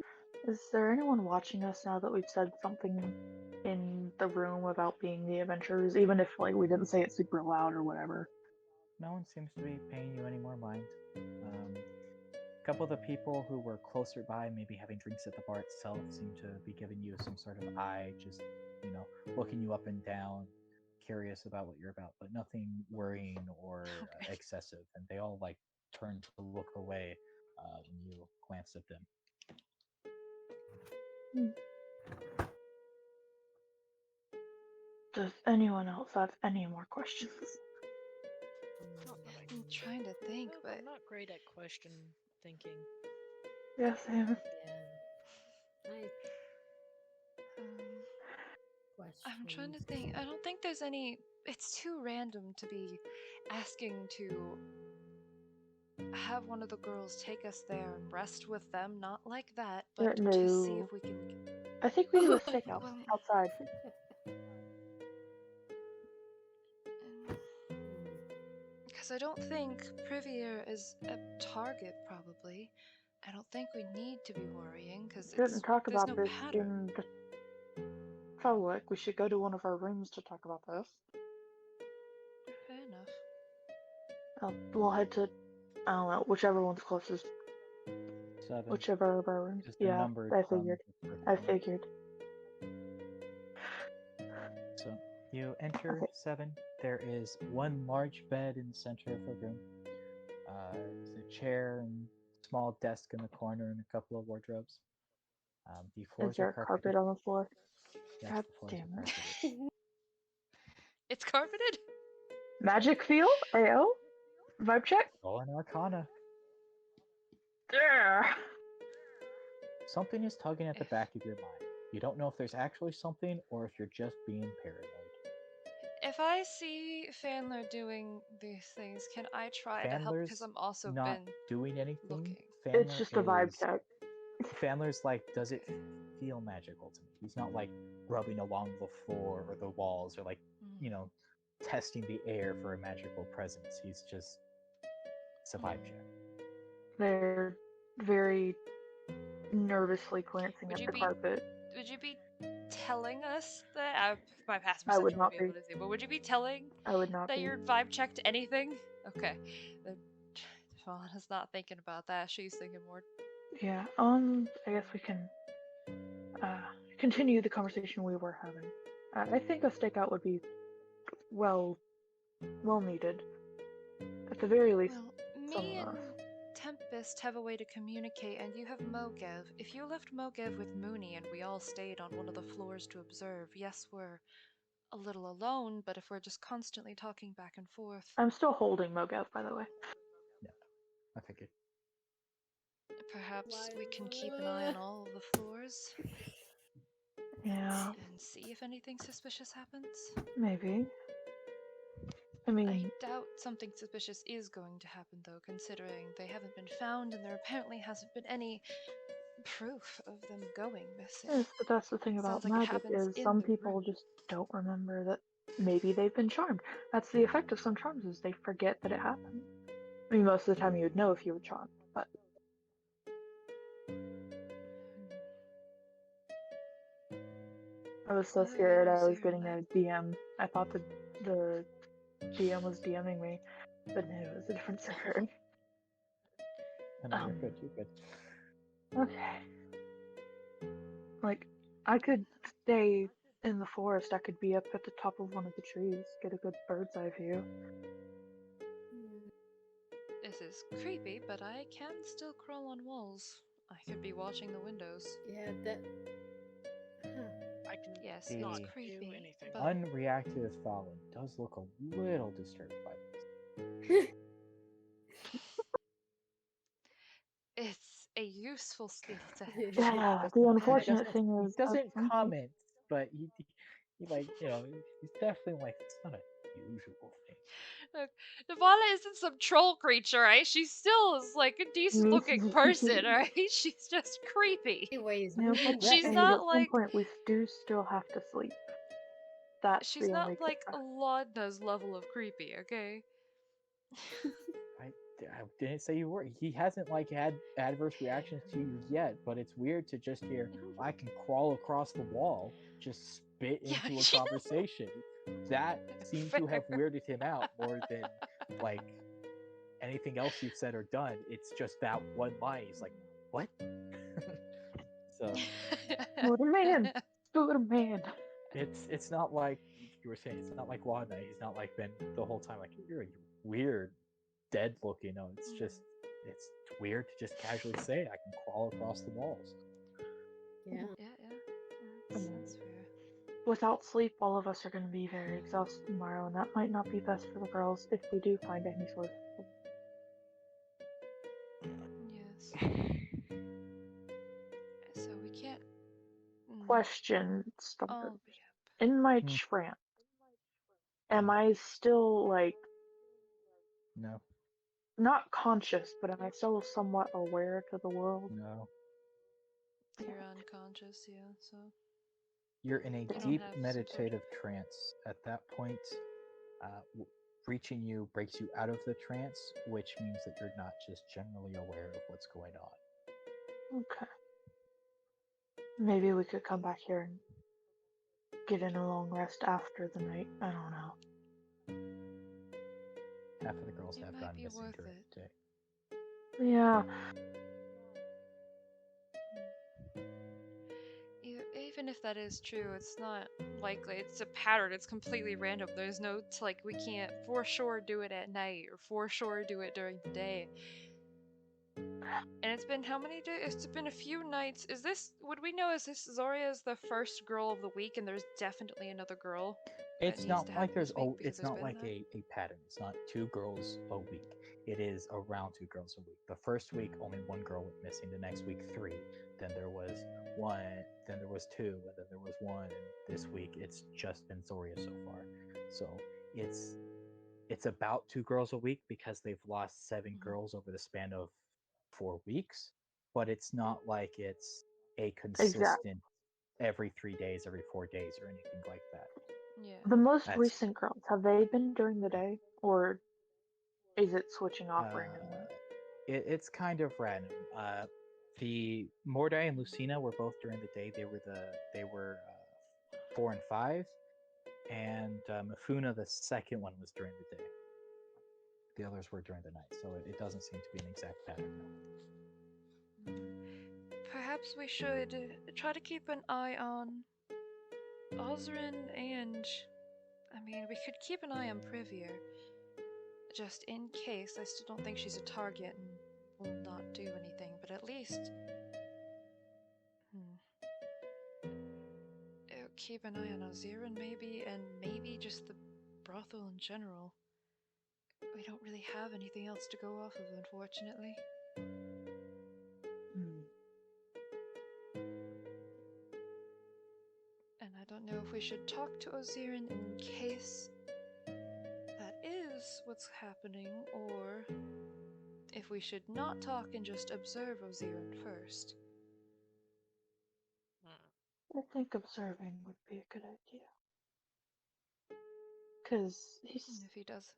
Is there anyone watching us now that we've said something in the room about being the adventurers, even if we didn't say it super loud or whatever? No one seems to be paying you any more mind. A couple of the people who were closer by, maybe having drinks at the bar itself, seem to be giving you some sort of eye, just looking you up and down, curious about what you're about, but nothing worrying or Okay. excessive. And they all like turn to look away when you glance at them. Does anyone else have any more questions? I'm trying to think, but I'm not great at question thinking. Yes, Sam. Yeah. I I'm trying to questions. think. I don't think there's any. It's too random to be asking to have one of the girls take us there and rest with them. Not like that, but to see No. if we can. I think we do a stakeout Well, outside. because I don't think Privier is a target, probably. I don't think we need to be worrying because We shouldn't talk there's about no this pattern. in the public. We should go to one of our rooms to talk about this. Fair enough. We'll head to, I don't know, whichever one's closest. 7. Whichever of our rooms. Because they're Yeah, numbered I from figured. the first I one. figured. So you enter Okay. 7. There is one large bed in the center of the room. There's a chair and small desk in the corner and a couple of wardrobes. The Is floors there are a carpeted. carpet on the floor? Yes, God the floors damn are it. carpeted. It's carpeted. Magic field? AO? Vibe check? Roll an Arcana. Yeah. Something is tugging at the back of your mind. You don't know if there's actually something or if you're just being paranoid. If I see Fandler doing these things, can I try to help? Because Fandler's I'm also not been doing anything. looking. It's Fandler just a vibe is check. Fandler's like, does it feel magical to me? He's not like rubbing along the floor or the walls or like, testing the air for a magical presence. He's just, it's a vibe check. They're very nervously glancing Would at you the be carpet. would you be telling us that my past I would perception would not be be. able to see, but would you be telling I would not that be. your vibe checked anything? Okay. Then Fawn not thinking about that. She's thinking more. Yeah, I guess we can continue the conversation we were having. I think a stakeout would be well needed. At the very least, Well, some me of and us. Tempest have a way to communicate, and you have Mogev. If you left Mogev with Mooney and we all stayed on one of the floors to observe, yes, we're a little alone, but if we're just constantly talking back and forth, I'm still holding Mogev, by the way. Yeah, I figured. perhaps we can keep an eye on all of the floors Yeah, and see if anything suspicious happens. maybe. I I mean, doubt something suspicious is going to happen, though, considering they haven't been found and there apparently hasn't been any proof of them going missing. yes, but that's the thing Sounds about like it magic happens is in some the people room. just don't remember that maybe they've been charmed. That's the effect of some charms is they forget that it happened. I mean, most of the time you would know if you were charmed, but I was so scared I was getting a DM. I thought the GM was DMing me, but no, it was a different server. No, you're good. You're good. Okay. Like, I could stay in the forest. I could be up at the top of one of the trees, get a good bird's eye view. This is creepy, but I can still crawl on walls. I could be watching the windows. Yeah, that. I can Yes, The it's not creepy. do anything. But Unreactive Fallon does look a little disturbed by this. it's a useful skill to have. Yeah, Doesn't- the he unfortunate doesn't- thing he is, doesn't some comment, but he like, he's definitely like, it's not a usual thing. Look, Nirvana isn't some troll creature, right? She still is like a decent looking person, right? She's just creepy. Anyways, You know, but Mooney. that She's is, not at some like point we do still have to sleep. That's she's the not only like kicker. Laudna's level of creepy, okay? I didn't say you were. He hasn't like had adverse reactions to you yet, but it's weird to just hear, I can crawl across the wall, just spit Yeah, into a conversation. That seemed to have fair. weirded him out more than like anything else you've said or done. It's just that one line. He's like, what? So What a man! What a man! it's not like you were saying, it's not like Wanda. He's not like been the whole time like you're weird, dead looking. No, it's just it's weird to just casually say I can crawl across the walls. Yeah. Yeah, that's fair. Without sleep, all of us are going to be very exhausted tomorrow, and that might not be best for the girls if we do find any sort of Yes. So we can't. question. I'll Starter. be up. In my Hmm. trance, am I still like No, not conscious, but am I still somewhat aware to the world? no. You're unconscious, yeah. So You're in a you don't deep have meditative trance. At that point, reaching you breaks you out of the trance, which means that you're not just generally aware of what's going on. Okay. Maybe we could come back here and get in a long rest after the night. I don't know. Half of the girls It have might gone be missing worth during it. the day. Yeah. Even if that is true, it's not likely. It's a pattern. It's completely random. There's no like we can't for sure do it at night or for sure do it during the day. And it's been how many days? It's been a few nights. Is this? Would we know? Is this Zoria is the first girl of the week, and there's definitely another girl that It's needs not to like happen there's this week because it's there's not been like that. a pattern. It's not 2 girls a week. It is around 2 girls a week. The first week only 1 girl went missing. The next week 3. Then there was 1. Then there was 2. And then there was 1. And this week it's just been Zoria so far. So it's about 2 girls a week because they've lost 7 girls over the span of 4 weeks. But it's not like it's a Exactly. consistent every 3 days, every 4 days, or anything like that. Yeah. The most That's recent girls, have they been during the day? Or is it switching off randomly? it's kind of random. The Mordai and Lucina were both during the day. They were 4 and 5, and Mifuna, the second one, was during the day. The others were during the night, so it doesn't seem to be an exact pattern. Perhaps we should try to keep an eye on Osrin and. I mean, we could keep an eye on Privier. Just in case. I still don't think she's a target and will not do anything, but at least. Keep an eye on Oziran, maybe, and maybe just the brothel in general. We don't really have anything else to go off of, unfortunately. And I don't know if we should talk to Oziran in case that is what's happening, or if we should not talk and just observe Oziran first. I think observing would be a good idea. Because If he does.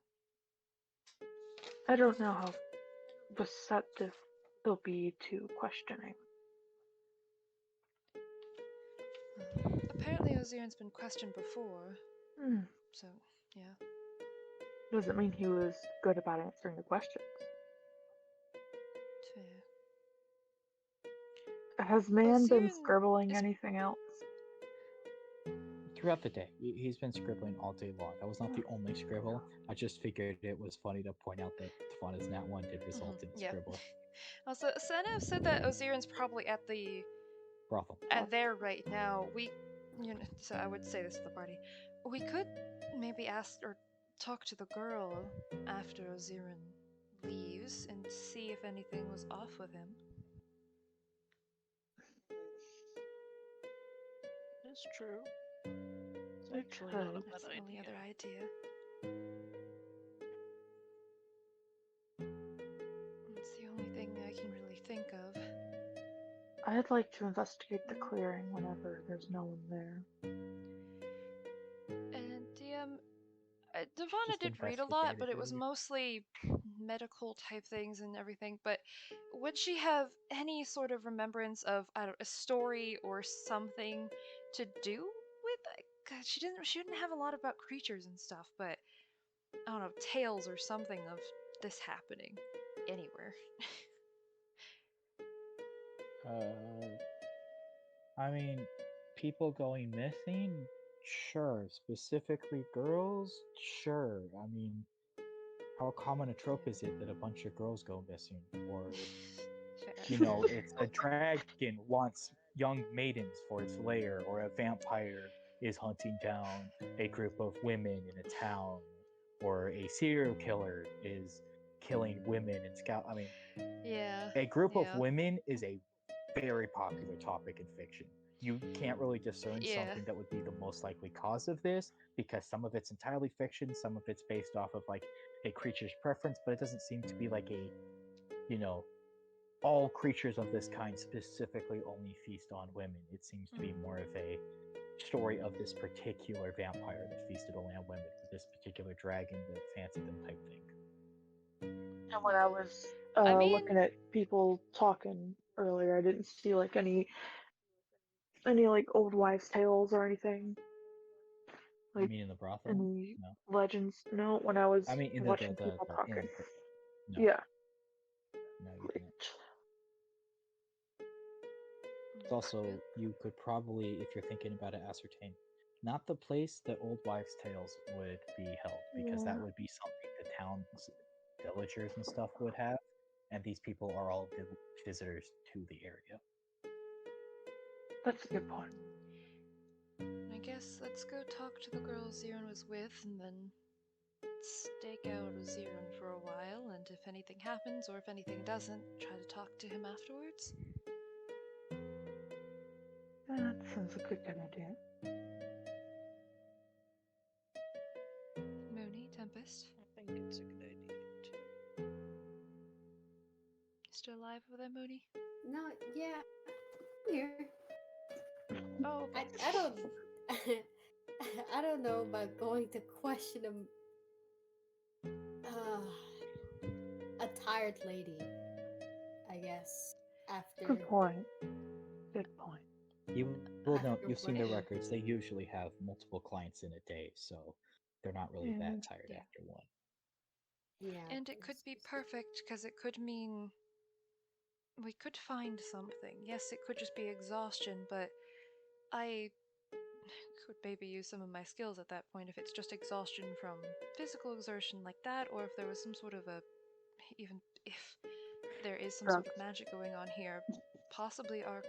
I don't know how receptive he'll be to questioning. Apparently Oziran's been questioned before, so, yeah. Doesn't mean he was good about answering the questions. Fair. Has man been Oziran scribbling is- anything else? Throughout the day, he's been scribbling all day long. That was not the only scribble. I just figured it was funny to point out that Tavana's Nat 1 did result in Yeah. scribbling. Also, Senna said that Oziran's probably at the Brothel. there right now. So I would say this to the party. We could maybe ask or talk to the girl after Oziran leaves and see if anything was off with him. It's true. It's We actually not a could. bad That's the only idea. other idea. It's the only thing I can really think of. I'd like to investigate the clearing whenever there's no one there. And Devana Just did read a lot, investigate but it was earlier. mostly medical type things and everything. But would she have any sort of remembrance of a story or something to do with it? 'Cause she didn't have a lot about creatures and stuff, but I don't know, tales or something of this happening anywhere. I mean, people going missing, Sure, specifically girls? Sure. I mean, how common a trope is it that a bunch of girls go missing? Or, Fair. you know, it's a dragon wants young maidens for its lair, or a vampire is hunting down a group of women in a town, or a serial killer is killing women and scout. I mean, Yeah. a group of Yeah. women is a very popular topic in fiction. You can't really discern Yeah. something that would be the most likely cause of this because some of it's entirely fiction, some of it's based off of like a creature's preference, but it doesn't seem to be like a, you know, all creatures of this kind specifically only feast on women. It seems to be more of a story of this particular vampire that feasted only on women, or this particular dragon that fancied them type thing. And when I was I mean, looking at people talking earlier, I didn't see like any like old wives' tales or anything. You Like mean in the brothel? any No. legends. No, when I was I mean in watching people the talking. inn. No, Yeah. no, you Great. didn't. It's also, you could probably, if you're thinking about it, ascertain not the place that old wives' tales would be held, because that Yeah. would be something the town's villagers and stuff would have, and these people are all visitors to the area. That's a good point. I guess let's go talk to the girl Zirin was with and then stake out Zirin for a while, and if anything happens or if anything doesn't, try to talk to him afterwards. That sounds like a good idea. Mooney, Tempest, I think it's a good idea too. still alive over there, Mooney? No, yeah, I'm here. Oh, okay. I don't I don't know about going to question a tired lady, I guess, after Good point. Good point. You will note, after you've seen what their happened. records, they usually have multiple clients in a day, so they're not really Yeah. that tired Yeah. after one. Yeah. And it could be perfect because it could mean we could find something. Yes, it could just be exhaustion, but I could maybe use some of my skills at that point if it's just exhaustion from physical exertion like that, or if there was some sort of a. Even if there is some sort Drugs. of magic going on here, possibly our.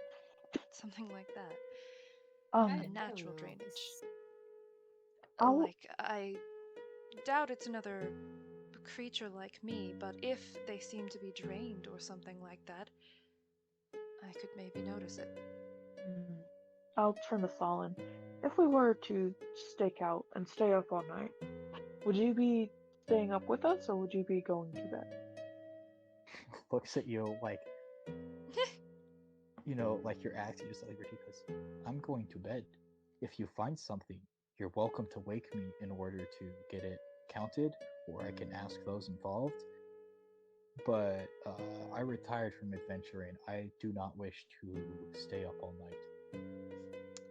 Something like that. I, A Um, I don't natural know. drainage. I'll Like, I doubt it's another creature like me, but if they seem to be drained or something like that, I could maybe notice it. mm, I'll turn this all in. If we were to stake out and stay up all night, would you be staying up with us or would you be going to bed? Looks at you like, you know, like you're acting just like ridiculous. I'm going to bed. If you find something, you're welcome to wake me in order to get it counted, or I can ask those involved. But I retired from adventuring. I do not wish to stay up all night.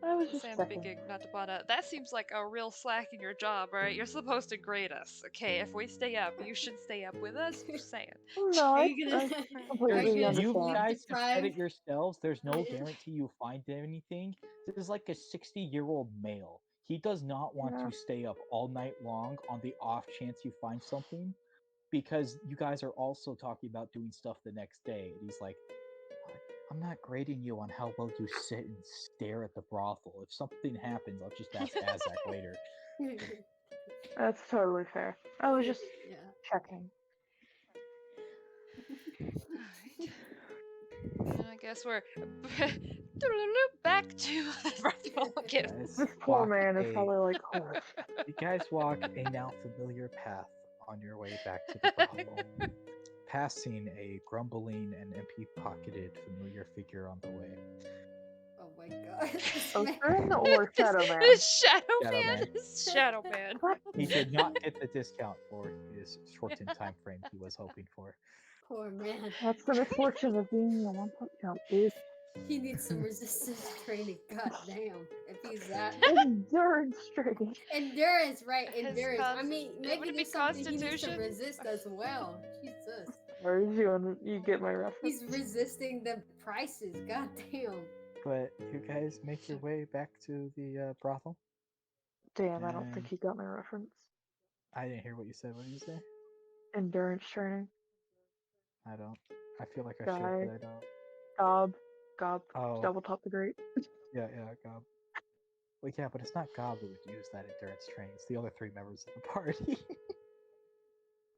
I was To just say I'm checking. speaking not to Bada, that seems like a real slack in your job, right? You're supposed to grade us. Okay, if we stay up, you should stay up with us. Just saying. No, Are I, you I gonna are completely you gonna You sleep understand. guys have said it deprived? yourselves. There's no guarantee you find anything. This is like a 60-year-old male. He does not want Yeah. to stay up all night long on the off chance you find something, because you guys are also talking about doing stuff the next day. And he's like, I'm not grading you on how well you sit and stare at the brothel. If something happens, I'll just ask Azak later. That's totally fair. I was just Yeah. checking. Alright. And I guess we're back to the Brothel again. Guys This poor walk man is a probably like, holy shit. you guys walk a now familiar path on your way back to the brothel, passing a grumbling and empty-pocketed familiar figure on the way. Oh my god. This Oh, man. Fern or Shadow Man? Shadow Shadow Man. Man. Shadow Man. What? He did not get the discount for his shortened time frame he was hoping for. Poor man. That's the misfortune of being a one-point jump, dude. He needs some resistance training. God damn. If he's that Endurance training. endurance, right? His Endurance. I mean, would making it be it something he needs to Constitution? resist as well. Jesus. Or you get my reference? He's resisting the prices. God damn. But you guys make your way back to the brothel. Damn, I don't think And he got my reference. I didn't hear what you said. What did you say? Endurance training. I don't. I feel like I should, Guy. but I don't. Gob. Oh, Double top the great. yeah, Gob. Well, yeah, but it's not Gob who would use that endurance training. It's the other three members of the party.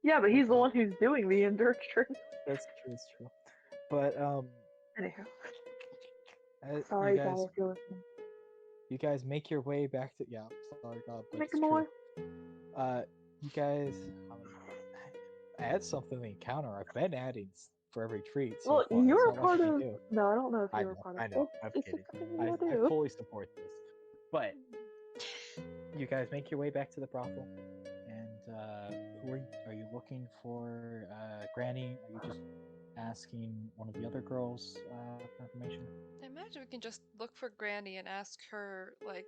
Yeah, but he's the Okay. one who's doing the endurance training. That's true. That's true. But Anyhow. you Sorry, guy, guys, if you're listening. you guys make your way back to. Yeah, sorry, Gob, but Make it's him true. away. You guys, add something to the encounter. I've been adding for every treat so Well, far. It's you're not part like of. you. No, I don't know if I you were know, part of I it. know. I'm It's kidding. just something I you gotta do. fully support this. But you guys make your way back to the brothel, and who are you looking for? Granny? Are you just asking one of the other girls for information? I imagine we can just look for Granny and ask her, like,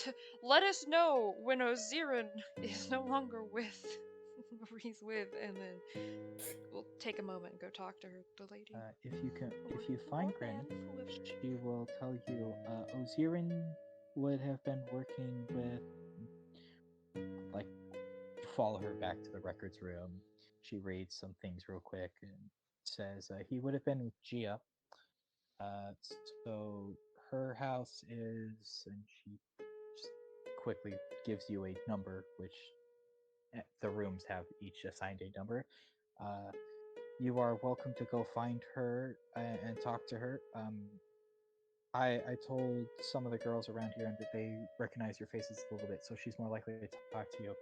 to let us know when Ozirin is no longer with who he's with, and then we'll take a moment and go talk to her, the lady. If you find Granny, she will tell you. Ozirin would have been working with, like, follow her back to the records room. She reads some things real quick and says he would have been with Gia. So her house is, and she just quickly gives you a number, which the rooms have each assigned a number. You are welcome to go find her and talk to her. I told some of the girls around here that they recognize your faces a little bit, so she's more likely to talk to you.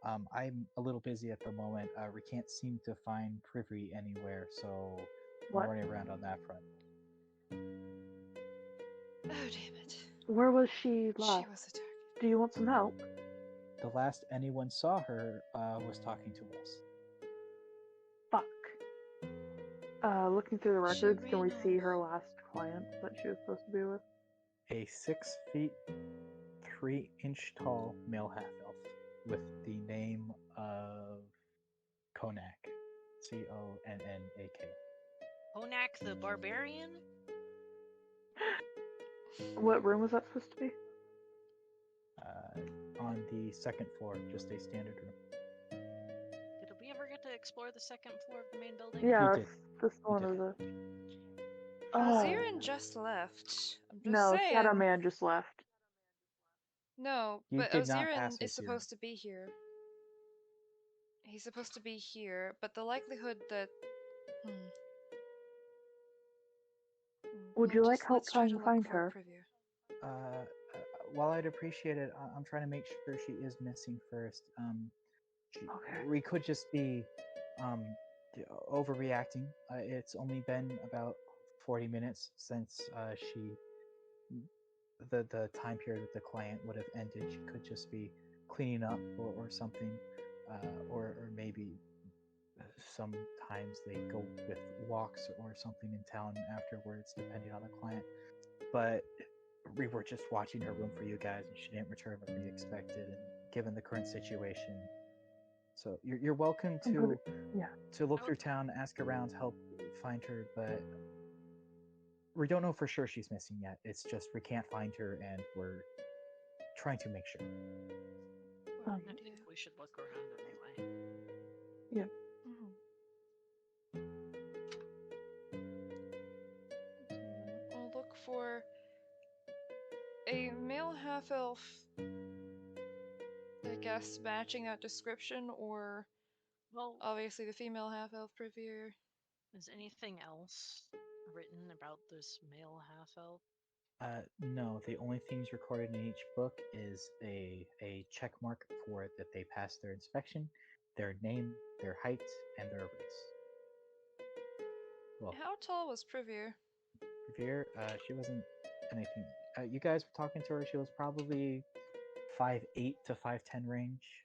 I'm a little busy at the moment. We can't seem to find Privy anywhere, so I'm What? running around on that front. Oh, damn it. Where was she She last? was a target. Do you want some help? The last anyone saw her was talking to us. Fuck. Looking through the She records, can we ran see off. her last client that she was supposed to be with? A 6 feet 3-inch tall male half elf with the name of Konak. Connak. Onak the Barbarian? What room was that supposed to be? On the second floor, just a standard room. Did we ever get to explore the second floor of the main building? Yeah, You that's this one did. of the. Ozirin just left. I'm just No, saying. Shadow Man just left. No, You but did not Ozirin pass is Ozirin. supposed to be here. He's supposed to be here, but the likelihood that. Would you like just, help let's try trying to to look find for her? a preview. While I'd appreciate it, I'm trying to make sure she is missing first. Okay. We could just be overreacting. It's only been about 40 minutes since the time period with the client would have ended. She could just be cleaning up or something, or maybe sometimes they go with walks or something in town afterwards, depending on the client. But we were just watching her room for you guys, and she didn't return what we expected. And given the current situation, so you're welcome to look through town, ask around, help find her. But we don't know for sure she's missing yet. It's just we can't find her, and we're trying to make sure. I think we should look around anyway. Yeah. We'll look for a male half-elf, I guess, matching that description, or obviously the female half-elf Privy. Is anything else written about this male half-elf? No, the only things recorded in each book is a check mark for that they passed their inspection, their name, their height, and their race. Well, how tall was Privy? Revere, she wasn't anything. You guys were talking to her. She was probably 5'8" to 5'10" range.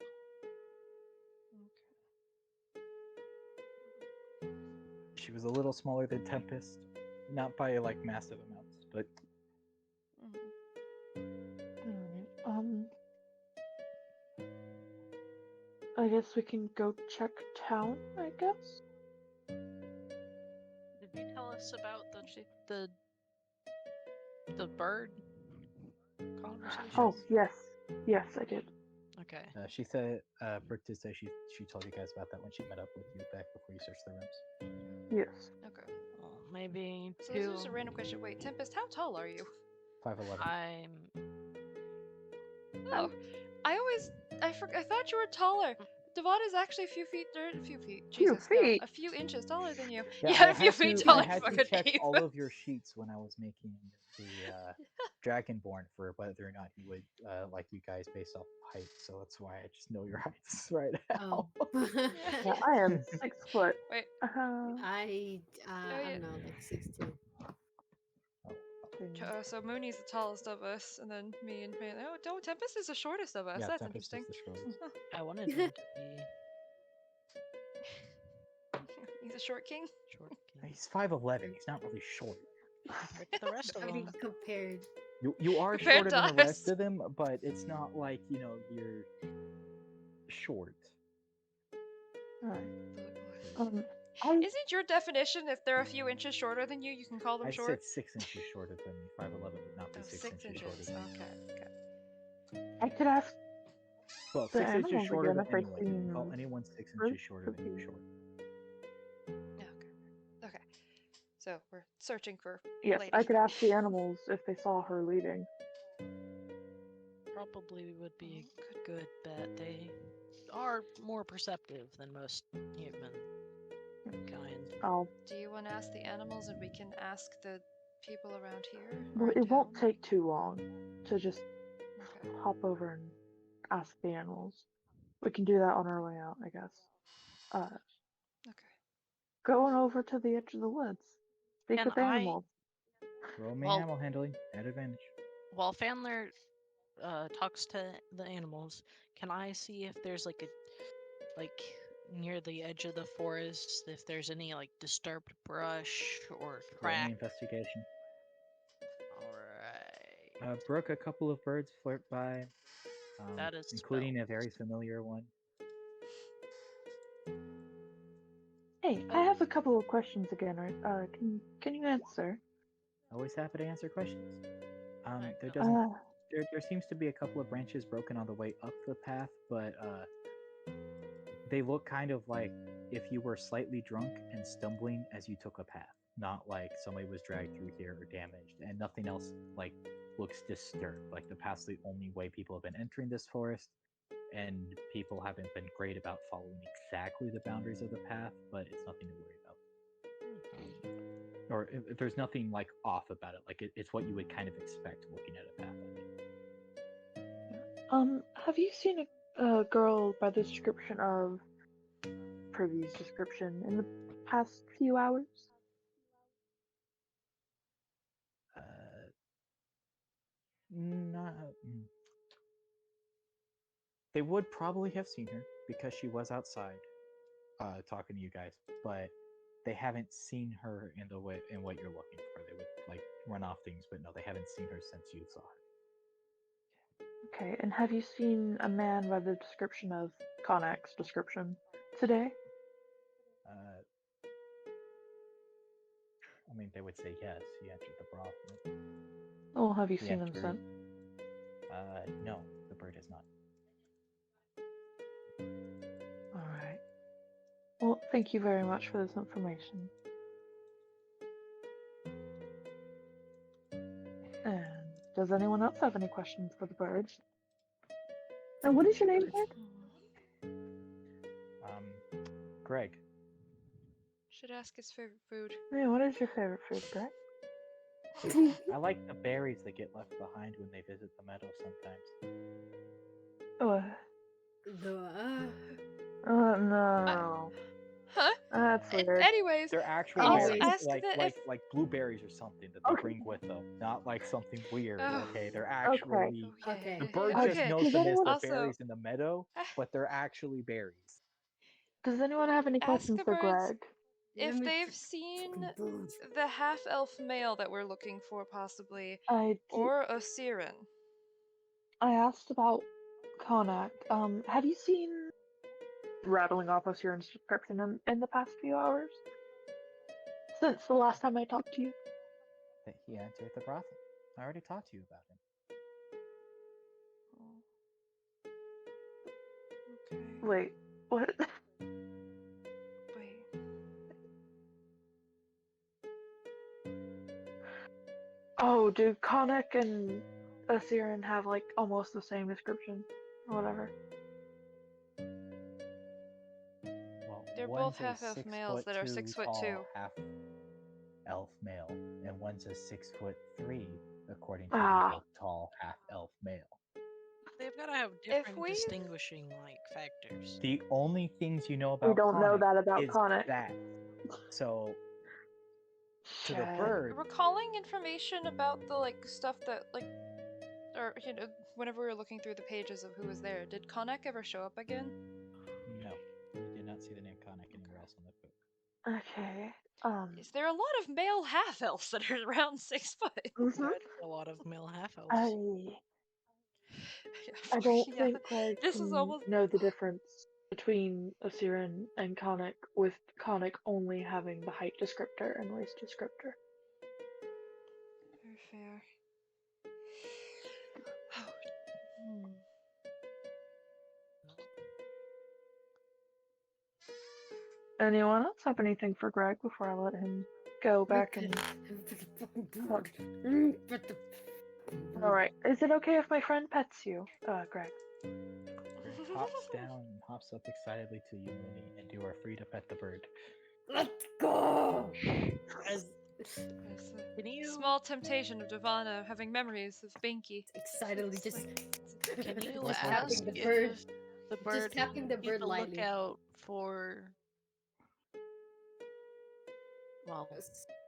Okay. She was a little smaller than Tempest, not by like massive amounts, but. I guess we can go check town, I guess? Did you tell us about the bird conversation? Oh, yes. Yes, I did. Okay. She said, Brooke did say she told you guys about that when she met up with you back before you searched the rooms. Yes. Okay. Well, maybe So this is two. just a random question. Wait, Tempest, how tall are you? 5'11". I'm. Oh, I thought you were taller. Devon is actually a few feet, Few Jesus, no, feet. a few inches taller than you. Yeah, Yeah, a few feet taller. I had to Fucking check Dave. all of your sheets when I was making the Dragonborn for whether or not he would like you guys based off height. So that's why I just know your heights right now. Oh. Yeah, I am 6 foot. Wait, Uh-huh. I yeah. don't know, like 6'2". So Mooney's the tallest of us, and then me and Pam. Oh, no, Tempest is the shortest of us. Yeah, That's Tempest interesting. is the shortest. I wanted him to be He's a short king. short. He's 5'11". He's not really short. Compared to the rest of I mean, them. compared. You are Compared shorter to than the rest us. of them, but it's not like you're short. Alright. Oh, boy. I Isn't your definition if they're a few inches shorter than you can call them I short? said 6 inches shorter than me. 5'11" would not be Oh, 6 6 inches shorter inches. than me. Okay. I could ask Well, the 6 inches animals shorter again than if they anyone. You can call seem anyone 6 fruit inches shorter than you cookie. short. Yeah, okay. So we're searching for Yes, lady. I could ask the animals if they saw her leaving. Probably would be a good bet. They are more perceptive than most human kind. Oh, Do you want to ask the animals, and we can ask the people around here? well, Around it won't town? take too long to just Okay. hop over and ask the animals. We can do that on our way out, I guess. Okay. Going over to the edge of the woods. Speak Can with I- animals. Roll me Well- animal handling at advantage. While Fandler talks to the animals, can I see if there's like near the edge of the forest, if there's any like disturbed brush or Roll me crack? investigation. Alright. Brooke, a couple of birds flirt by, That is including a spells. very familiar one. Hey, I have a couple of questions again. Can you answer? Always happy to answer questions. There Excellent. doesn't there seems to be a couple of branches broken on the way up the path, but they look kind of like if you were slightly drunk and stumbling as you took a path, not like somebody was dragged through here or damaged, and nothing else like looks disturbed. Like the path's the only way people have been entering this forest, and people haven't been great about following exactly the boundaries of the path, but it's nothing to worry about. Or if there's nothing like off about it, like it's what you would kind of expect looking at a path. Have you seen a girl by the description of Privy's description in the past few hours? Not, they would probably have seen her because she was outside talking to you guys, but they haven't seen her in the way in what you're looking for. They would like run off things, but no, they haven't seen her since you saw her. Okay, and have you seen a man by the description of Connacht's description today? I mean, they would say yes. He entered the brothel. Oh, have you He seen him entered- since? No, the bird has not. Alright. Well, thank you very much for this information. And does anyone else have any questions for the birds? And what is your name again? Greg. Should ask his favorite food. Yeah, what is your favorite food, Greg? I like the berries that get left behind when they visit the meadow sometimes. Oh, no. Huh? That's weird. Anyways, They're actual I'll berries, ask like that like if- like blueberries or something that they Okay. bring with them, not like something weird. Oh. Okay, they're actually Okay. the bird Okay. just knows Does them as anyone- the Also- berries in the meadow, but they're actually berries. Does anyone have any Ask questions the for birds Greg? if Let me they've fucking seen bird. the half-elf male that we're looking for, possibly, I or a siren. asked about Connacht. Have you seen rattling off Osiris' description in the past few hours? Since the last time I talked to you? That he entered the brothel. I already talked to you about him. Wait, what? Wait. Oh, do Conic and Asirin have like almost the same description? Or whatever. Well, They're one's both a half elf 6 males foot that are 2 6 foot tall 2. half elf male, and one's a 6'3", according to the Ah, book, tall half elf male. They've got to have If different we distinguishing factors. The only things you know we about don't know Conic that about is Conic. that. So to the Shit. bird, recalling information about the like stuff that like, or whenever we were looking through the pages of who was there, did Konek ever show up again? no, you did not see the name Conic anywhere else in the book. Okay. Is there a lot of male half elves that are around 6 foot? Mhm. That's a lot of male half elves. I don't Yeah, think Greg this is can almost know the difference between Asirin and Conic, with Conic only having the height descriptor and race descriptor. very fair. Hmm. Anyone else have anything for Greg before I let him go back and... Alright, is it okay if my friend pets you, Greg? Bird hops down and hops up excitedly to you, Mooney, and you are free to pet the bird. Let's go. As There's can a you small temptation of Devana having memories of Binky. Excitedly, It's just like- can you just ask tapping the bird, if the bird tapping the keep bird a lightly. lookout for well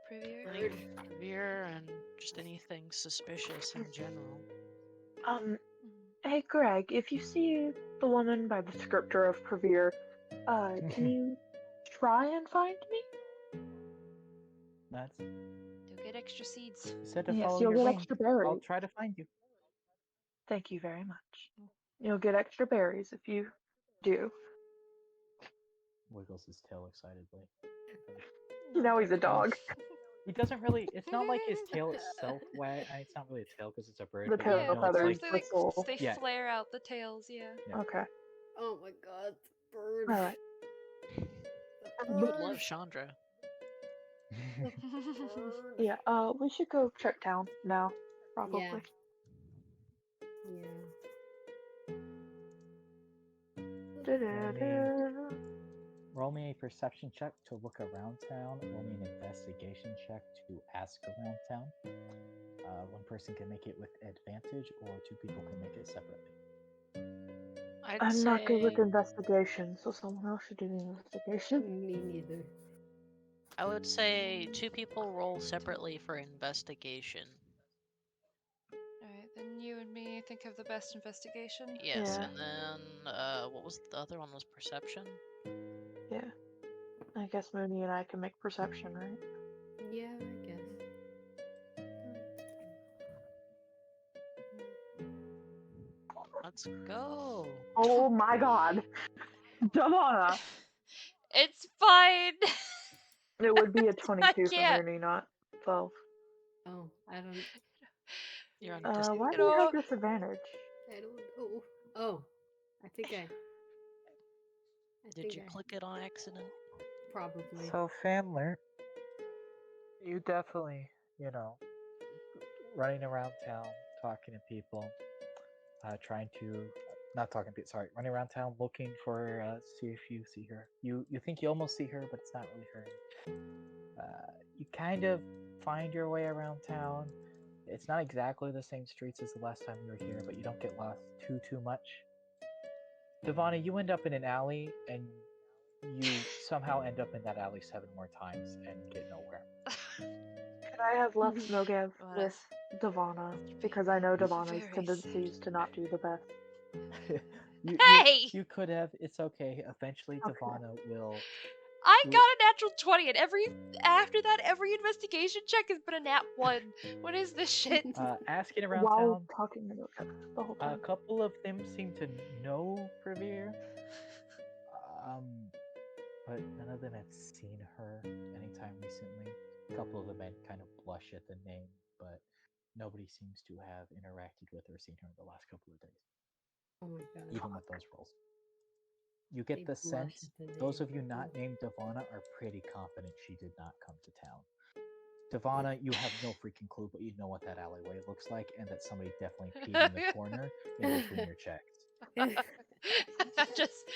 Privy? Bird. severe and just anything suspicious in general? Hmm. Hey Greg, if you see the woman by the descriptor of Prevere, can you try and find me? That's You'll get extra seeds. you said to Yes, follow you'll your get wing. extra I'll berries. try to find you. Thank you very much. You'll get extra berries if you do. Wiggles his tail excitedly. Now he's a dog. He doesn't really. It's not like his tail itself wag. It's not really a tail because it's a bird. The But tail Yeah, you know, it's feathers sometimes like whistle. they Yeah. flare out the tails. Yeah. Yeah. Okay. Oh my god, bird. Alright. Who would love Chandra? Bird. Yeah, we should go check town now, probably. Yeah. Da-da-da. Roll me a perception check to look around town. Roll me an investigation check to ask around town. One person can make it with advantage, or two people can make it separately. I'm not good with investigation, so someone else should do the investigation. Me neither. I would say two people roll separately for investigation. Alright, then you and me, I think, have the best investigation. Yes, Yeah. and then what was the other one? Was perception? Yeah. I guess Mooney and I can make perception, right? Yeah, I guess. Let's go. Oh my god. Davana! It's fine. It would be a 22 for can't. Mooney, not 12. Oh, I don't. You're on Why disadvantage. do you have disadvantage? I don't know. Oh, I think I. Did you click it on accident? Probably. So, Famler, you definitely, running around town, talking to people, trying to, not talking to, sorry, running around town looking for, see if you see her. You think you almost see her, but it's not really her. You kind of find your way around town. It's not exactly the same streets as the last time you were here, but you don't get lost too much. Devana, you end up in an alley, and you somehow end up in that alley 7 more times and get nowhere. Could I have left Smogev with Devana? Because I know Devana's tendencies to not do the best. Hey! You could have. It's okay. Eventually, Okay. Devana will. I got a natural 20, and after that, every investigation check has been a nat 1. What is this shit? Asking around While town, talking to each other the whole a time. couple of them seem to know Prevere, but none of them have seen her anytime recently. A couple of the men kind of blush at the name, but nobody seems to have interacted with or seen her in the last couple of days, Oh my god. even with those rolls. You They get the blush sense at the those name. of you not named Devana are pretty confident she did not come to town. Devana, you have no freaking clue, but you know what that alleyway looks like, and that somebody definitely peed in the corner in between your checks. just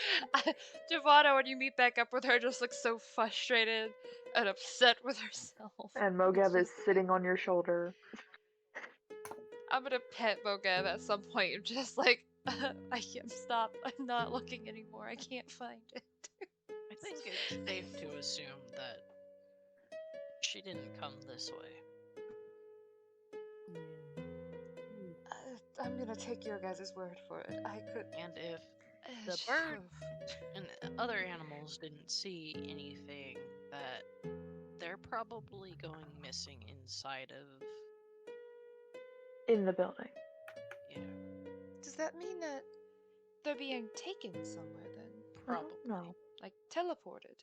Giovanna, when you meet back up with her, just looks so frustrated and upset with herself. And It's Mogev is just- sitting on your shoulder. I'm gonna pet Mogev at some point. I'm just like, I can't stop. I'm not looking anymore. I can't find it. I think it's safe to assume that she didn't come this way. Yeah. I'm gonna take your guys' word for it. I could. And if the bird and other animals didn't see anything, that they're probably going missing inside of. In the building. Yeah, Does that mean that they're being taken somewhere then? probably. No. Like teleported?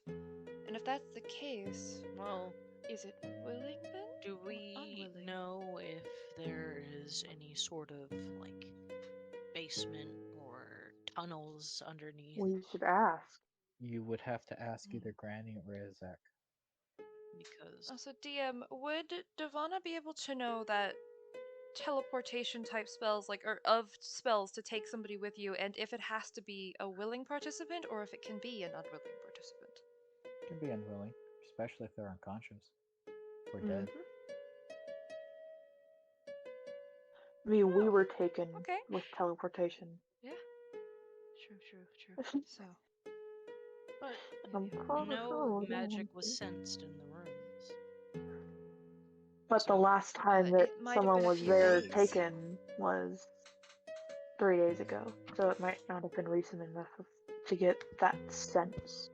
And if that's the case, Well, is it willing then? do or we unwilling? know if there is any sort of like basement or tunnels underneath? We should ask. You would have to ask Hmm. either Granny or Izak. Because Also, DM, would Devana be able to know that teleportation type spells, like, or of spells to take somebody with you, and if it has to be a willing participant or if it can be an unwilling participant? Can be unwilling, especially if they're unconscious or Mhm. dead. I mean, we Oh, were taken okay. with teleportation. Yeah. True. So. but I'm probably no sure magic was sensed in the rooms. But the last time that It might have someone been a was few there days. taken was 3 days ago, so it might not have been recent enough to get that sense.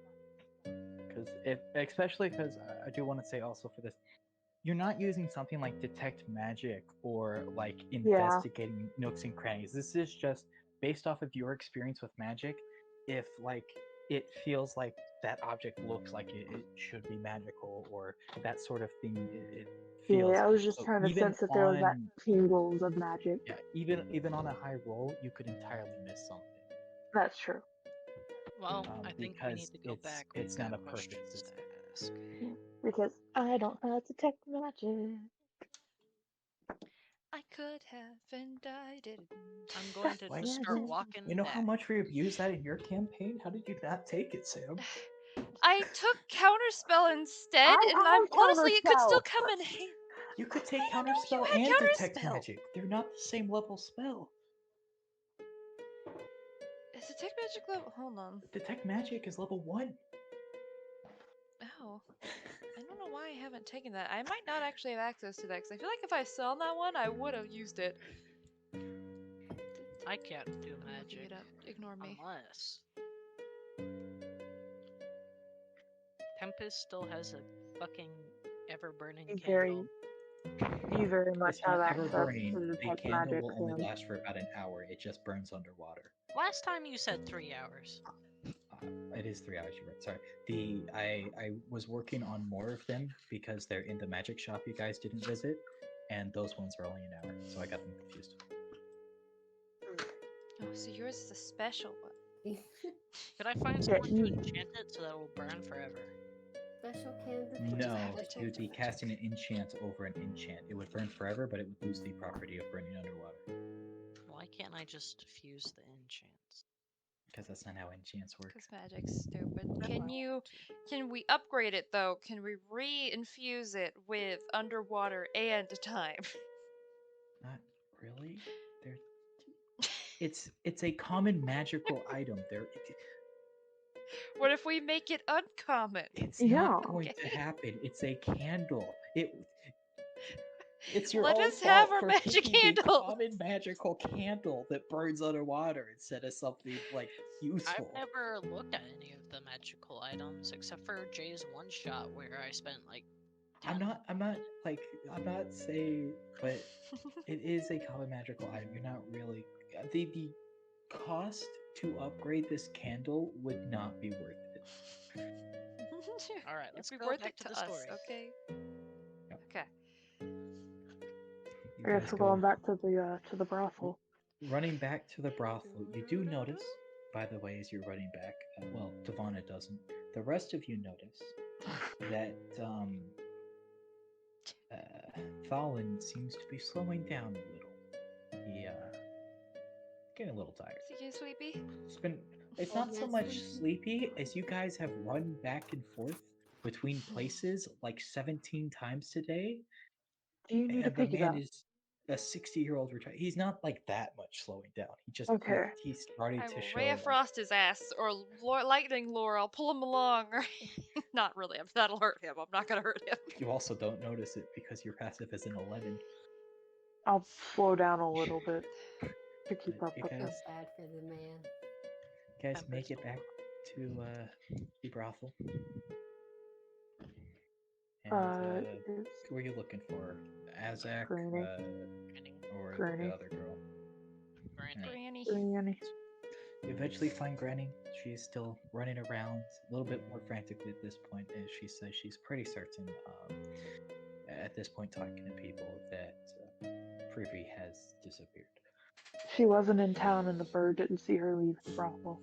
Because especially because I do want to say also for this, you're not using something like detect magic or like investigating nooks and crannies. This is just based off of your experience with magic. If like it feels like that object looks like it should be magical or that sort of thing, it feels. Yeah, I was just So trying to even sense if there was that on tingles of magic. yeah, even on a high roll, you could entirely miss something. That's true. Well, I think we Because need to go back. We've it's not got a perfect questions system. to ask. Because I don't have detect magic. I could have, and I didn't. I'm going to Like, just start walking You know back. how much we abused that in your campaign? How did you not take it, Sam? I took counterspell instead, I and have honestly, it could still counterspell. come in handy. You could take I know you counterspell had and detect counterspell. magic. They're not the same level spell. Is detect magic level? Hold on. Detect magic is level 1. Oh, I don't know why I haven't taken that. I might not actually have access to that because I feel like if I saw that one, I would have used it. I can't do I'm looking magic it up. Ignore me. unless Tempest still has a fucking ever-burning candle. You very much It's have not ever access burning. to The detect candle magic, will only Sam. last for about an hour. It just burns underwater. Last time you said 3 hours. It is 3 hours. You're right. Sorry. I was working on more of them because they're in the magic shop you guys didn't visit, and those ones are only an hour, so I got them confused. Oh, so yours is a special one. Could I find someone to enchant it so that it will burn forever? Special candidate. No, detect it would be magic? casting an enchant over an enchant. It would burn forever, but it would lose the property of burning underwater. Why can't I just fuse the enchants? Because that's not how enchants work. Because magic's stupid. I Can want you? to. Can we upgrade it though? Can we re-infuse it with underwater and time? Not really. They're it's a common magical item. What if we make it uncommon? It's Yeah. not going to happen. It's a candle. It's your Let own us have fault our for magic picking a candle. common magical candle that burns underwater instead of something like useful. I've never looked at any of the magical items except for Jay's one shot where I spent like 10 I'm not saying, but it is a common magical item. You're not really the cost to upgrade this candle would not be worth it. All right, It'd let's be go worth back it to to the us, story. okay? Yep. Okay. You I guess guys we're go going back to the brothel. running back to the brothel. You do notice by the way, as you're running back, well, Devonna doesn't. The rest of you notice that Thalin seems to be slowing down a little. He getting a little tired. Is he getting sleepy? It's been. It's Old not so man much sleepy. sleepy as you guys have run back and forth between places like 17 times today, Do you need a and the man piggyback? is a 60-year-old retired. He's not like that much slowing down. Okay. He's starting I to will show ray of like frost his ass, or lightning lure. I'll pull him along. Or not really. That'll hurt him. I'm not gonna hurt him. you also don't notice it because your passive is an 11. I'll slow down a little bit to keep up You with I him. feel guys, sad for the man. make it Tempest back will- to the brothel. And Is who are you looking for? Azak, Granny. Granny. or Granny. the other girl? Granny. Granny. Granny. You eventually find Granny. She's still running around, a little bit more frantically at this point, as she says she's pretty certain, at this point, talking to people, that Privy has disappeared. She wasn't in town, and the bird didn't see her leave the brothel.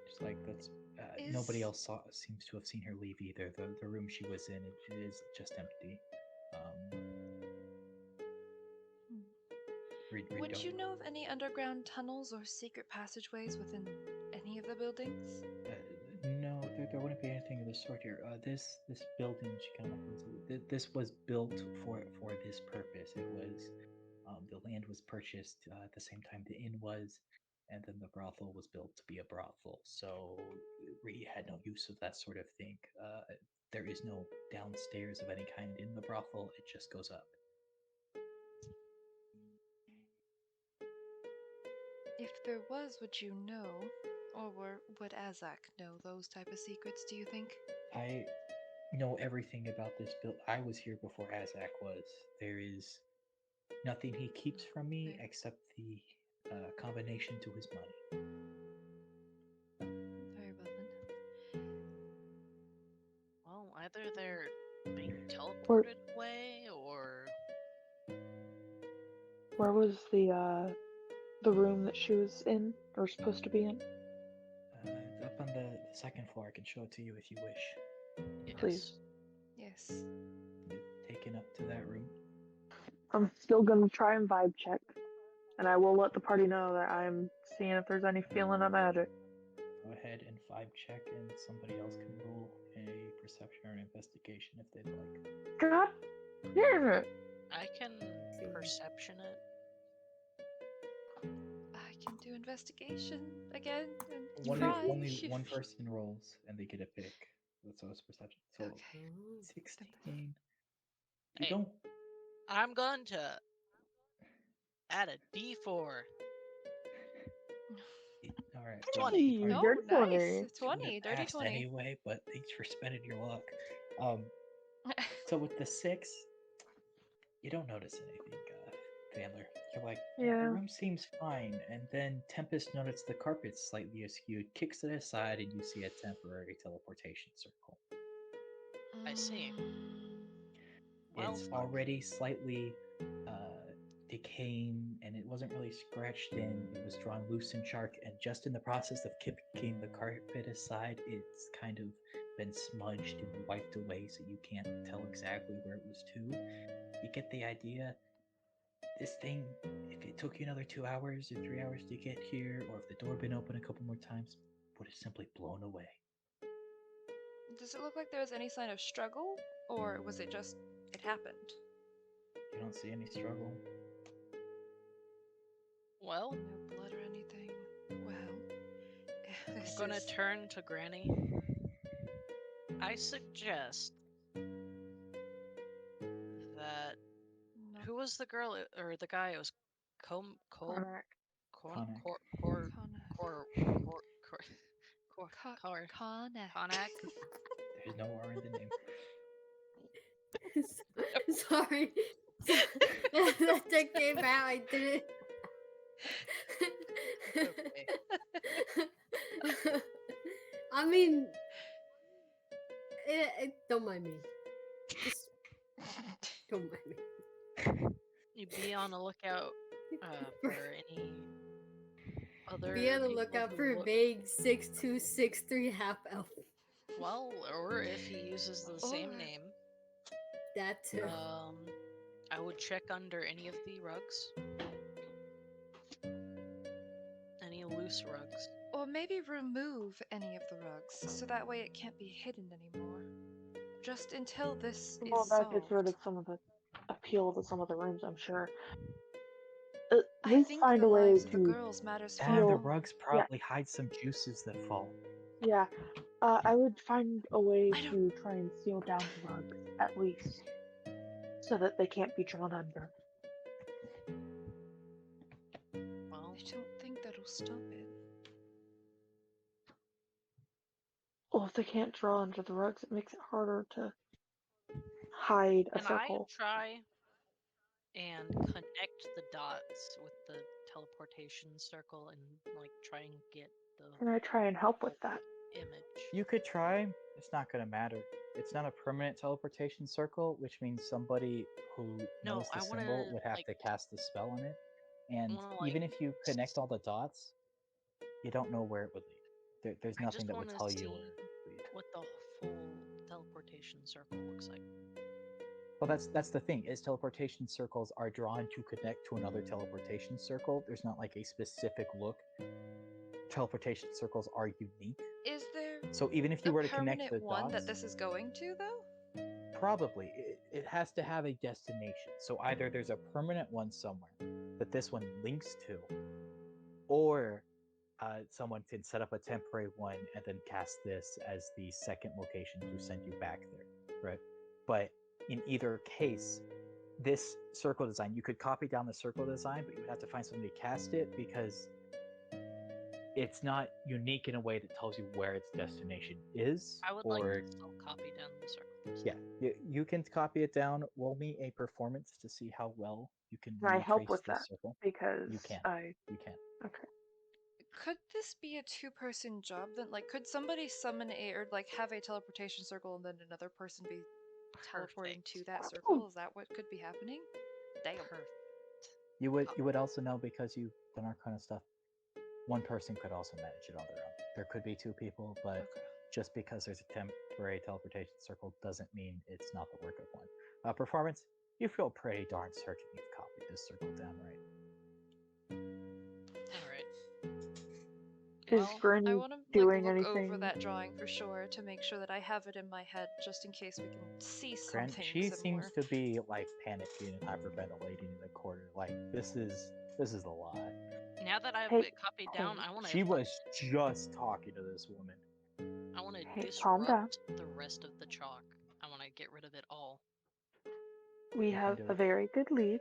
Just like that's nobody else seems to have seen her leave either. The room she was in it is just empty. Would you know of any underground tunnels or secret passageways within any of the buildings? No, there wouldn't be anything of the sort here. This building, she kind of this was built for this purpose. It was the land was purchased at the same time the inn was, and then the brothel was built to be a brothel. So we had no use of that sort of thing. There is no downstairs of any kind in the brothel. It just goes up. If there was, would you know? Or would Azak know those type of secrets, do you think? I know everything about this build. I was here before Azak was. There is nothing he keeps from me Okay. except the combination to his money. Very well then. Well, either they're being teleported away, or Where was the room that she was in or supposed to be in? It's up on the second floor. I can show it to you if you wish. yes. Please. Yes. Taken up to that room. I'm still gonna try and vibe check, and I will let the party know that I'm seeing if there's any feeling of magic. Go ahead and vibe check, and somebody else can roll a perception or an investigation if they'd like. God damn it! I can perception it. I can do investigation again and Only one person rolls, and they get a pick. That's always perception. So Okay. 16. You Hey. don't. I'm going to add a D4. All right. 20. No, Dirty 20. nice. 20. Dirty Passed 20. anyway, but thanks for spending your luck. So with the 6, you don't notice anything, Chandler. You're like, Yeah. the room seems fine, and then Tempest noticed the carpet's slightly askew, kicks it aside, and you see a temporary teleportation circle. I see. Well, It's already slightly decaying, and it wasn't really scratched in. It was drawn loose and sharp, and just in the process of kicking the carpet aside, it's kind of been smudged and wiped away, so you can't tell exactly where it was to. You get the idea. This thing, if it took you another 2 hours or 3 hours to get here, or if the door had been open a couple more times, would have simply blown away. Does it look like there was any sign of struggle? Or was it just, it happened? You don't see any struggle. well, No blood or anything? Well, I'm this gonna is... turn to Granny. I suggest that No. who was the girl or the guy? It was Konak. Konak. Konak. There's no R in the name. Sorry. That just came out. I didn't. Okay. I mean, don't mind me. Just don't mind me. You be on the lookout for any other Be on the people lookout who for look vague 6263 half elf. well, or if he uses the same Or- name. That too. I would check under any of the rugs. Any loose rugs. Or maybe remove any of the rugs, so that way it can't be hidden anymore. Just until this Well, is that gets rid of solved. some of the appeal to some of the rooms, I'm sure. At I least think find the a way lives of the to girls matters And far the feel. more. rugs Yeah, probably hide some juices that fall. yeah. I would find a way I don't. to try and seal down the rugs, at least, so that they can't be drawn under. Well, I don't think that'll stop it. Well, if they can't draw under the rugs, it makes it harder to hide a can I circle. try and connect the dots with the teleportation circle and like try and get the Can I try and help with that? image? You could try. It's not going to matter. It's not a permanent teleportation circle, which means somebody who No, knows the I wanna symbol would have like to cast the spell on it. And wanna even like if you connect all the dots, you don't know where it would lead. There's I nothing just that would wanna tell you see where it would lead. what the full teleportation circle looks like. Well, that's the thing. Is teleportation circles are drawn to connect to another teleportation circle. There's not like a specific look. Teleportation circles are unique. Is there So even if a you were to connect permanent the one that dots, this is going to, though? probably it has to have a destination. So either there's a permanent one somewhere that this one links to, or someone can set up a temporary one and then cast this as the second location to send you back there, right? But in either case, this circle design, you could copy down the circle design, but you would have to find somebody to cast it because it's not unique in a way that tells you where its destination is. I would like to still copy down the circle. Yeah, you can copy it down. Roll me a performance to see how well you can Can I help retrace with this that? circle. Because You can. I. You can. Okay. Could this be a two-person job then? Like, could somebody summon a or like have a teleportation circle and then another person be teleporting Perfect. to that circle? Is that what could be happening? Damn. Perfect. You would also know because you've done Arcana stuff. One person could also manage it on their own. There could be two people, but Okay. just because there's a temporary teleportation circle doesn't mean it's not the work of one. Performance, you feel pretty darn certain you've copied this circle down right. Alright. Is Well, I Granny want to doing look over anything? that drawing for sure to make sure that I have it in my head just in case we can see something She similar. seems to be like panicking and hyperventilating in the corner. Like this is a lot. now that I've Hey, copied hey, down, I wanna She was just talking to this woman. hey, calm down. disrupt the rest of the chalk. I wanna get rid of it all. We You can have do a it. very good lead.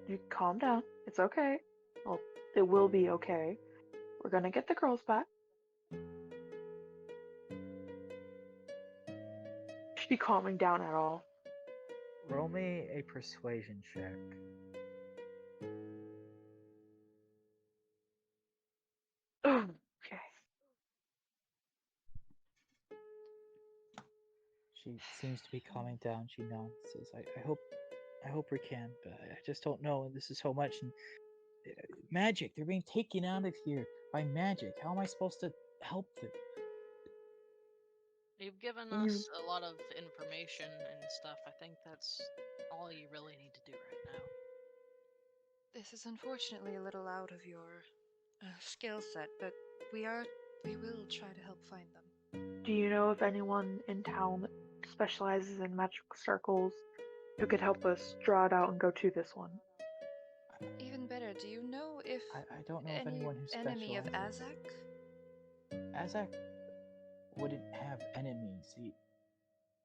You calm down. It's okay. Well, it will be okay. We're gonna get the girls back. Is she calming down at all? Roll me a persuasion check. Okay. She seems to be calming down. She nods, says, I hope we can, but I just don't know. And this is so much. And magic, they're being taken out of here by magic. How am I supposed to help them? You've given You us a lot of information and stuff. I think that's all you really need to do right now. This is unfortunately a little out of your skill set, but we will try to help find them. do you know of anyone in town that specializes in magic circles who could help us draw it out and go to this one? Even better, do you know if I don't know of any anyone who enemy of specializes. Azak? Azak wouldn't have enemies.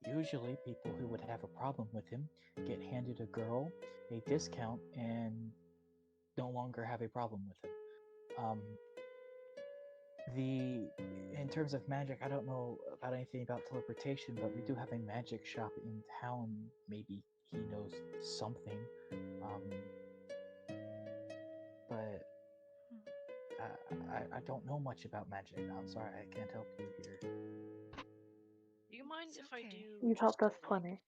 Usually, people who would have a problem with him get handed a girl, a discount, and no longer have a problem with him. Um, in terms of magic, I don't know about anything about teleportation, but we do have a magic shop in town. Maybe he knows something. But I don't know much about magic. I'm sorry, I can't help you here. Do you mind It's if I okay. do You've just helped us a like plenty.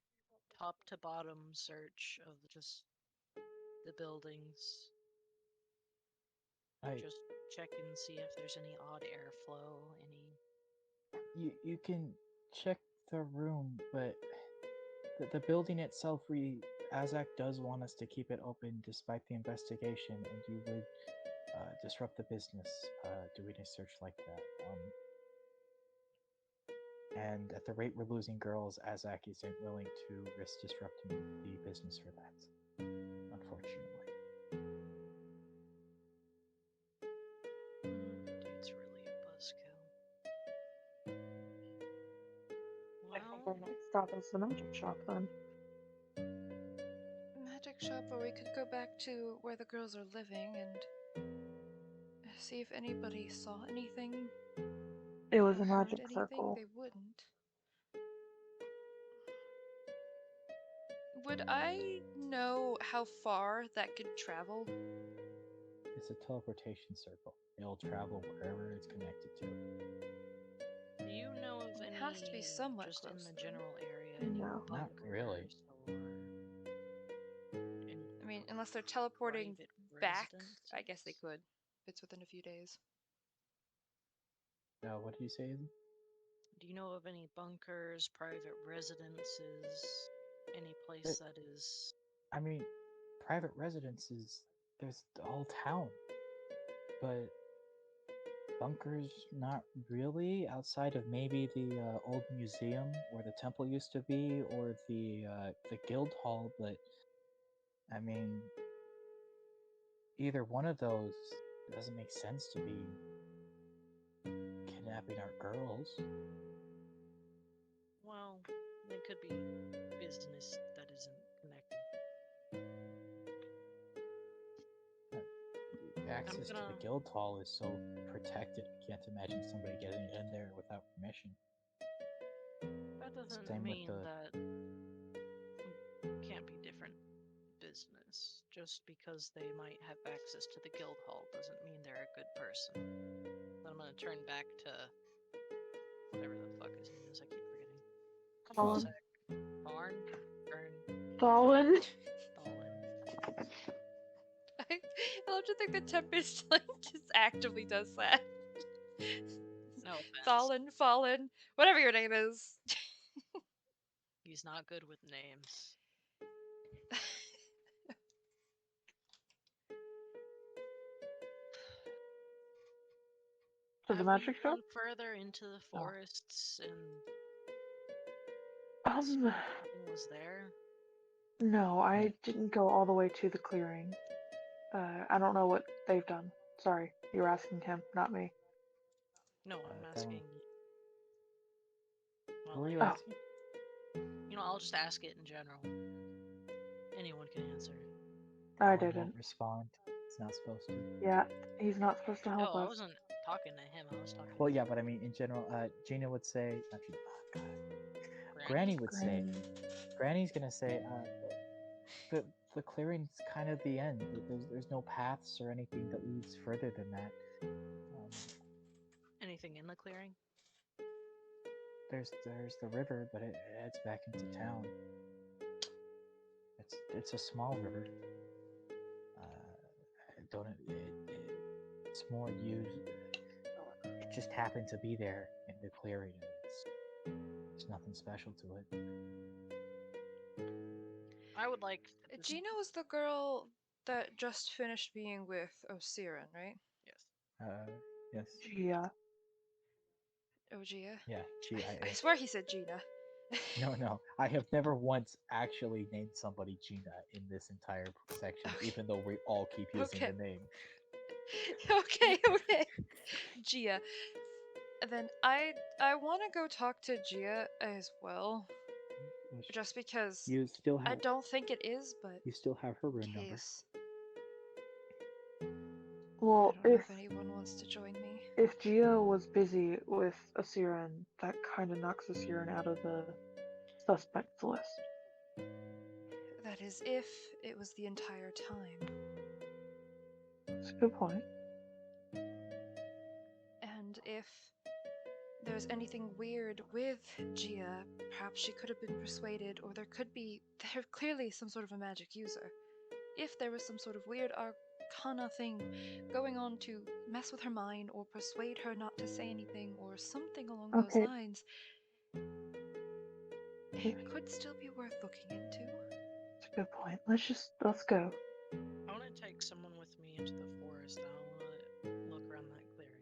top to bottom search of just the buildings? I Just check and see if there's any odd airflow, any. you can check the room, but the building itself, Azak does want us to keep it open despite the investigation, and you would disrupt the business doing a search like that. And at the rate we're losing girls, Azak isn't willing to risk disrupting the business for that, unfortunately. Dude's really a buzzkill. I think Well, our next stop is the magic shop then. Magic shop, or we could go back to where the girls are living and see if anybody saw anything It was or a heard magic anything. circle. They wouldn't. Would I know how far that could travel? It's a teleportation circle. It'll travel wherever it's connected to. do you know of It any, has to be somewhat just in close, the though. general area, any No. Not really. bunkers or I mean, unless they're teleporting private back, I guess they residences? could. If it's within a few days. What did you say, Izzy? Do you know of any bunkers, private residences, any place that is? I mean, private residences, there's the whole town. But bunkers, not really, outside of maybe the old museum where the temple used to be, or the guild hall. But I mean, either one of those doesn't make sense to be kidnapping our girls. Well, it could be business that isn't connected. Access to the gonna- guild hall is so protected. I can't imagine somebody getting in there without permission. That doesn't Same with mean the. that can't be different business. Just because they might have access to the guild hall doesn't mean they're a good person. But I'm gonna turn back to whatever the fuck his name is. I keep forgetting. Colin. Sec. Barn? Burn? Fallen. Fallen. I love to think that Tempest like just actively does that. No offense. Fallen, whatever your name is. He's not good with names. To the Have magic we shop? gone further into the forests and seen Um, if anything was there? no, I didn't go all the way to the clearing. I don't know what they've done. Sorry, you were asking him, not me. No, I'm Tell him. asking. Who are you Oh. asking? I'll just ask it in general. Anyone can answer. I Colin didn't. won't respond. It's not supposed to. Yeah, he's not supposed to No, help I us. wasn't talking to him. I was talking Well, to yeah, but I mean, in general, Gina would say. Not Gina, oh, God. Granny would say. Granny. Granny's gonna say, the clearing's kind of the end. There's no paths or anything that leads further than that. anything in the clearing. There's the river, but it heads back into town. It's a small river. It's more used. It just happened to be there in the clearing. There's nothing special to it. I would like. Gina was the girl that just finished being with Osirin, right? Yes. Yes. Gia. Oh, Gia? Yeah, Gia. I swear he said Gina. No. I have never once actually named somebody Gina in this entire section, Okay. even though we all keep using Okay. the name. okay. Gia. And then I want to go talk to Gia as well, just because You still I have don't think it is, but you still have her in room number. case. Well, I don't know if anyone wants to join me. if Gia was busy with Osirin, that kind of knocks Osirin out of the suspects list. That is, if it was the entire time. That's a good point. And if there's anything weird with Gia, perhaps she could have been persuaded, or there clearly some sort of a magic user. If there was some sort of weird arcana thing going on to mess with her mind or persuade her not to say anything or something along those Okay. lines, it could still be worth looking into. That's a good point. Let's go. I want to take someone with me into the forest. I want to look around that clearing.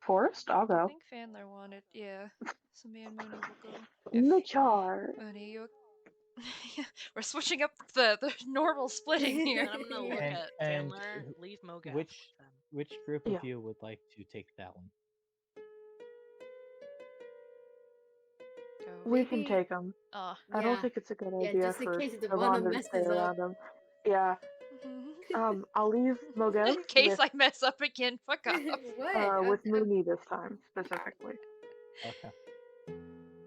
Forest? I'll I go. think Fandler wanted, yeah. So me and Mooney will go. Mitchar. Mooney, you. Yeah, we're switching up the normal splitting here. And I'm gonna look And at and Chandler, leave Mogaf which with them. which group Yeah. of you would like to take that one? Go. We can Maybe- take them. I Yeah. don't think it's a good Yeah, idea just in for case the Siobhan one to stay messes up. around them. Yeah. I'll leave Mogev In case with I mess up again, fuck off. What? with Mooney this time specifically. Okay.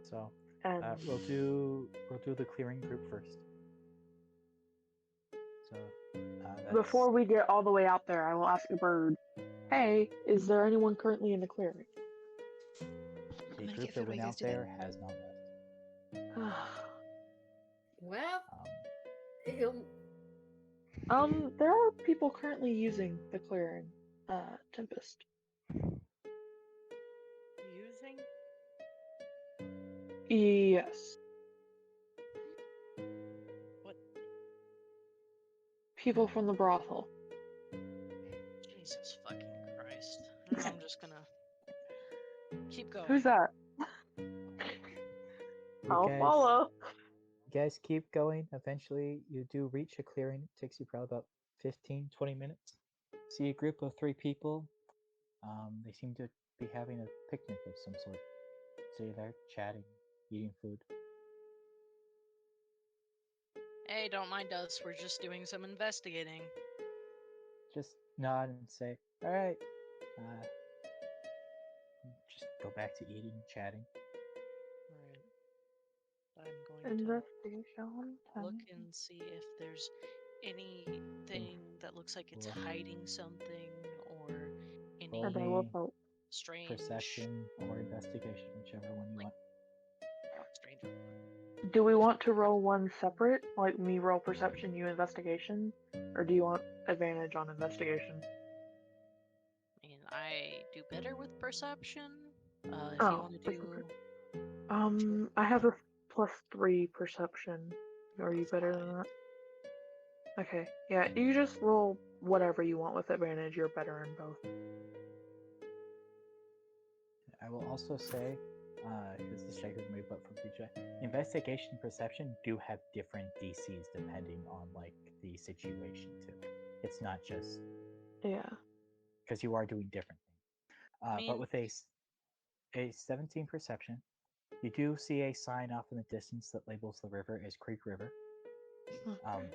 So And we'll do the clearing group first. So that's before we get all the way out there, I will ask a bird, "Hey, is there anyone currently in the clearing?" the gonna group get that food while went you out guys do that. there has not left. Well, There are people currently using the clearing, Tempest. Using? Yes. What? People from the brothel. Jesus fucking Christ. I'm just gonna keep going. Who's that? You I'll guys, follow. you guys keep going. Eventually, you do reach a clearing. It takes you probably about 15, 20 minutes. See a group of 3 people. They seem to be having a picnic of some sort. Sitting there, chatting, eating food. Hey, don't mind us. We're just doing some investigating. Just nod and say, "All right." Just go back to eating and chatting. Alright. I'm going to Investigation. look and see if there's anything that looks like it's hiding something or any And I will vote. strange Perception or investigation, whichever one you want. strange. Do we want to roll one separate? Like me roll perception, you investigation? Or do you want advantage on investigation? I mean, I do better with perception. If Oh, you want to that's do I have a +3 perception. Are you that's better fine. than that? Okay, yeah, you just roll whatever you want with advantage. You're better in both. I will also say, because this check is made up from future, investigation and perception do have different DCs depending on like the situation too. It's not just Yeah. because you are doing different things. But with a 17 perception, you do see a sign off in the distance that labels the river as Creek River. Um,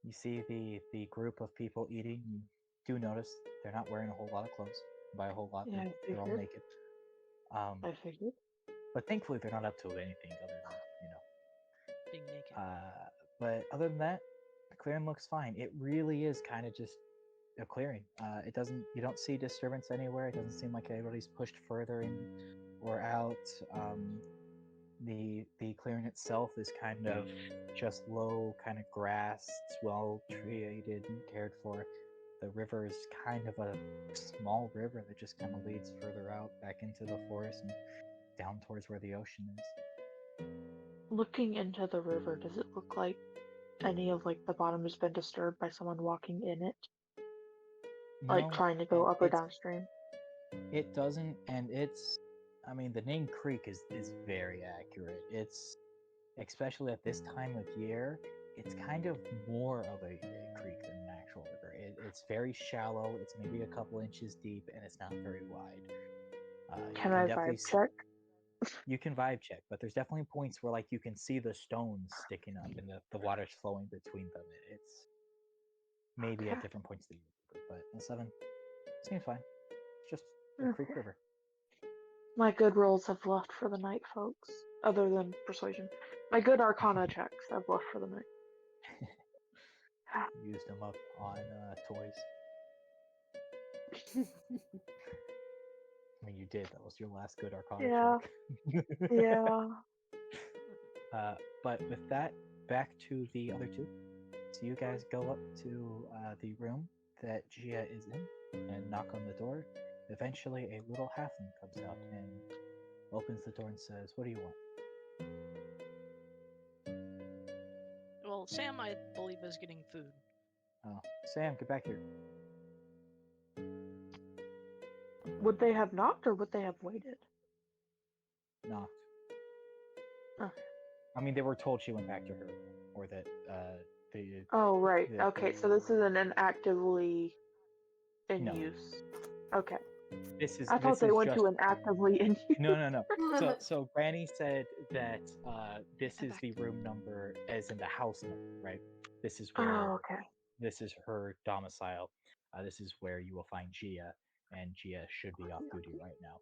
you see the group of people eating. You do notice they're not wearing a whole lot of clothes. By a whole lot, Yeah, I they're all figured. naked. I figured. But thankfully, they're not up to anything other than being naked. But other than that, the clearing looks fine. It really is kind of just a clearing. It doesn't. You don't see disturbance anywhere. It doesn't seem like anybody's pushed further in or out. The clearing itself is kind of just low, kind of grass. It's well treated and cared for. The river is kind of a small river that just kind of leads further out back into the forest and down towards where the ocean is. Looking into the river, does it look like any of like the bottom has been disturbed by someone walking in it? Like No, trying to go and up or downstream? it doesn't, and it's. I mean, the name Creek is very accurate. It's especially at this time of year. It's kind of more of a creek than an actual river. It's very shallow. It's maybe a couple inches deep, and it's not very wide. Can I vibe check? You can vibe check, but there's definitely points where like you can see the stones sticking up and the water's flowing between them. It's maybe at different points of the year, but in 7, it seems fine. It's just a creek Okay. river. My good rolls have left for the night, folks. Other than persuasion. My good arcana checks have left for the night. Used them up on toys. I mean, you did. That was your last good arcana check. Yeah. But with that, back to the other two. So you guys go up to the room that Gia is in and knock on the door. Eventually, a little halfling comes out and opens the door and says, "What do you want?" Well, Sam, I believe, is getting food. Oh, Sam, get back here. Would they have knocked or would they have waited? Knocked. Oh. I mean, they were told she went back to her room, or that the Oh, right. Yeah. Okay, so this isn't an actively in No. use. Okay. this is I thought this they is went just to an actively in use. no. So Granny said that this I'm is back. the room number, as in the house number, right? This is Oh, where okay. this is her domicile. This is where you will find Gia, and Gia should be off duty right now.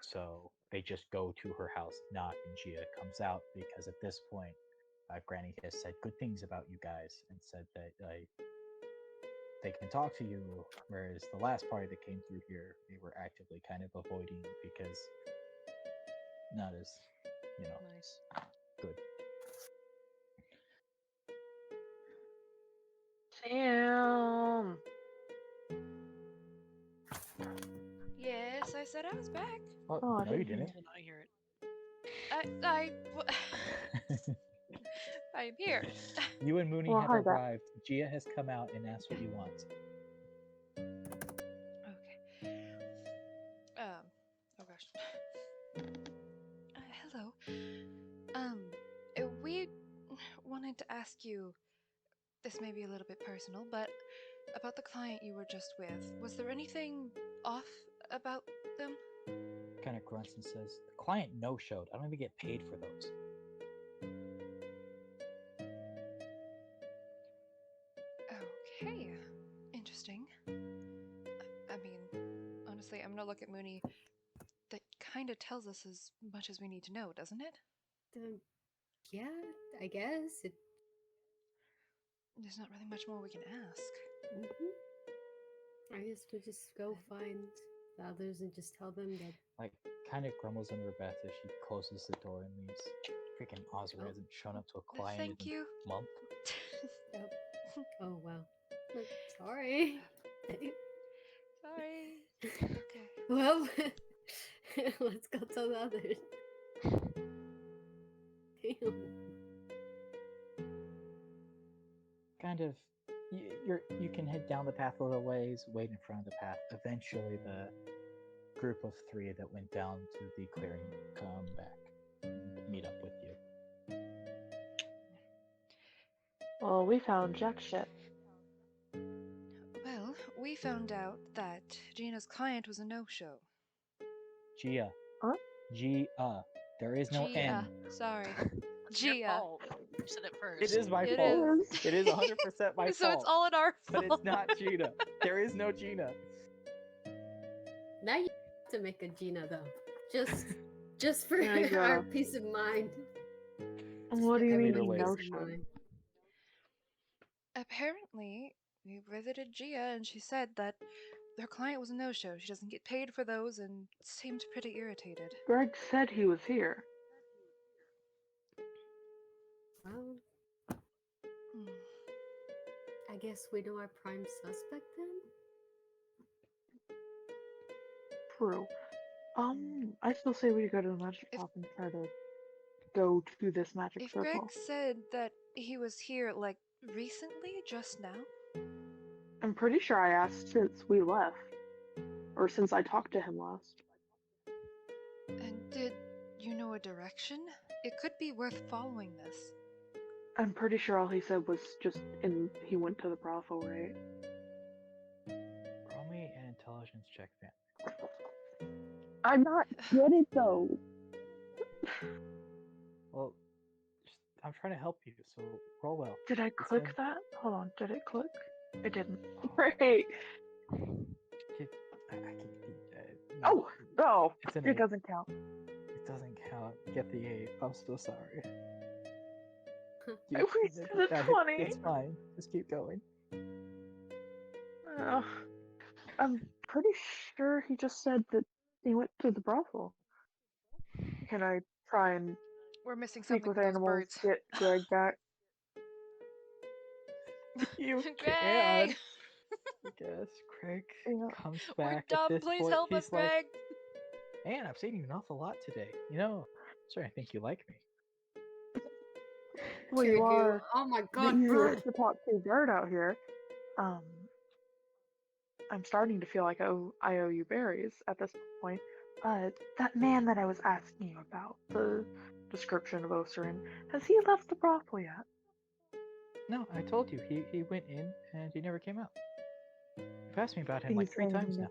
So they just go to her house, knock, and Gia comes out because at this point, Granny has said good things about you guys and said that they can talk to you. Whereas the last party that came through here, they were actively kind of avoiding because not as, Nice. good. Sam. Yes, I said I was back. Oh, Oh, I no, you didn't hear didn't. Did not hear it. I'm here. You and Mooney Well, have hi, Beth. arrived. Gia has come out and asked what you want. Okay. Oh gosh. Hello. We wanted to ask you. This may be a little bit personal, but about the client you were just with. Was there anything off about them? Kind of grunts and says, "The client no-showed. I don't even get paid for those." Okay. Interesting. I mean, honestly, I'm gonna look at Mooney. That kind of tells us as much as we need to know, doesn't it? Yeah, I guess it. There's not really much more we can ask. I guess we just go find the others and just tell them that. Like, kind of grumbles under her breath as she closes the door and leaves. Freaking Oscar hasn't shown up to a client Thank in you. a month. Yep. Oh wow. Sorry. Sorry. Okay. Well, let's go tell the others. Kind of, you can head down the path a little ways, wait in front of the path. Eventually, the group of three that went down to the clearing come back and meet up with you. Well, we found jack shit. Well, we found out that Gina's client was a no-show. Gia. Huh? Gia. There is no Gia. N. Sorry. It's your Gia. fault. You said it first. It is my It fault. is. It is 100% my So fault. it's all in our But fault. it's not Gina. There is no Gina. Now you have to make a Gina though, just for There you our go. peace of mind. What do you mean everybody's no peace of show? mind. Apparently, we visited Gia and she said that her client was a no-show. She doesn't get paid for those and seemed pretty irritated. Greg said he was here. Well, Hmm. I guess we know our prime suspect then. True. I still say we go to the magic If- shop and try to go to this magic If Greg circle. said that he was here, like, recently, just now? I'm pretty sure I asked since we left. Or since I talked to him last. And did you know a direction? It could be worth following this. I'm pretty sure all he said was just he went to the brothel, right? Roll me an intelligence check, then. I'm not good at those. Well, I'm trying to help you, so roll well. Did I It's click been- that? Hold on, did it click? It didn't. Right. I can, Oh, no. It's an It 8. doesn't count. It doesn't count. Get the 8. I'm so sorry. I wasted a 20. It's fine. Just keep going. I'm pretty sure he just said that he went to the brothel. Can I try and We're missing speak something with with those animals, birds. get Greg back? You Greg! can. I guess Craig Yeah. comes We're back at dumb. this Please point. help us, He's like, Greg. "Man, I've seen you an awful lot today. You know, sure, I think you like me." Well, Sure you do. are Oh my the god, easiest bird! to talk to bird out here. Um, I'm starting to feel like I owe you berries at this point. That man that I was asking you about, the description of Osirin, has he left the brothel yet? No, I told you. He went in and he never came out. You've asked me about him like He's 3 saying times now.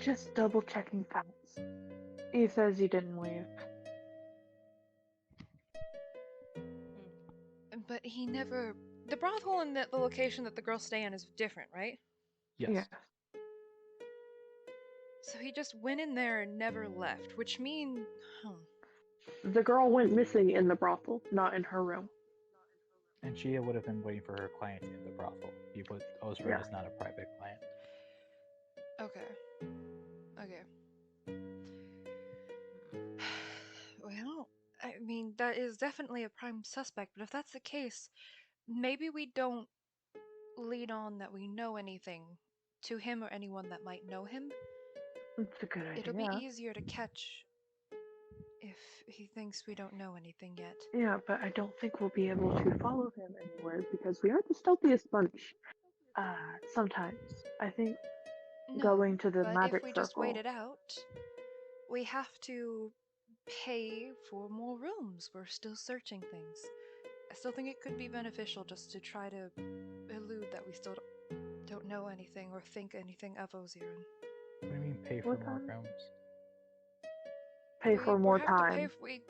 just double checking facts. He says he didn't leave. But he never. The brothel and the location that the girls stay in is different, right? Yes. Yeah. So he just went in there and never left, which means. The girl went missing in the brothel, not in her room. And Gia would have been waiting for her client in the brothel. Osiris Yeah. is not a private client. Okay. Okay. Well, I mean, that is definitely a prime suspect, but if that's the case, maybe we don't lead on that we know anything to him or anyone that might know him. It's a good It'll be idea. easier to catch if he thinks we don't know anything yet. Yeah, but I don't think we'll be able to follow him anywhere because we are the stealthiest bunch. Sometimes. I think No, going to the but if magic we just wait circle. it out, we have to pay for more rooms. We're still searching things. I still think it could be beneficial just to try to elude that we still don't know anything or think anything of Ozirin. What do you mean pay for What more time? rooms? Pay for more have to pay time. if we.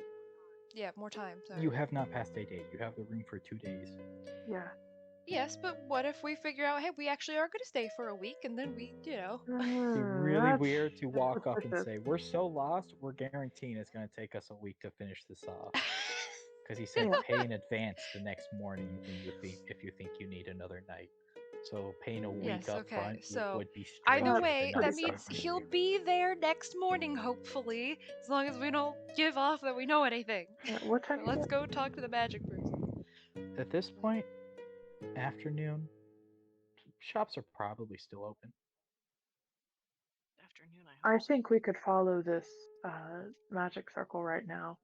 Yeah, more time. Sorry. You have not passed a day. You have the room for 2 days. Yeah. Yes, but what if we figure out, hey, we actually are going to stay for a week, and then we, It'd be really That's weird to walk up and suspicious. say, "We're so lost, we're guaranteeing it's going to take us a week to finish this off." Because he said Yeah. pay in advance the next morning if you think you need another night. So paying a week Yes, up okay. front So would be either stranger way, than that us means taking he'll you. be there next morning, hopefully, as long as we don't give off that we know anything. Yeah, what time But is let's it? go talk to the magic person. At this point, afternoon, shops are probably still open. Afternoon, I I hope so. think we could follow this magic circle right now.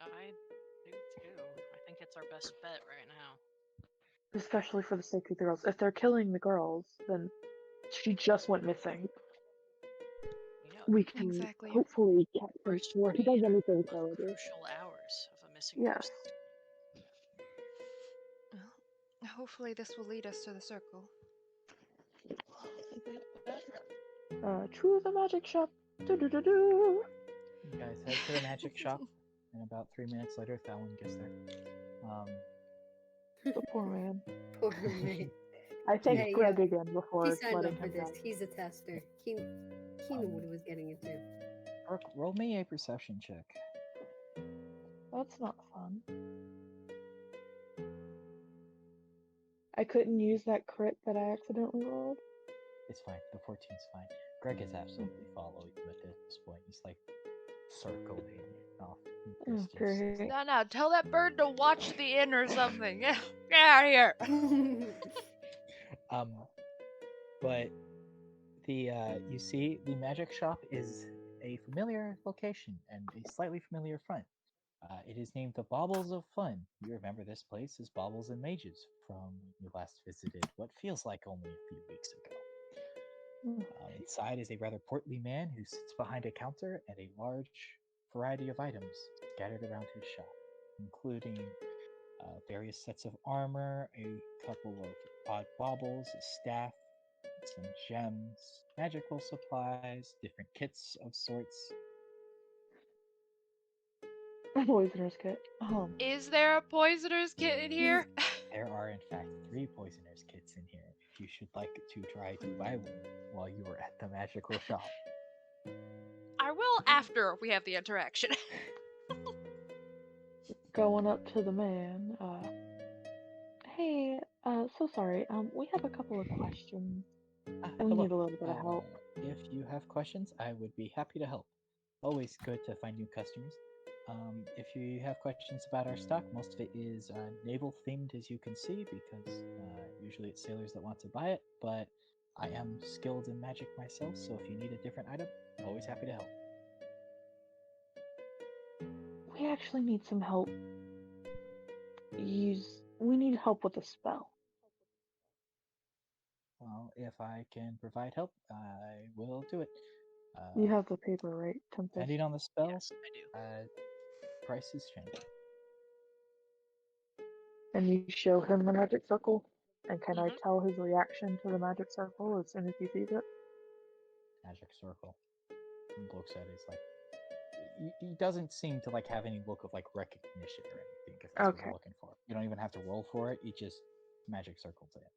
I do too. I think it's our best bet right now. Especially for the sake of the girls. If they're killing the girls, then she just went missing. You know, We can Exactly. hopefully catch him first before he 48 does anything are the most further. crucial hours of a missing Yes. person. Well, hopefully this will lead us to the circle. To the magic shop. Do-do-do-do. You guys head to the magic shop, and about 3 minutes later, Thalwyn gets there. The poor man. Poor man. I thank Hey, Greg again before He signed letting up for him this. go. He's a tester. He knew what he was getting into. Roll me a perception check. That's not fun. I couldn't use that crit that I accidentally rolled. It's fine. The 14's fine. Greg is absolutely following you at this point. He's like circling off in the distance. Okay. No, tell that bird to watch the inn or something. Get out of here. But the you see the magic shop is a familiar location and a slightly familiar front. It is named the Baubles of Fun. You remember this place as Baubles and Mages from when you last visited what feels like only a few weeks ago. Inside is a rather portly man who sits behind a counter and a large variety of items scattered around his shop, including various sets of armor, a couple of odd baubles, a staff, some gems, magical supplies, different kits of sorts. Poisoner's kit. Is there a poisoner's kit in here? There are, in fact, 3 poisoners kits in here if you should like to try to buy one while you are at the magical shop. I will after we have the interaction. Going up to the man. Hey, so sorry. We have a couple of questions. And we Hello. need a little bit of help. If you have questions, I would be happy to help. Always good to find new customers. If you have questions about our stock, most of it is naval themed, as you can see, because usually it's sailors that want to buy it. But I am skilled in magic myself, so if you need a different item, always happy to help. We actually need some help. We need help with a spell. Well, if I can provide help, I will do it. You have the paper, right, Tempest? Depending on the spell, Yes, I do. prices change. And you show him the magic circle. And can I Mhm. tell his reaction to the magic circle as soon as he sees it? Magic circle. And looks at it, he's like, he doesn't seem to like have any look of like recognition or anything, if that's what Okay. you're looking for. You don't even have to roll for it. You just magic circle to it.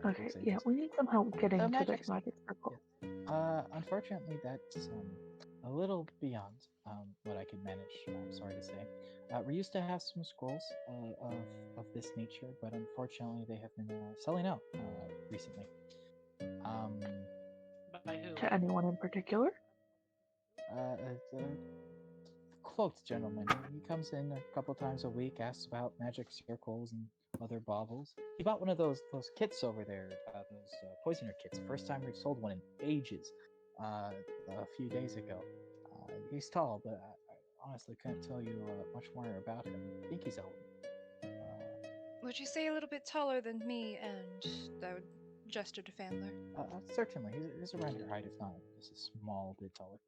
Okay, yeah, we need some help getting to this magic circle. Yes. Unfortunately, that's a little beyond what I could manage. I'm sorry to say. We used to have some scrolls of this nature, but unfortunately, they have been selling out recently. Um, By who? To anyone in particular? the cloaked gentleman. He comes in a couple times a week, asks about magic circles and other baubles. He bought one of those kits over there, those poisoner kits. First time we've sold one in ages. A few days ago. He's tall, but I honestly couldn't tell you much more about him. I think he's elven. Would you say a little bit taller than me? And I would gesture to Fandler. Certainly, he's around your height, if not just a small bit taller.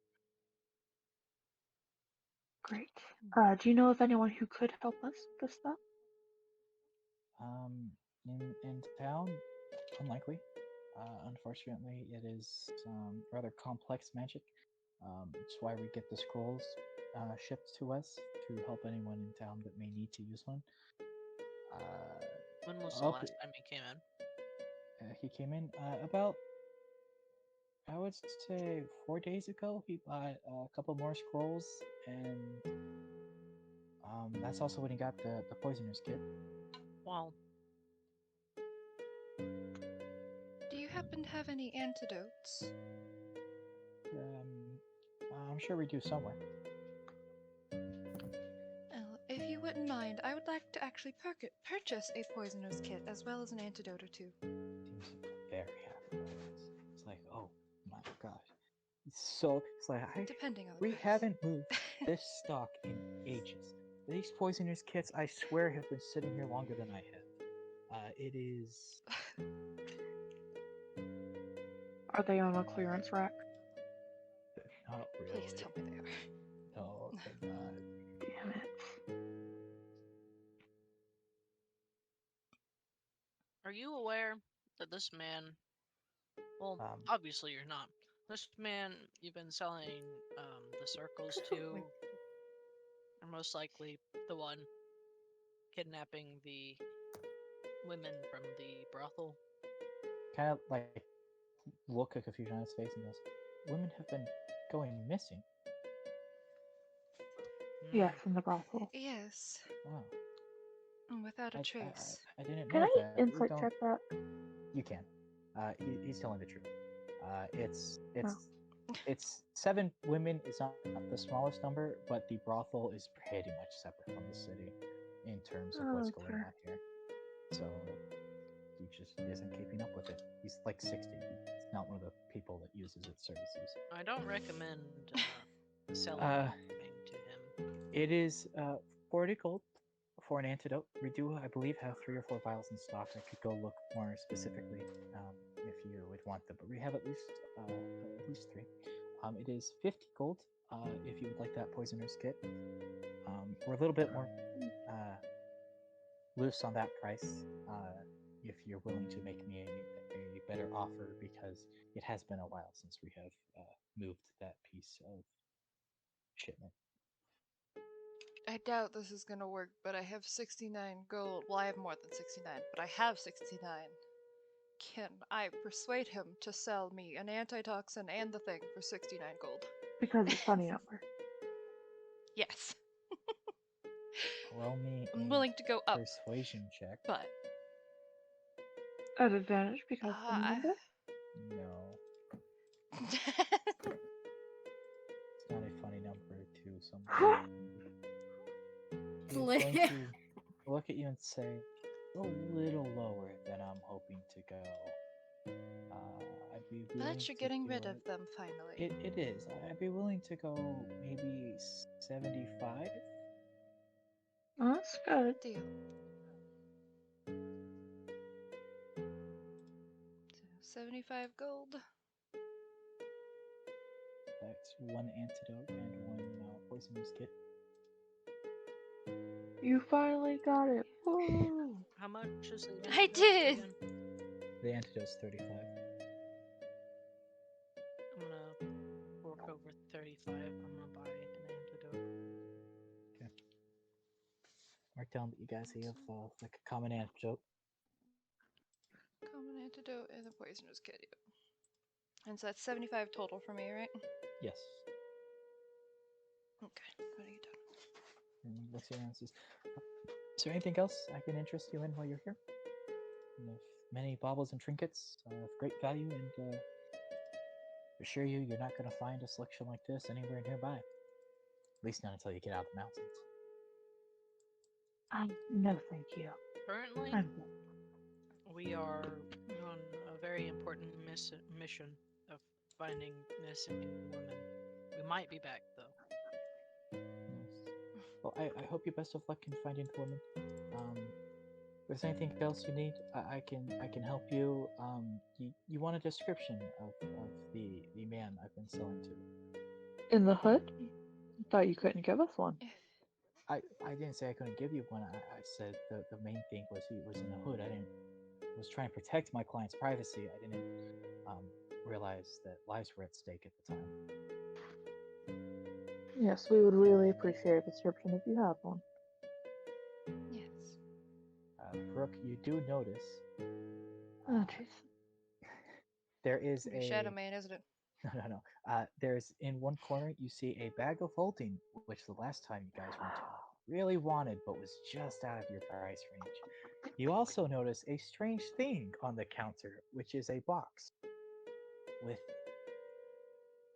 Great. Do you know of anyone who could help us with this stuff? In town, unlikely. Unfortunately, it is rather complex magic. It's why we get the scrolls shipped to us to help anyone in town that may need to use one. When was the last time he came in? He came in about, I would say, 4 days ago. He bought a couple more scrolls, and that's also when he got the poisoner's kit. Well, Do you happen to have any antidotes? I'm sure we do somewhere. Well, if you wouldn't mind, I would like to actually purchase a poisoner's kit as well as an antidote or two. Seems very happy about this. It's like, oh my gosh. So it's like Depending on the we price. haven't moved this stock in ages. These poisoners kits, I swear, have been sitting here longer than I have. It is. Are they on a clearance rack? Not really. Please tell me they are. No, they're not. Damn it. are you aware that this man? Well, Um, obviously you're not. This man you've been selling the circles to are most likely the one kidnapping the women from the brothel. kind of like look of confusion on his face and goes, "Women have been going missing." Yes, in the brothel. Yes, Oh, without a trace. I didn't Can know I that. We insight don't. check that? You can. He's telling the truth. It's Oh. it's 7 women is not the smallest number, but the brothel is pretty much separate from the city in terms of what's Oh, going fair. on here. So he just isn't keeping up with it. He's like 60. He's not one of the people that uses its services. I don't recommend selling Uh, anything to him. It is 40 gold for an antidote. We do, I believe, have 3 or 4 vials in stock. I could go look more specifically if you would want them, but we have at least 3. It is 50 gold if you would like that poisoner's kit. We're a little bit more loose on that price if you're willing to make me a better offer, because it has been a while since we have moved that piece of shipment. I doubt this is gonna work, but I have 69 gold. Well, I have more than 69, but I have 69. Can I persuade him to sell me an antitoxin and the thing for 69 gold? Because it's funny number. Yes. Roll me I'm a willing to go up, persuasion check. but At advantage because funny I- number? No, it's not a funny number to someone. He's going to look at you and say, "A little lower than I'm hoping to go. I'd be willing But you're to getting do rid of it. them finally. It is. I'd be willing to go maybe 75." Oh, that's good. Deal. So 75 gold. That's one antidote and one poisonous kit. You finally got it. Woo! How much is the I antidote did! again? The antidote's 35. I'm gonna fork over 35. I'm gonna buy an antidote. Mark down that you guys have like a common antidote. Common antidote and the poisonous kit. Yep. And so that's 75 total for me, right? Yes. Okay, putting it down. And he looks around and says, "Is there anything else I can interest you in while you're here? We have many baubles and trinkets of great value, and assure you, you're not going to find a selection like this anywhere nearby. At least not until you get out of the mountains." No, thank you. Currently, I'm we are on a very important mission of finding missing women. We might be back though. Nice. Well, I hope you best of luck in finding the woman. If there's anything else you need, I can help you. You want a description of the man I've been selling to? in the hood. Thought you couldn't give us one. I didn't say I couldn't give you one. I said the main thing was he was in a hood. I was trying to protect my client's privacy. I didn't realize that lives were at stake at the time. Yes, we would really appreciate a description if you have one. Yes. Brooke, you do notice Oh, jeez. there is Be a Shadow Man, isn't it? no. There's in one corner you see a bag of holding, which the last time you guys went to really wanted, but was just out of your price range. You also notice a strange thing on the counter, which is a box with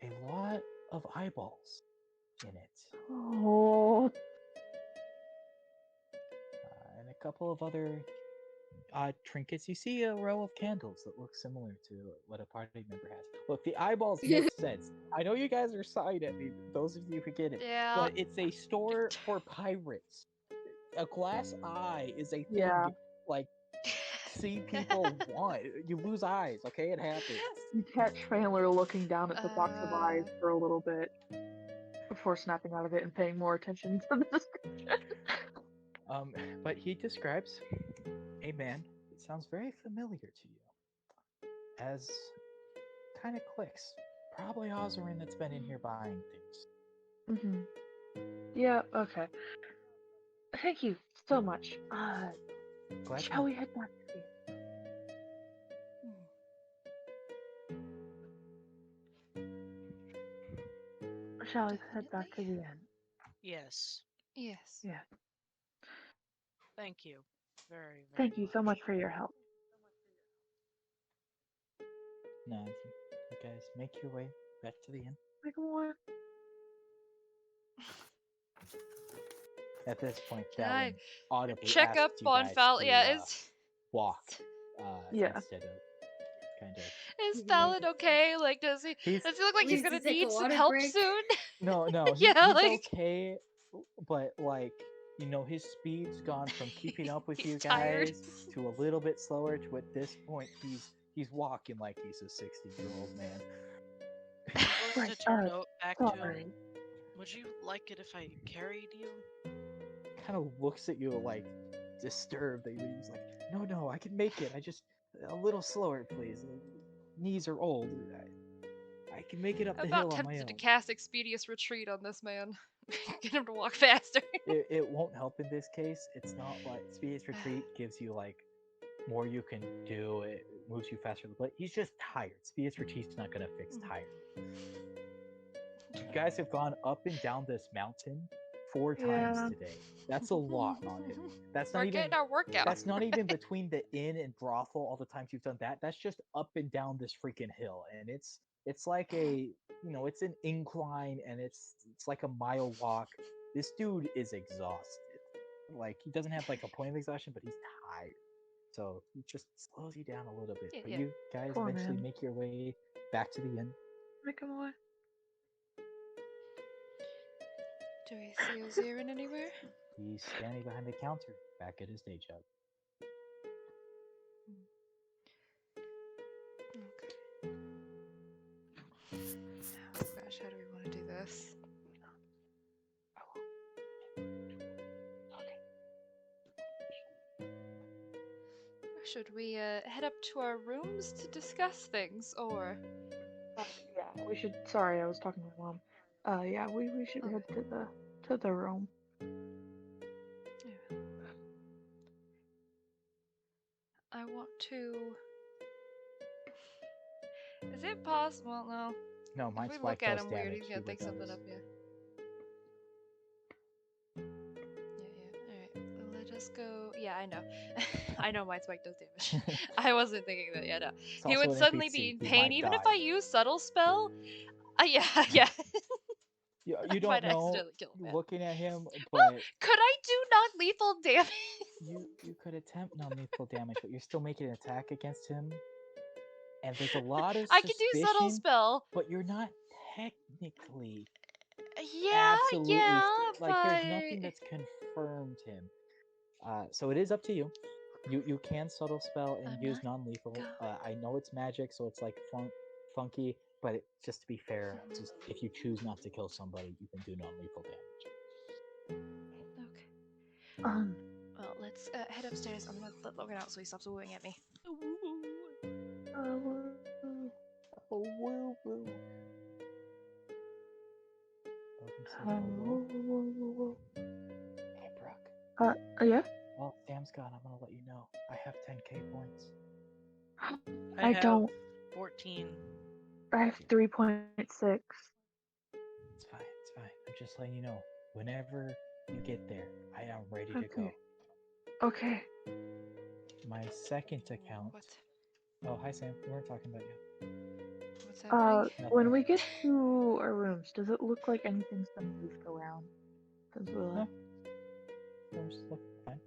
a lot of eyeballs in it, Oh, and a couple of other odd trinkets. You see a row of candles that look similar to what a party member has. Look, the eyeballs make sense. I know you guys are sighing at me, those of you who get it, Yeah. but it's a store for pirates. A glass eye is a thing yeah. like sea people want. You lose eyes, okay? It happens. You catch Chandler looking down at the box of eyes Uh, for a little bit before snapping out of it and paying more attention to the description. But he describes a man that sounds very familiar to you as kind of clicks. Probably Ozarin that's been in here buying things. Mm-hmm. Yeah, okay. Thank you so much. Glad to Shall help. we head back to the Shall we head back to the inn? Yes. yes. Yeah. Thank you. Very, very Thank you so much for your help. No, you guys make your way back to the inn. Like what? At this point, Can I Fallon audibly check asks up you on guys Fallon? to Yeah, is walk Yeah. instead of kind of. is Fallon okay? Like, does he He's look like he's Needs to gonna take a need some water help break. soon? no, Yeah, he's like- okay, but like his speed's gone from keeping up with He's you tired. guys to a little bit slower. To at this point, he's walking like he's a 60-year-old man. I'm going Right, to turn back to sorry. him. Would you like it if I carried you? Kind of looks at you like disturbed. That he's like, no, I can make it. I just a little slower, please. Knees are old. I can make it up I'm the about hill on my tempted to own. cast Expedious Retreat on this man. Get him to walk faster. It won't help in this case. It's not like Speedious Retreat gives you like more you can do. It moves you faster, but he's just tired. Speedious Retreat's not gonna fix tired. You guys have gone up and down this mountain 4 times Yeah. today. That's a lot on it. That's not We're even. getting our workout. That's not even between the inn and brothel. All the times you've done that. That's just up and down this freaking hill, and it's like a it's an incline, and it's like a mile walk. This dude is exhausted. like he doesn't have like a point of exhaustion, but he's tired. So he just slows you down a little bit. Yeah, But yeah. you guys Poor eventually man. make your way back to the inn. Make him away. Do we see Ozirin anywhere? He's standing behind the counter, back at his day job. Okay. Oh gosh, how do we want to do this? Should we head up to our rooms to discuss things, or? Yeah, we should. Sorry, I was talking to my mom. Yeah, we should head to the room. Yeah. I want to. Is it possible? No. No, If mine's we wife look at does him weird, damage. he's He gonna would think something notice. up. Yeah. Yeah. All right. Let us go. Yeah, I know. I know my spike does damage. I wasn't thinking that. Yeah, no. It's He also would an suddenly NPC. be in He pain, might even if die. I use subtle spell. Yeah, yeah. You I don't might know accidentally kill him. Yeah. looking at him, Well, but could I do non-lethal damage? you could attempt non-lethal damage, but you're still making an attack against him. And there's a lot of I can do subtle suspicion, spell. but you're not technically Yeah, absolutely yeah, like there's nothing but that's confirmed him. So it is up to you. You can subtle spell and I'm use not non-lethal. going. I know it's magic, so it's like funky, but just to be fair, just if you choose not to kill somebody, you can do non-lethal damage. Okay. Um, Well, let's head upstairs. I'm gonna let Logan out so he stops wooing at me. woo, woo, woo. Logan said, "Oh, whoa." Woo. Hey, Brooke. Yeah. Well, Sam's gone. I'm gonna let you know. I have 10k points. I have don't. 14. I have 3.6. It's fine. It's fine. I'm just letting you know. Whenever you get there, I am ready to go. Okay. My second account. What? Oh, hi Sam. We weren't talking about you. What's happening? When Nothing. we get to our rooms, does it look like anything's been moved around since we left? Rooms look fine.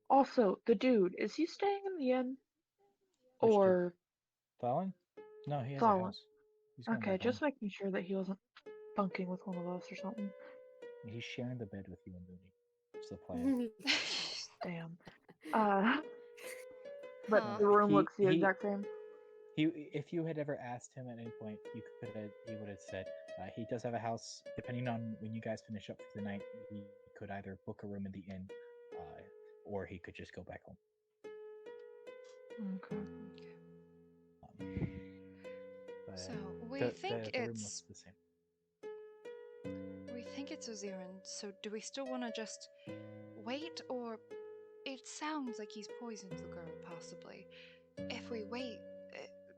Also, the dude, is he staying in the inn? Which dude? Or Fallon? No, he has a Fallon? house. He's going Okay, back just home. making sure that he wasn't bunking with one of us or something. He's sharing the bed with you and Mooney. It's the plan. Damn. But Huh. the room He- looks the he- exact same. If you had ever asked him at any point, he would have said he does have a house. Depending on when you guys finish up for the night, he could either book a room in the inn, or he could just go back home. Okay. But So we the think room looks it's the same. Ozirin. So do we still want to just wait, or it sounds like he's poisoned the girl, possibly. If we wait,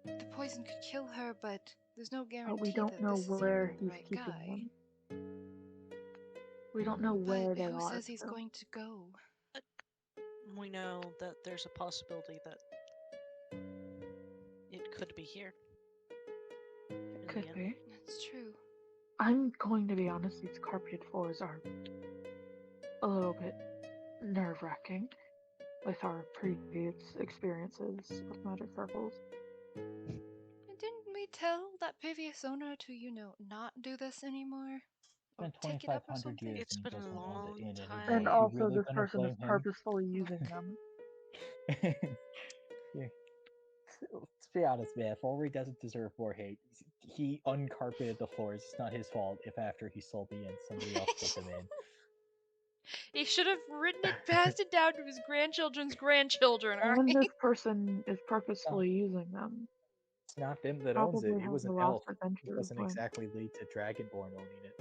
the poison could kill her, but there's no guarantee But we don't that know this is where even the he's right keeping guy. them. We don't know But where they who are. says he's still. going to go? We know that there's a possibility that it could be here. It in could the inn. be. That's true. I'm going to be honest, these carpeted floors are a little bit nerve-wracking with our previous experiences with magic circles. And didn't we tell that previous owner to, not do this anymore? Or It's been take it up or 2,500 something? years It's and he been a doesn't own long the inn time. anymore. And You also, really this gonna person is blame him? purposefully using them. Yeah. Let's be honest, man. Foley doesn't deserve more hate. He uncarpeted the floors. It's not his fault if after he sold the inn, somebody else put them in. He should have written it, passed it down to his grandchildren's grandchildren, And alright? this person is purposefully using them. It's not them that owns it. Probably It how was the an last elf. It adventure doesn't went. exactly lead to Dragonborn owning it.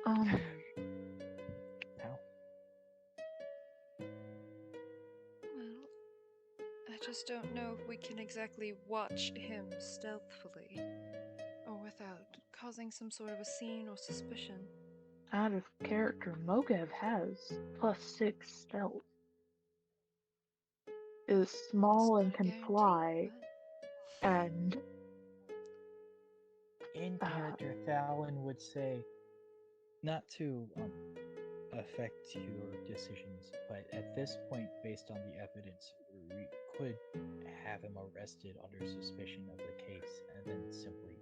Um, How? Well, I just don't know if we can exactly watch him stealthily, or without causing some sort of a scene or suspicion. out of character, Mogev has +6 stealth. Is It's small not and a can guarantee, fly, but and In character, Thalin would say, not to affect your decisions, but at this point, based on the evidence, we could have him arrested under suspicion of the case and then simply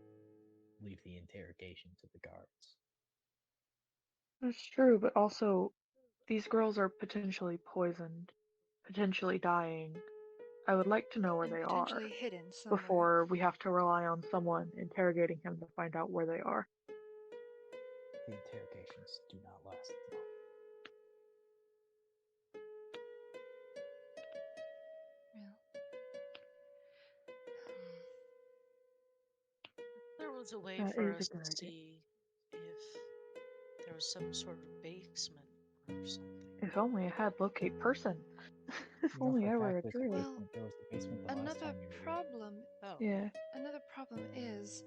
leave the interrogation to the guards. That's true, but also these girls are potentially poisoned, potentially dying. I would like to know where And they potentially are hidden somewhere. before we have to rely on someone interrogating him to find out where they are. The interrogations do not last long. There was a way That for is a us good to idea. see if there was some sort of basement or something. If only I had locate person. If You know only for I a were fact a there's a druid. basement. There was the basement the last Another time you were here. problem. Oh, Yeah. Another problem is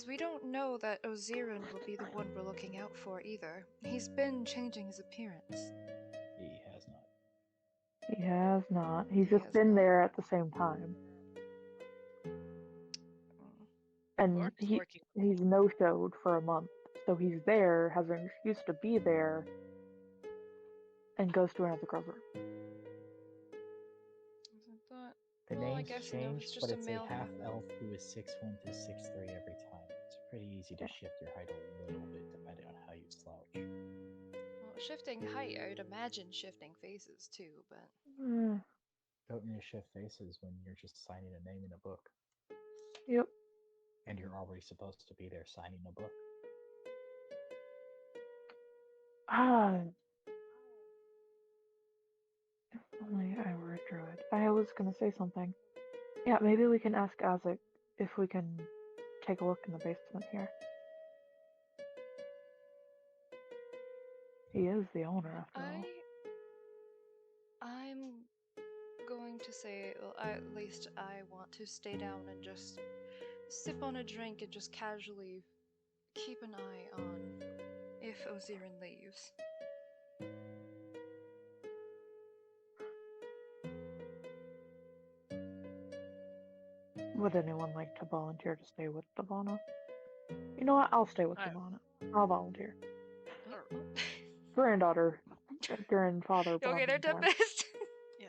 we don't know that Ozirin will be the one we're looking out for either. He's been changing his appearance. He has not. He has not. He's He just has been not. there at the same time. Mm. And Lord is working. he's no-showed for a month. So he's there, has an excuse to be there, and goes to another girl's room. Isn't that? The Well, I name's guess, you know, changed, it's just but a it's a male half who- elf who is 6'1" to 6'3" every time. It's pretty easy to Yeah. shift your height a little bit depending on how you slouch. Well, shifting height, I would imagine shifting faces too, but Don't need to shift faces when you're just signing a name in a book. Yep. And you're already supposed to be there signing a book. Ah. If only I were a druid. I was gonna say something. Yeah, maybe we can ask Azek if we can take a look in the basement here. He is the owner, after all. I'm going to say, well, at least I want to stay down and just sip on a drink and just casually keep an eye on if Ozirin leaves. Would anyone like to volunteer to stay with Devana? You know what? I'll stay with I- Devana. I'll volunteer. Oh, Granddaughter, grandfather Okay, they're bonding time. tempest. yeah.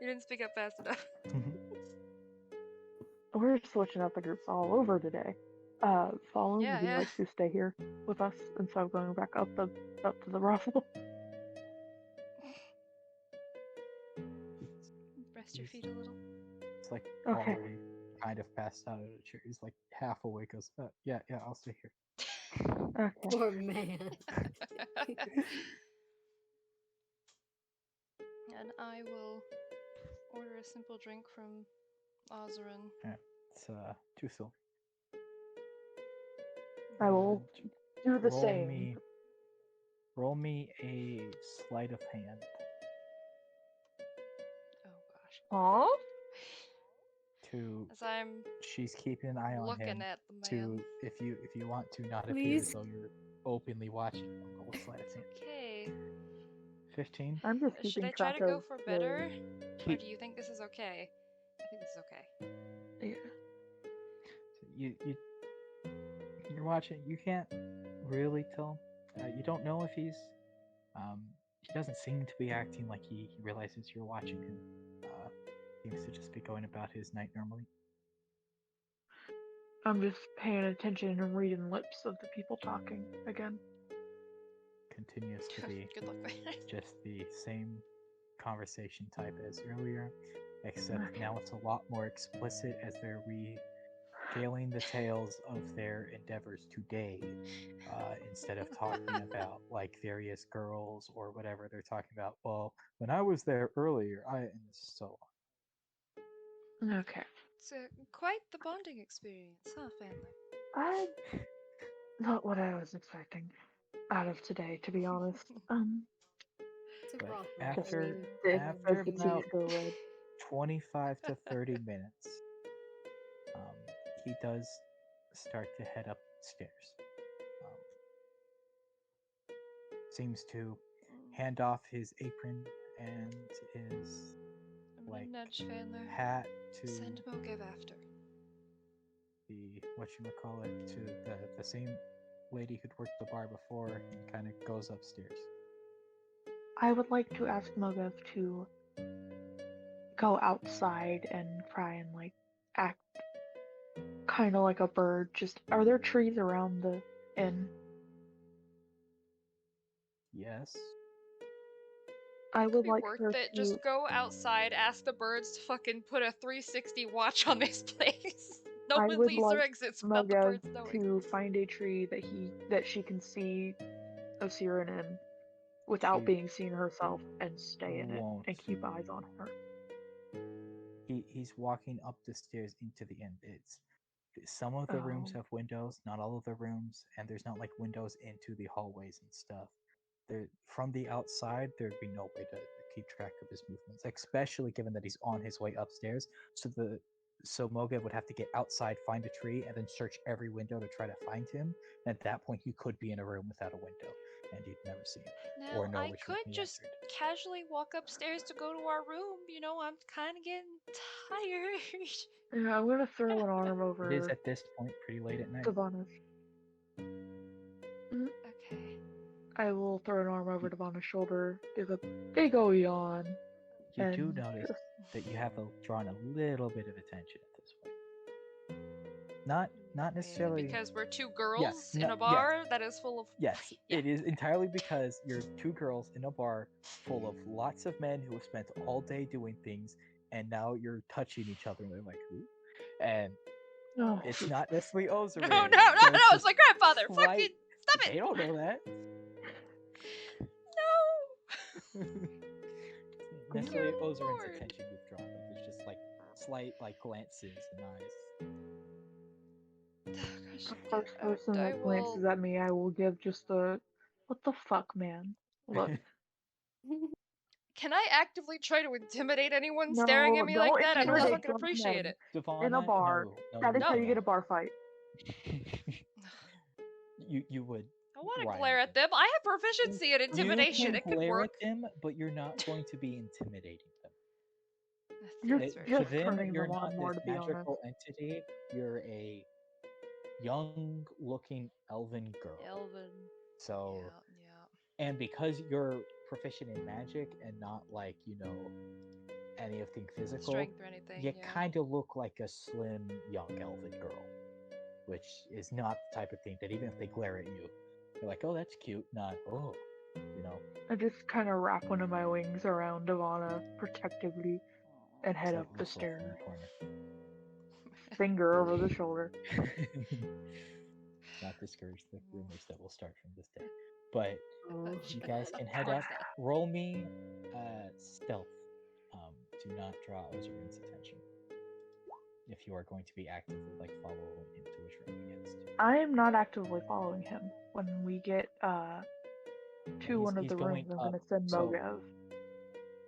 You didn't speak up fast enough. We're switching up the groups all over today. Fallen, Yeah, would you yeah. like to stay here with us instead of going back up to the Brothel? Rest your feet a little. It's like Okay. already kind of passed out of the chair. He's like half awake. Goes, yeah, I'll stay here. Okay. Poor man. And I will order a simple drink from Ozirin. Yeah, it's 2 silver. I will do the roll same. Roll me a sleight of hand. Oh gosh. Aw? To As I'm she's keeping an eye on looking him. at the man. To if you want to not appear Please. as though you're openly watching. Roll a sleight of hand. Okay. 15. I'm just Should keeping I try track to go of for the- better? Or Keep- do you think this is okay? I think this is okay. Yeah. So you're watching. You can't really tell. You don't know if he doesn't seem to be acting like he realizes you're watching him. Seems to just be going about his night normally. I'm just paying attention and reading lips of the people talking again. Continues to be Good luck there. just the same conversation type as earlier, except Okay. now it's a lot more explicit as they're regaling the tales of their endeavors today, instead of talking about like various girls or whatever. They're talking about, well, when I was there earlier, and so on. Okay. It's quite the bonding experience, huh, family? Not what I was expecting out of today, to be honest. It's a But brothel. after- I mean, after as the about- cheeks go red. 25 to 30 minutes, he does start to head upstairs. Seems to hand off his apron and his I'm gonna like nudge Fandler. hat to Send Mogiv after. the whatchamacallit, to the same lady who'd worked the bar before and kind of goes upstairs. I would like to ask Mogev to go outside and try and like act kind of like a bird. Just are there trees around the inn? Yes. I Could would be like worth her it. to. Just go outside, ask the birds to fucking put a 360 watch on this place. No I one would leaves their like exits without the Mogev birds knowing. to find a tree that she can see Osirin in without She being seen herself and stay in it won't. and keep eyes on her. He's walking up the stairs into the inn. It's some of the rooms Oh. have windows, not all of the rooms, and there's not like windows into the hallways and stuff. There, from the outside, there'd be no way to keep track of his movements, especially given that he's on his way upstairs. So Mogev would have to get outside, find a tree, and then search every window to try to find him. And at that point, you could be in a room without a window, and you'd never see him or Now, know I which room could he just entered. casually walk upstairs to go to our room. You know, I'm kind of getting tired. Yeah, I'm gonna throw an arm It is over at this point pretty late at night. Devana's. Okay. I will throw an arm over Devana's shoulder, give a big ol' yawn, You do and notice just that you have drawn a little bit of attention at this point. Not necessarily Because we're two girls in a yes, bar that is full of. yes. Yeah. It is entirely because you're two girls in a bar full of lots of men who have spent all day doing things, and now you're touching each other, and they're like, "Who?" And oh, it's not necessarily No, Ozarin. no, no, so no! it's It's my grandfather. slight- Fucking stop They it! don't know that. No. Necessarily Dear Ozarin's Lord. attention you've drawn, but there's just like slight like glances and eyes. the Gosh, first yeah, person I that glances will. at me, I will give just the what the fuck, man. Look, Can I actively try to intimidate anyone staring at no, me like don't that? I don't Devana- intimidate fucking drunk appreciate men it. Devana, in a bar. no, That is you how would you get a not. bar fight. You would I want to Ryan glare at them. I have proficiency in intimidation. You can It could glare work. at them, but you're not going to be intimidating them. You're That's very To just true. them, turning you're them on not more, this to be honest. magical entity. You're a young-looking elven girl. Elven. So, Yeah. and because you're proficient in magic and not like anything physical, Strength or anything. you Yeah. kind of look like a slim young elven girl, which is not the type of thing that even if they glare at you, you're like, oh, that's cute. Not, oh, I just kind of wrap one of my wings around Devana protectively and head up slightly the slow from stairs, the corner. finger over the shoulder. Not discourage the rumors that will start from this day. But Oh, you guys can head Of up. course not. Roll me stealth. Do not draw Ozarin's attention. If you are going to be actively like following him to which room he gets to. I am not actively following him. When we get to one of he's the rooms, going I'm up, gonna send so- Mogev.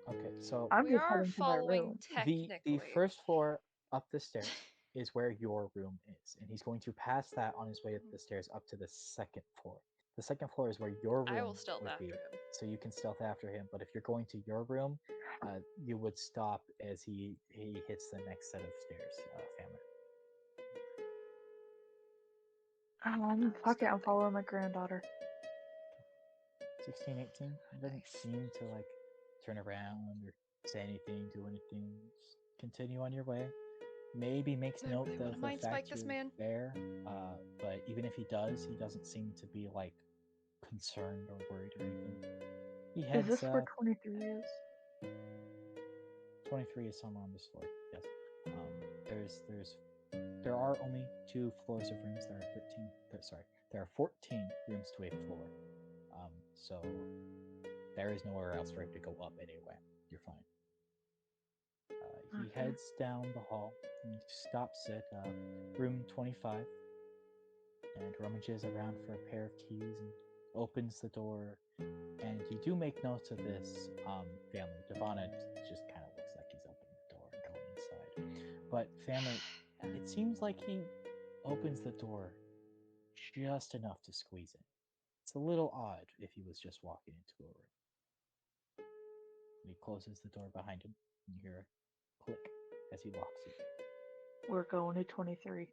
Okay, so I'm We just are heading to my following room. technically. the first floor up the stairs is where your room is, and he's going to pass that on his way up the stairs up to the second floor. The second floor is where your room I will stealth would after be, him. so you can stealth after him. But if you're going to your room, you would stop as he hits the next set of stairs. Family. Fuck it, I'm following my granddaughter. 16, 18. He doesn't Nice. seem to like turn around or say anything, do anything. Just continue on your way. Maybe makes I note really wanna of the mind spike fact this you're man. there. But even if he does, he doesn't seem to be like concerned or worried or anything. He Is heads this where up. 23 is? 23 is somewhere on this floor. Yes. There are only 2 floors of rooms. There are 14 rooms to a floor. So there is nowhere else for him to go up anyway. You're fine. He Okay. heads down the hall and stops at room 25 and rummages around for a pair of keys and opens the door. And you do make notes of this family. Devana just kind of looks like he's opening the door and going inside. But family, it seems like he opens the door just enough to squeeze in. It's a little odd if he was just walking into a room. And he closes the door behind him, and you hear a click as he locks it. We're going to 23.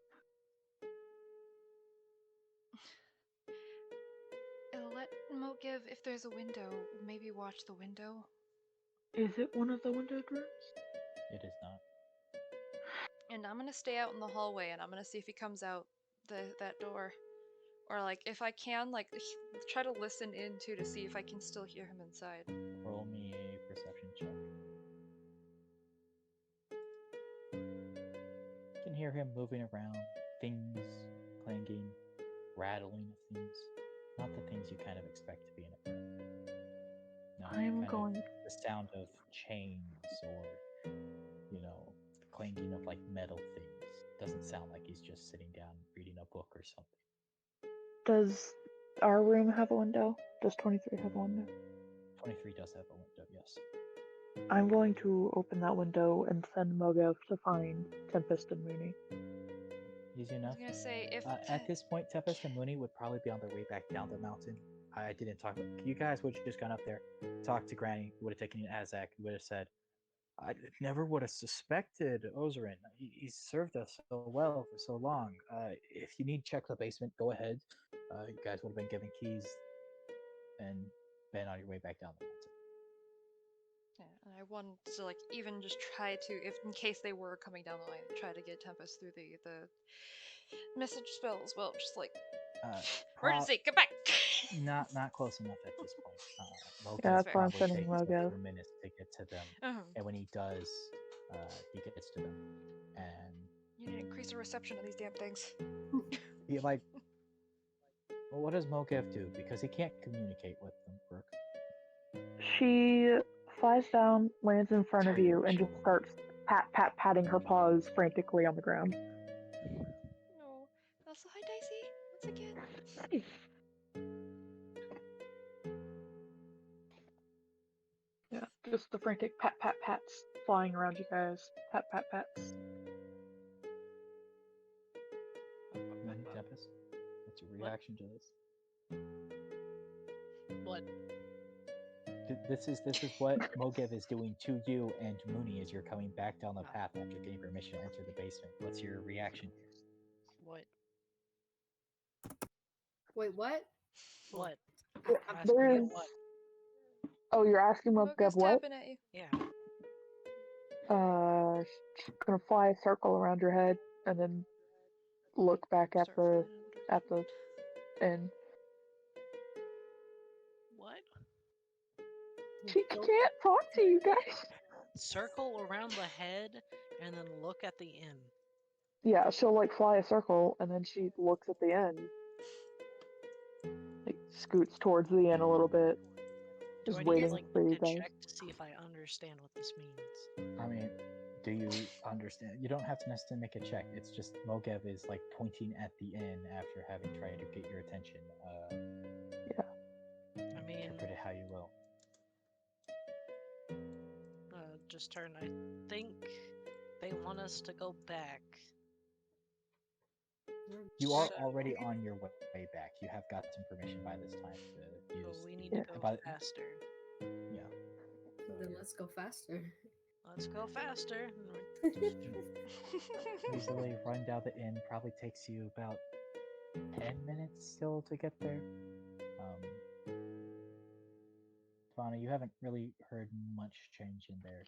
Mogiv, if there's a window, maybe watch the window. Is it one of the windowed rooms? It is not. And I'm gonna stay out in the hallway, and I'm gonna see if he comes out that door, or like if I can, like try to listen in too to see if I can still hear him inside. Roll me a perception check. You can hear him moving around, things clanging, rattling of things. Not the things you kind of expect to be in a room. No, I'm kind going. of the sound of chains or, the clanging of like metal things. Doesn't sound like he's just sitting down reading a book or something. Does our room have a window? Does 23 have a window? 23 does have a window, yes. I'm going to open that window and send Mogev to find Tempest and Mooney. Easy I enough. was gonna say if At this point, Tempest and Mooney would probably be on their way back down the mountain. I didn't talk. You guys would have just gone up there, talked to Granny. Would have taken you Azak. Would have said, "I never would have suspected Ozarin. He served us so well for so long. If you need to check the basement, go ahead." You guys would have been given keys and been on your way back down the mountain. yeah, and I wanted to like even just try to, if in case they were coming down the line, try to get Tempest through the message spell as well. Just like emergency, come back. Not close enough at this point. Yeah, Logan's that's why I'm probably sending takes a Mogev. few minutes to get to them, Uh-huh. and when he does, he gets to them, and You need to increase the reception of these damn things. he like, well, what does Mogev do? Because he can't communicate with them, Brooke. She flies down, lands in front of you, and just starts patting her paws frantically on the ground. No. Also, hi Dicey. Once again. Hey. Yeah, just the frantic pats flying around you guys. Pats. Tempest, what's your reaction to this? What? This is what Mogev is doing to you and Mooney as you're coming back down the path after getting permission to enter the basement. What's your reaction here? What? Wait, what? What? There's. What? Oh, you're asking Mogev Moga's what? tapping at you. Yeah. She's gonna fly a circle around your head and then look back at Start the flying inn. What? She can't talk to you guys. Circle around the head and then look at the inn. Yeah, she'll like fly a circle and then she looks at the end. Like scoots towards the end a little bit. Do Just I need waiting to, like, for you make a guys. check to see if I understand what this means? I mean, do you understand? You don't have to necessarily make a check. It's just Mogev is like pointing at the inn after having tried to get your attention. I mean, Interpret it how you will. just turn. I think they want us to go back. You are So- already on your way back. You have gotten permission by this time to use. So we need the- to go by- faster. Yeah. Well, then let's go faster. Let's go faster. Easily run down the inn. Probably takes you about 10 minutes still to get there. Fauna, you haven't really heard much change in there.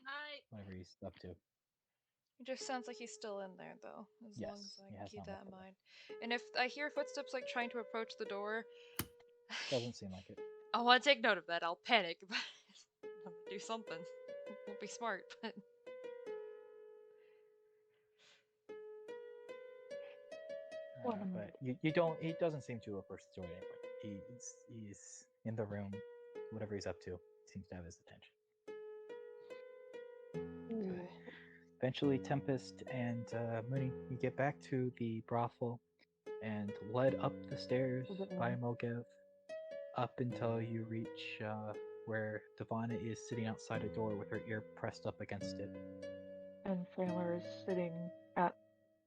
Whatever he's up to. It just sounds like he's still in there, though. As long as Yes, I he can has keep not that left in the room. mind. And if I hear footsteps like trying to approach the door, Doesn't seem like it. I want to take note of that. I'll panic, but I'm gonna do something. Won't be smart, but But you don't. He doesn't seem to have burst the door anyway. He's in the room. Whatever he's up to seems to have his attention. okay. Eventually, Tempest and Mooney, you get back to the brothel and led up the stairs by Mogev up until you reach where Devana is sitting outside a door with her ear pressed up against it. And Sailor is sitting at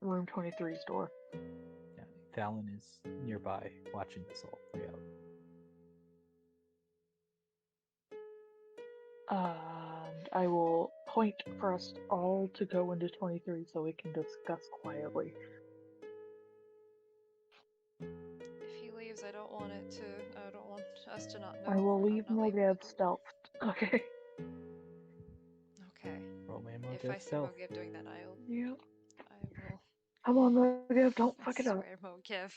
room 23's door. Yeah, Valen is nearby watching this all play out. And I will point for us all to go into 23 so we can discuss quietly. If he leaves, I don't want us to not know. I will or leave not label Mogev the door. stealthed. Okay. Okay. Roll me a If Mogev I see stealth. Mogev doing that, I Yeah. will. Come on, Mogev, don't I fuck it up. swear, Mogev.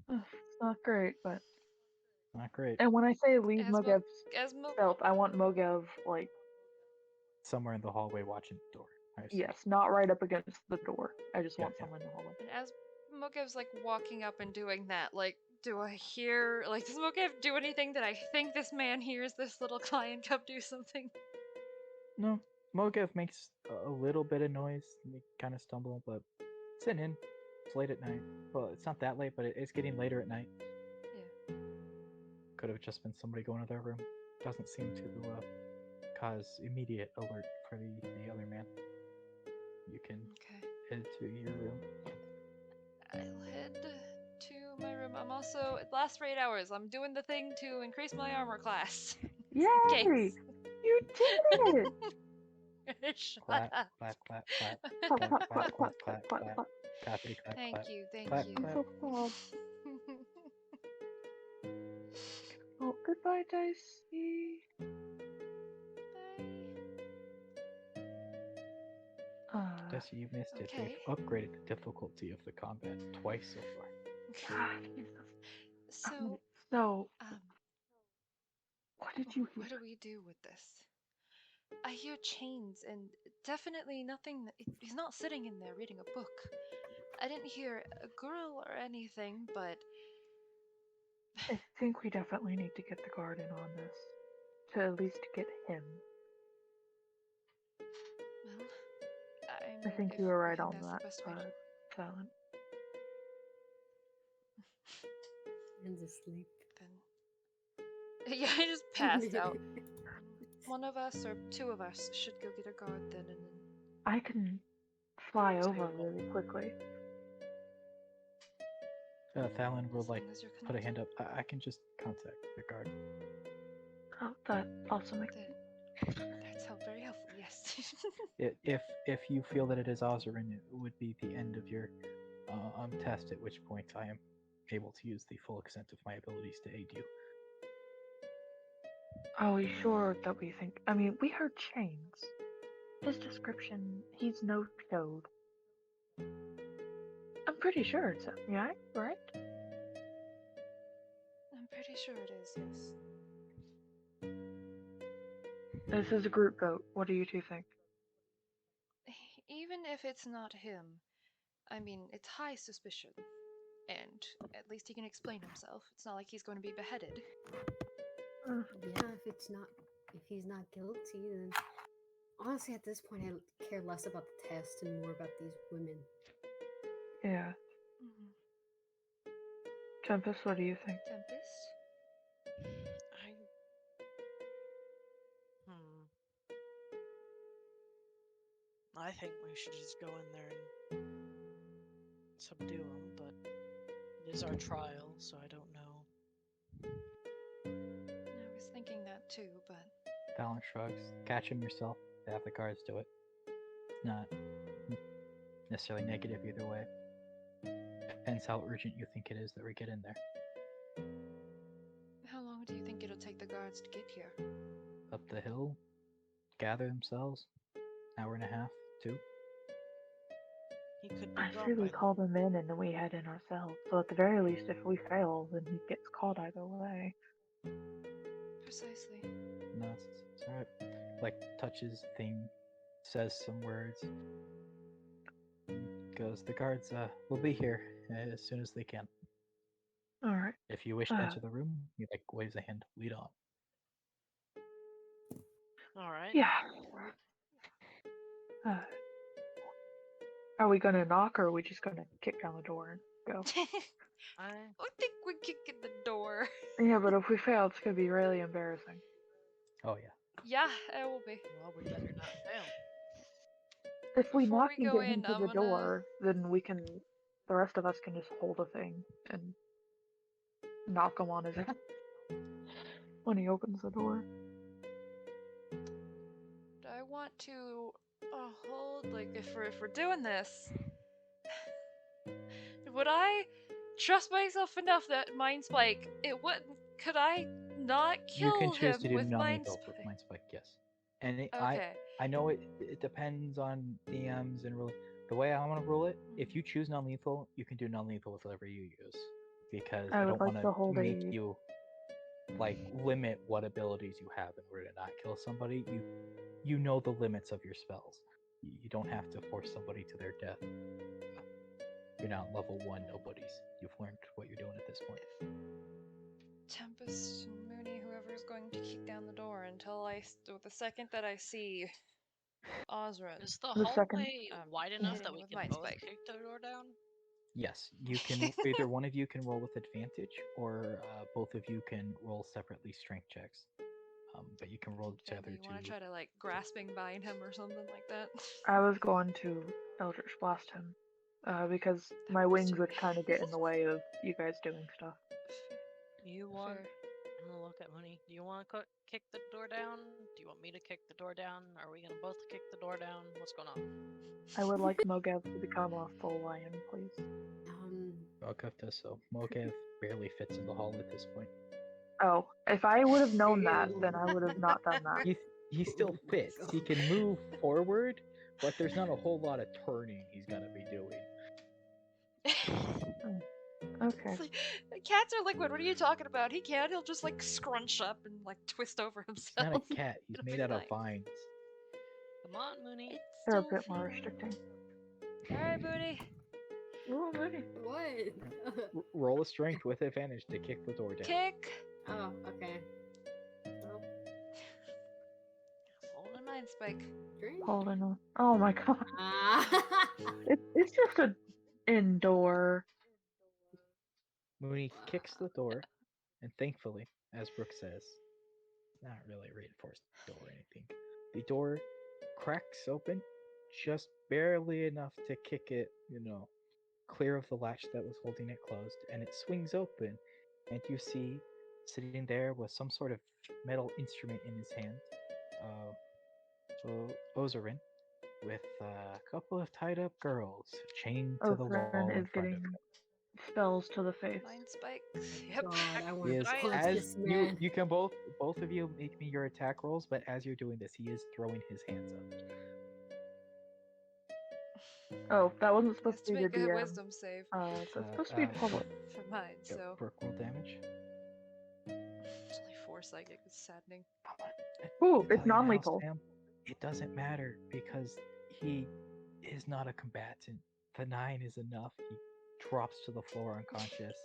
It's not great, but. Not great. And when I say leave As Mogev as Mo- stealth, I want Mogev, like, Somewhere in the hallway watching the door. I assume. yes, not right up against the door. I just Yeah, want yeah. someone in the hallway. And as Mokev's like walking up and doing that, like, do I hear, like, does Mokev do anything that I think this man hears this little client come do something? No, Mogev makes a little bit of noise. They kind of stumble, but it's an inn. It's late at night. Well, it's not that late, but it's getting later at night. Yeah. Could have just been somebody going to their room. Doesn't seem to cause immediate alert for the other man. You can Okay. head to your room. I'll head to my room. I'm also, it lasts for 8 hours. I'm doing the thing to increase my armor class. Yay! Case. You did it! Shut Clap, up. clap, clap, clap, Clap, clap, clap, clap, clap, clap, clap, clap, clap, clap, clap. clappity, clap, Thank clap, you, thank clap, you. clap. So proud. Oh, goodbye, Dicey. Desi, you missed it. Okay. They've upgraded the difficulty of the combat twice so far. Jesus. So, So, um, what did you hear? what do we do with this? I hear chains and definitely nothing. He's not sitting in there reading a book. I didn't hear a girl or anything, but I think we definitely need to get the guard in on this. To at least get him. well, I mean, I think if you were right think on that's that, the best way to- Silent. And asleep. Then, yeah, I just passed out. One of us or two of us should go get a guard then, and then. I can fly So over you- really quickly. Thalen will As like long as you're put a hand connected. up. I can just contact the guard. Oh, that also makes That's very helpful. Yes. If you feel that it is Ozarin, it would be the end of your test. At which point I am able to use the full extent of my abilities to aid you. Are we sure that we think? I mean, we heard chains. His description, he's no-showed. I'm pretty sure it's him, yeah? Right? I'm pretty sure it is. Yes. This is a group vote. What do you two think? Even if it's not him, I mean, it's high suspicion, and at least he can explain himself. It's not like he's going to be beheaded. Yeah, if he's not guilty, then honestly, at this point, I care less about the test and more about these women. Yeah. Tempest, what do you think? Tempest? I. Hmm. I think we should just go in there and subdue him, but it is our trial, so I don't know. I was thinking that too, but Thalen shrugs. Catch him yourself. Have the guards do it. It's not necessarily negative either way. Depends how urgent you think it is that we get in there. how long do you think it'll take the guards to get here? Up the hill, gather themselves. Hour and a half, 2. He could be I gone say by we then. call them in and then we head in ourselves. So at the very least, if we fail, then he gets caught either way. Precisely. No, it's alright. Like, touches thing, says some words. Goes, the guards will be here as soon as they can. Alright. If you wish to enter the room, he like waves a hand, lead on. Alright. Yeah. Are we gonna knock or are we just gonna kick down the door and go? I I think we kick in the door. Yeah, but if we fail, it's gonna be really embarrassing. Oh yeah. Yeah, it will be. well, we better not fail. If we Before knock we and go get him in, to I'm the gonna- door, then the rest of us can just hold a thing and knock him on his head when he opens the door. I want to hold, like, if we're doing this, would I trust myself enough that Mind Spike, it wouldn't. Could I not You can kill choose him to do with Mind non-lethal with Spike? Mind Spike, yes. And Okay. I know it depends on DMs and rule. The way I want to rule it, if you choose non-lethal, you can do non-lethal with whatever you use, because I I would don't want like to hold to make a. you like limit what abilities you have in order to not kill somebody. You know the limits of your spells. You don't have to force somebody to their death. You're not level 1 nobodies. You've learned what you're doing at this point. Tempest, Mooney, whoever's going to kick down the door until the second that I see Osrin. Is the The second- hallway wide enough Hitting that it we with can Mind both Spike. kick the door down? Yes, you can. Either one of you can roll with advantage, or both of you can roll separately strength checks. But you can roll together Do you want to. to try to like grasping bind him or something like that? I was going to Eldritch Blast him, because my wings would kind of get in the way of you guys doing stuff. You want? Fair. I'm gonna look at Mooney. Do you want to kick the door down? Do you want me to kick the door down? Are we gonna both kick the door down? What's going on? I would like Mogev to become a full lion, please. Mokev does so. Mokev barely fits in the hall at this point. Oh, if I would have known that, then I would have not done that. He still Oh my fits. He God. can move forward, but there's not a whole lot of turning he's gonna be doing. Okay. The cats are liquid. What are you talking about? He can't. He'll just like scrunch up and like twist over He's not himself. a cat. He's It'll made be out of fine. vines. Come on, Mooney. It's They're a still bit more fine. restricting. All right, Booty. Ooh, Mooney. What? Roll a strength with advantage to kick the door down. Kick. Oh, okay. Well, Hold in mind, Spike. drink. Holding on. Oh my god. Ah. It's just a indoor. Mooney kicks the door, and thankfully, as Brooke says, not really a reinforced door or anything. The door cracks open just barely enough to kick it, clear of the latch that was holding it closed, and it swings open, and you see sitting there with some sort of metal instrument in his hand, Ozarin, with a couple of tied up girls chained to the Othran wall in is front of getting him. spells to the face. Mind Spike. Yep. God, I want He to is punch as this man. you can both of you make me your attack rolls, but as you're doing this, he is throwing his hands up. Oh, that wasn't Has supposed to to be make the a DM. wisdom save That's supposed to be public. for mine, Yep, so Brooke roll damage. it's only 4 psychic. It's saddening. Ooh, I it's tell you now, non-lethal. Sam, it doesn't matter because he is not a combatant. The 9 is enough. He drops to the floor unconscious.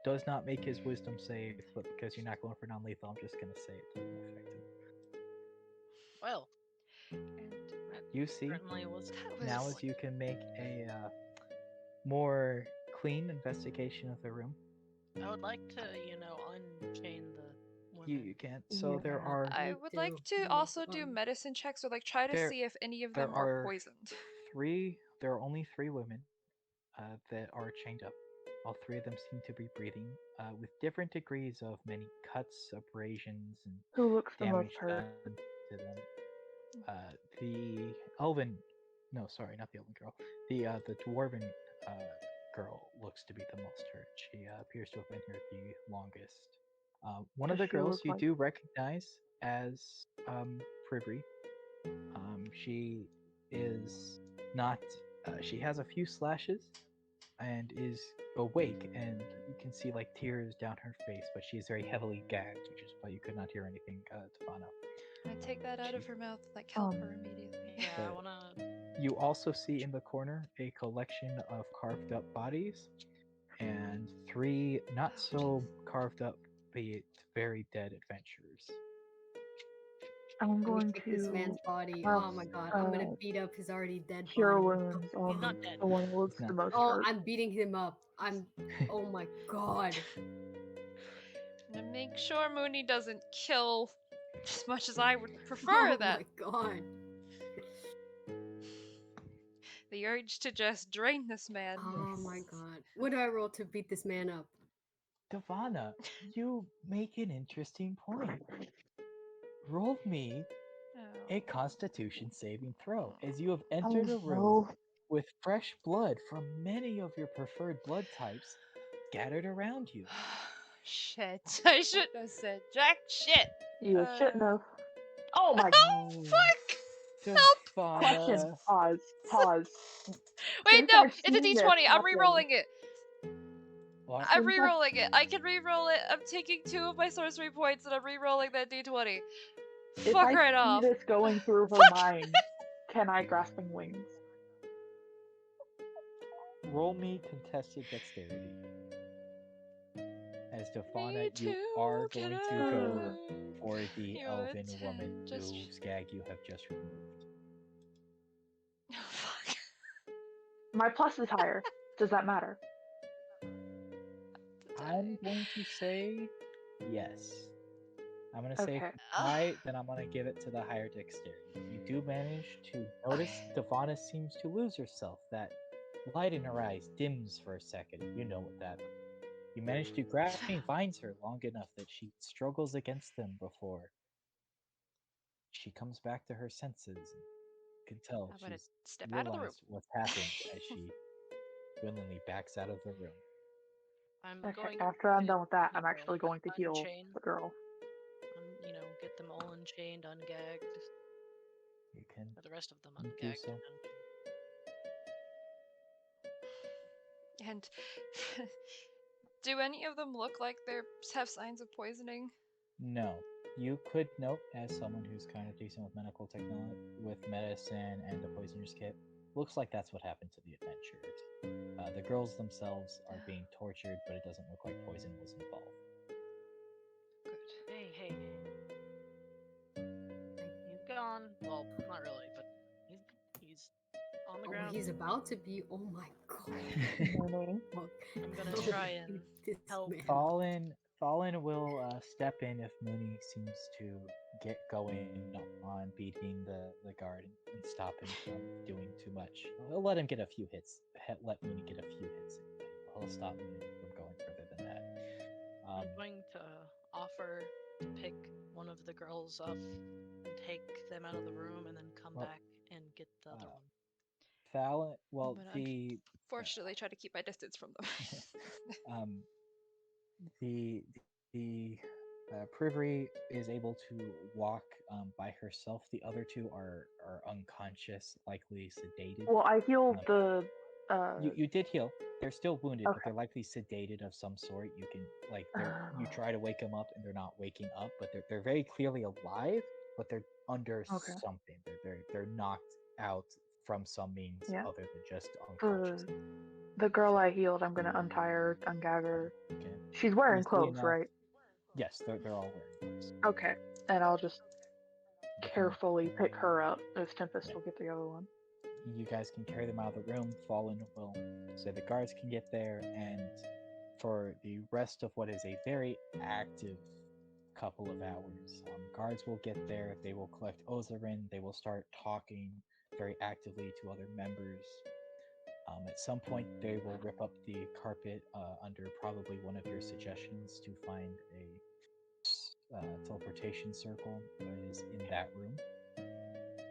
Does not make his wisdom save, but because you're not going for non-lethal, I'm just gonna say it doesn't affect him. Well, And that You see, certainly was that was now as you can make a more clean investigation of the room, I would like to, unchain the women. you can't. So there Yeah. are I Me would too. like to Oh, also do God. medicine checks or like try to There- see if any of there them are are poisoned. there are only 3 women that are chained up. All 3 of them seem to be breathing, with different degrees of many cuts, abrasions, and Who looks the most damage hurt? done to them. The elven, no, sorry, not the elven girl. The dwarven girl looks to be the most hurt. She appears to have been here the longest. One of Does the she girls look you like- do recognize as Fribri. She is not. She has a few slashes and is awake, and you can see like tears down her face, but she is very heavily gagged, which is why you could not hear anything, Tavana. I take that out of her mouth, like help her immediately. Yeah, I But- wanna. You also see in the corner a collection of carved up bodies and 3 not so carved up, but very dead adventurers. I'm Let me going kick this man's to body. have, Oh my God, I'm gonna uh, beat up his already dead cure body. wounds on not dead. the one who looks He's the not most Oh, hurt. I'm beating him up. Oh my God. To make sure Mooney doesn't kill as much as I would prefer Oh that. my God. The urge to just drain this man. Oh my God. What do I roll to beat this man up? Tavana, you make an interesting point. Roll me a Oh. Constitution saving throw, as you have entered a room no. with fresh blood from many of your preferred blood types, scattered around you. Shit. I shouldn't have said jack shit. You shouldn't have. Oh my. Oh, Fuck! Question. Devana. Pause. Wait, Since no, I've it's a seen this d20. I'm happen, re-rolling it. What? I'm since I've re-rolling it. I can re-roll it. I'm taking 2 of my sorcery points and I'm re-rolling that d20. if Fuck I right see off. this going through her Fuck. mind, can I grasping wings? Roll me contested dexterity. As Me Devana, you too, are can going to go I? for the Your elven 10, woman just... whose gag you have just removed. Oh, fuck. My plus is higher. Does that matter? I'm going to say yes. I'm going to say if Okay. you try, then I'm going to give it to the higher dexterity. You do manage to notice Devana seems to lose herself. That light in her eyes dims for a second. You know what that. You manage to grasping vines her long enough that she struggles against them before she comes back to her senses. You can tell I'm gonna she's step out of the room. realized what's happened as she willingly backs out of the room. I'm Okay. going After I'm to, done with that, you I'm actually know, going to heal unchain, the girl. get them all unchained, ungagged, You can or the rest of them do ungagged so. and unchained. And do any of them look like they have signs of poisoning? No. You could note, as someone who's kind of decent with medical technology, with medicine and a poisoner's kit, looks like that's what happened to the adventurers. The girls themselves are being tortured, but it doesn't look like poison was involved. Good. Hey. He's gone. Well, not really, but he's on the Oh, ground. he's about to be. Oh my god. Mhm. Fuck. I'm gonna No, try and this help. man. Fallen will step in if Mooney seems to get going on beating the guard and stop him from doing too much. He'll let him get a few hits. Let Mooney get a few hits. He'll stop Mooney from going further than that. I'm going to offer to pick one of the girls up and take them out of the room and then come back and get the other one. Fallon, well, But the unfortunately, try to keep my distance from them. the Privy is able to walk by herself. The other two are unconscious, likely sedated. Well, I healed the. You did heal. They're still wounded, but Okay. they're likely sedated of some sort. You can you try to wake them up, and they're not waking up, but they're very clearly alive, but they're under Okay. something. They're knocked out from some means Yeah. other than just unconscious. The girl I healed, I'm gonna untie her, ungag her. Okay. She's wearing Easily clothes, enough. right? Yes, they're all wearing clothes. Okay. And I'll just Get them- carefully pick her up if Tempest will get the other one. You guys can carry them out of the room. Fallen will say the guards can get there, and for the rest of what is a very active couple of hours, guards will get there. They will collect Ozarin. They will start talking very actively to other members. At some point, they will rip up the carpet under probably one of your suggestions to find a teleportation circle that is in that room. Damn it.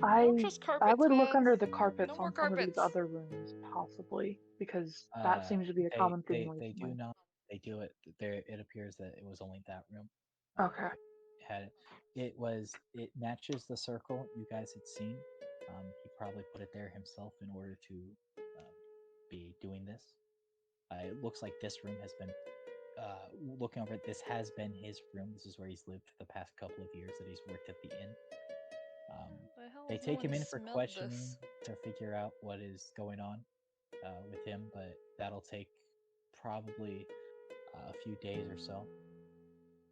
I don't trust carpets, would look man. under the carpets No more on some of these carpets. other rooms, possibly, because that seems to be a They common theme they do recently. not. They do it. There, it appears that it was only that room. Okay. It matches the circle you guys had seen. He probably put it there himself in order to be doing this. It looks like this room has been looking over it. This has been his room. This is where he's lived for the past couple of years that he's worked at the inn. The hell They has no take him one in for smelled questioning this? to figure out what is going on with him, but that'll take probably a few days or so.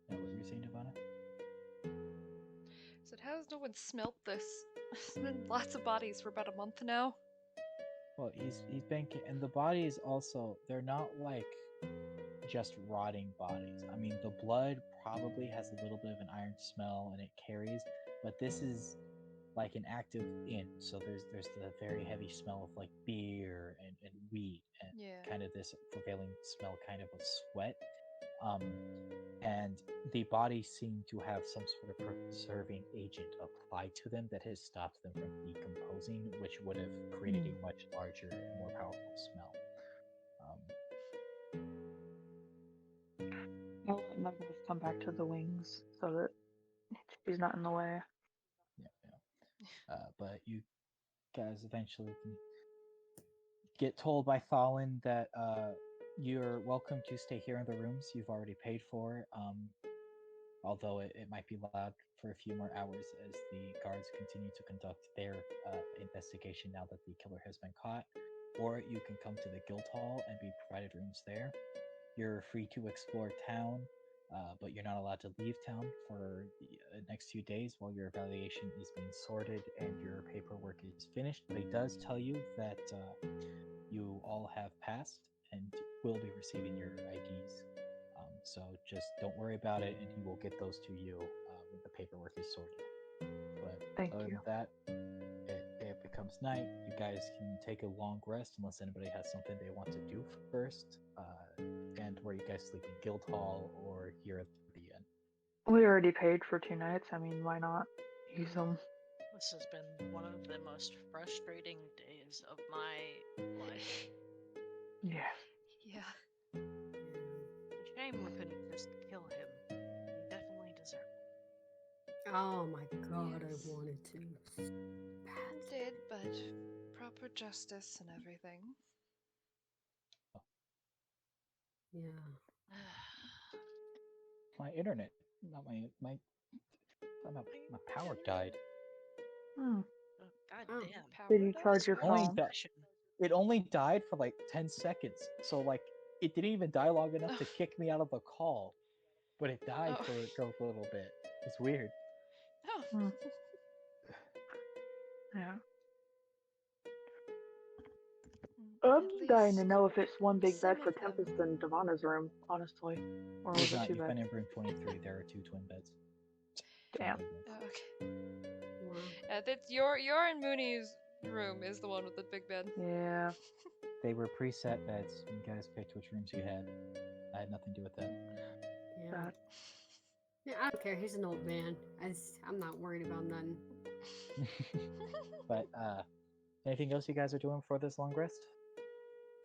What were you saying, Devana? So how has no one smelt this? There's been lots of bodies for about a month now. Well, he's been, and the bodies also, they're not like just rotting bodies. I mean, the blood probably has a little bit of an iron smell and it carries, but this is like an active inn, so there's the very heavy smell of like beer and weed and kind of this prevailing smell kind of sweat. And the bodies seem to have some sort of preserving agent applied to them that has stopped them from decomposing, which would have created a much larger and more powerful smell. I'm gonna just come back to the wings so that she's not in the way. Yeah. But you guys eventually can get told by Thalin that you're welcome to stay here in the rooms you've already paid for. Although it might be loud for a few more hours as the guards continue to conduct their investigation now that the killer has been caught. Or you can come to the guild hall and be provided rooms there. You're free to explore town, but you're not allowed to leave town for the next few days while your evaluation is being sorted and your paperwork is finished. But it does tell you that you all have passed and will be receiving your IDs. So just don't worry about it, and he will get those to you when the paperwork is sorted. But Thank other you. than that, it becomes night. You guys can take a long rest unless anybody has something they want to do first. And where you guys sleep in guild hall or here at the inn. We already paid for 2 nights. I mean, why not use them? This has been one of the most frustrating days of my life. Yeah. Yeah. It's a shame we couldn't just kill him. He definitely deserved it. Oh my god, Yes. I wanted to. I did, but proper justice and everything. Yeah. My internet, not my power died. Hmm. Oh, God Oh. damn. Power Did you does? charge your Only phone? that it only died for like 10 seconds. So like it didn't even die long enough to kick me out of the call, but it died Oh. for a little bit. It's weird. Oh. Hmm. Yeah. I'm At dying to least know if it's one big bed some for of them. Tempest and Devana's room, honestly. Or It was is it not. 2 You've beds? been in room 23. There are 2 twin beds. Damn. Twin beds. Oh, okay. Wow. That's your and Mooney's room is the one with the big bed. Yeah. They were preset beds. You guys picked which rooms you had. I had nothing to do with that. Yeah. That. Yeah, I don't care. He's an old man. I'm not worried about nothing. But anything else you guys are doing for this long rest?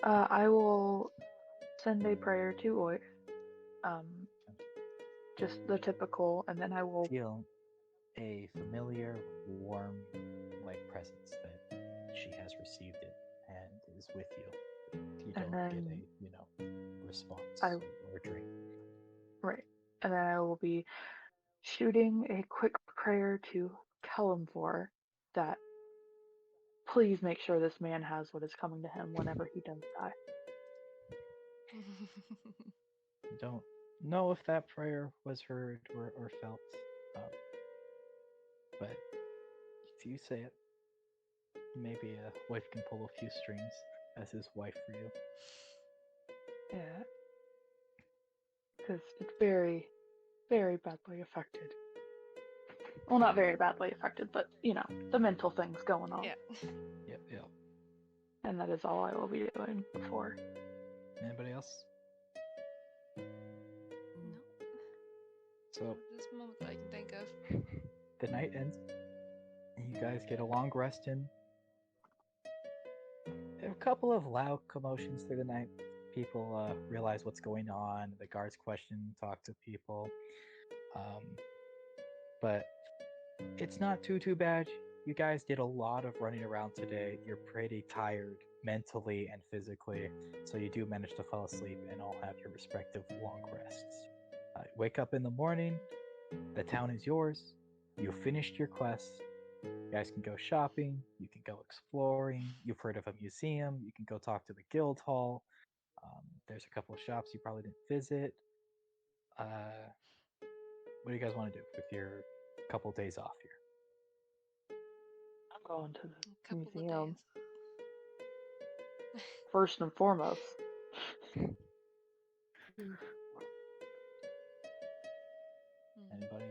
I will send a prayer to Oy. Just the typical, and then I will. Feel a familiar, warm, like presence that she has received it and is with you. You And don't get then a response I- or dream. Right. And then I will be shooting a quick prayer to Kellamvor that please make sure this man has what is coming to him whenever he does die. I don't know if that prayer was heard or felt, but if you say it, maybe a wife can pull a few strings as his wife for you. Yeah. Because it's very, very badly affected. Well, not very badly affected, but, the mental things going on. Yeah. Yep. And that is all I will be doing before. Anybody else? No. So At this moment that I can think of. the night ends. And you guys get a long rest in. A couple of loud commotions through the night. People realize what's going on. The guards question, talk to people. But it's not too bad. You guys did a lot of running around today. You're pretty tired mentally and physically, so you do manage to fall asleep and all have your respective long rests. Wake up in the morning. The town is yours. You finished your quest. You guys can go shopping. You can go exploring. You've heard of a museum. You can go talk to the guild hall. There's a couple of shops you probably didn't visit. What do you guys want to do with your couple days off here? I'm going to A the couple museum of days. first and foremost. Anybody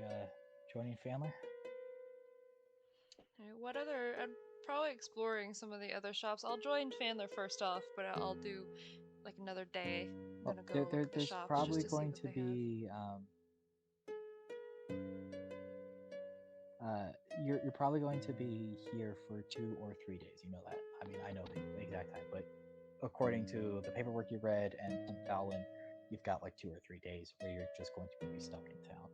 joining family? Alright, what other? I'm probably exploring some of the other shops. I'll join Fandler first off, but I'll do like another day. I'm Well, gonna go look at the there's shops probably just to see going what to they have. be you're probably going to be here for 2 or 3 days. You know that. I mean, I know the exact time, but according to the paperwork you read and Fallon, you've got like 2 or 3 days where you're just going to be stuck in town.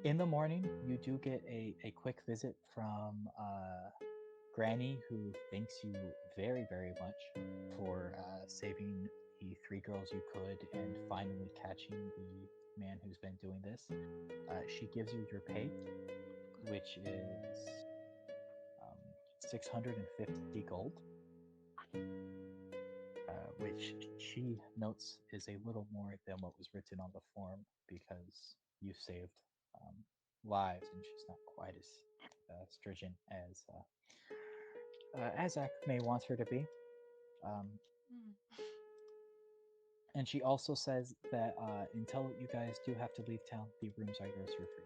In the morning, you do get a quick visit from Granny, who thanks you very, very much for saving the 3 girls you could and finally catching the man who's been doing this. She gives you your pay, which is 650 gold, which she notes is a little more than what was written on the form because you saved um, lives, and she's not quite as stringent as Azak may want her to be. Um, and she also says that until you guys do have to leave town, the rooms are yours for free.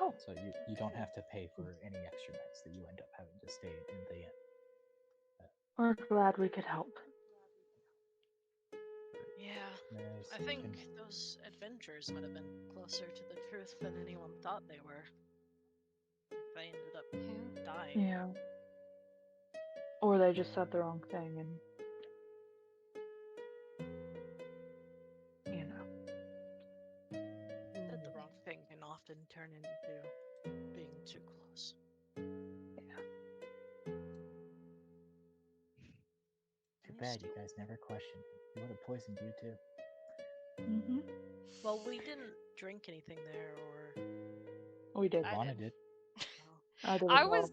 Oh, So you don't have to pay for any extra nights that you end up having to stay in the inn. we're glad we could help. Yeah, There's I think been- those adventures might have been closer to the truth than anyone thought they were. If they ended up Yeah. dying. Yeah. Or they just said the wrong thing and. You know. Said the wrong thing can often turn into being too close. too bad you guys never questioned him. He would have poisoned you too. Mm-hmm. Well, we didn't drink anything there, or We did. I Lana did. did. Well, I did as I well.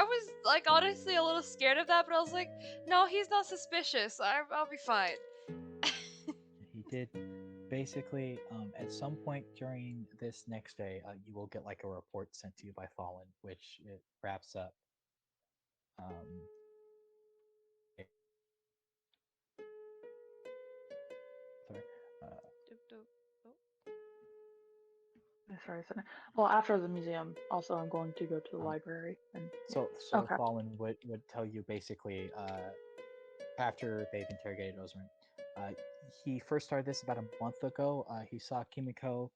was like honestly a little scared of that, but I was like, no, he's not suspicious. I'll be fine. He did. Basically, at some point during this next day, you will get like a report sent to you by Fallen, which it wraps up. It- sorry, Doop, doop. Sorry. Well, after the museum, also I'm going to go to the Um, library and. so Okay. Fallen would tell you basically after they've interrogated Ozarin. He first started this about a month ago. He saw Kimiko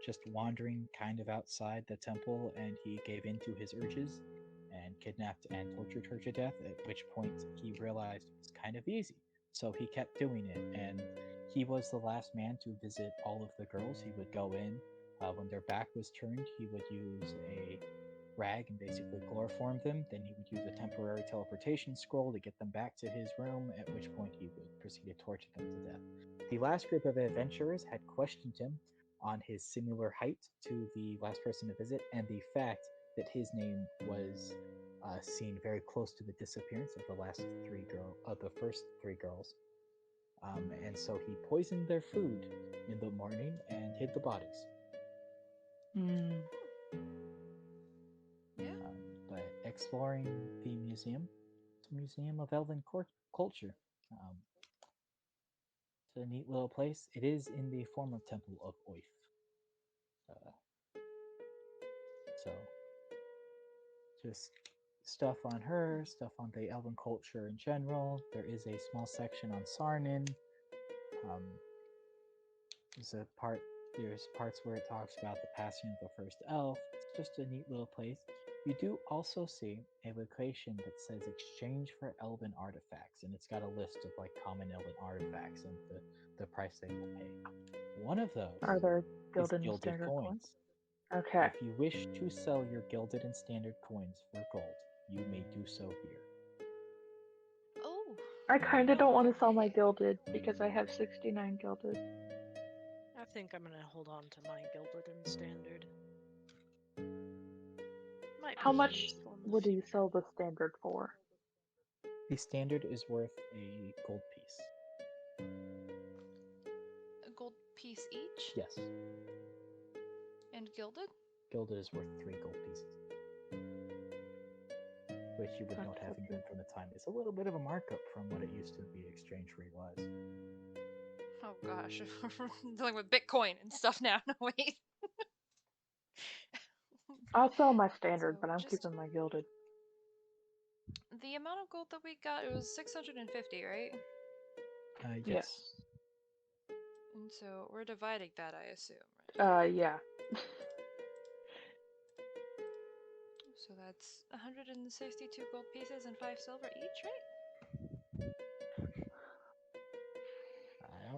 just wandering kind of outside the temple, and he gave in to his urges and kidnapped and tortured her to death, at which point he realized it was kind of easy. So he kept doing it, and he was the last man to visit all of the girls. He would go in. When their back was turned, he would use a rag and basically chloroform them. Then he would use a temporary teleportation scroll to get them back to his room, at which point he would proceed to torture them to death. The last group of adventurers had questioned him on his similar height to the last person to visit, and the fact that his name was seen very close to the disappearance of the first 3 girls. And so he poisoned their food in the morning and hid the bodies. Mm. Yeah. But exploring the museum, it's a museum of elven culture. It's a neat little place. It is in the former temple of Oif. Uh, so, just stuff on her, stuff on the elven culture in general. There is a small section on Sarnin. Um, there's a part. There's parts where it talks about the passing of the first elf. It's just a neat little place. You do also see a location that says exchange for elven artifacts, and it's got a list of like common elven artifacts and the price they will pay. One of those Are there is gilded and gilded standard coins. coins? Okay. If you wish to sell your gilded and standard coins for gold, you may do so here. oh, I kind of don't want to sell my Okay. gilded because I have 69 gilded. I think I'm gonna hold on to my gilded and standard. Might How be much useful in the would you future. sell the standard for? The standard is worth a gold piece. A gold piece each Yes, and gilded. gilded is worth 3 gold pieces. Which you would note, That's having okay. been from the time, is a little bit of a markup from what it used to be exchange rate was. Oh gosh, we're dealing with Bitcoin and stuff now. No wait. I'll sell my standard, So but I'm just keeping my gilded. the amount of gold that we got, it was 650, right? Yes. And so we're dividing that, I assume, right? Yeah. So that's 162 gold pieces and 5 silver each, right?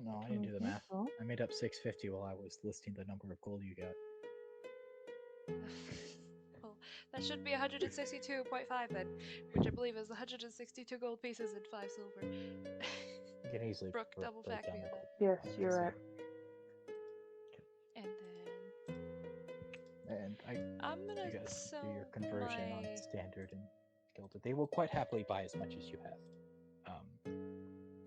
don't know. I didn't do the math. I made up 650 while I was listing the number of gold you got. Well, that should be 162.5 then, which I believe is 162 gold pieces and 5 silver. You can easily Brooke, double break fact down me the on gold. Yes, you're right. And then And I'm you gonna guys sell do your conversion my... on standard and gilded. They will quite happily buy as much as you have.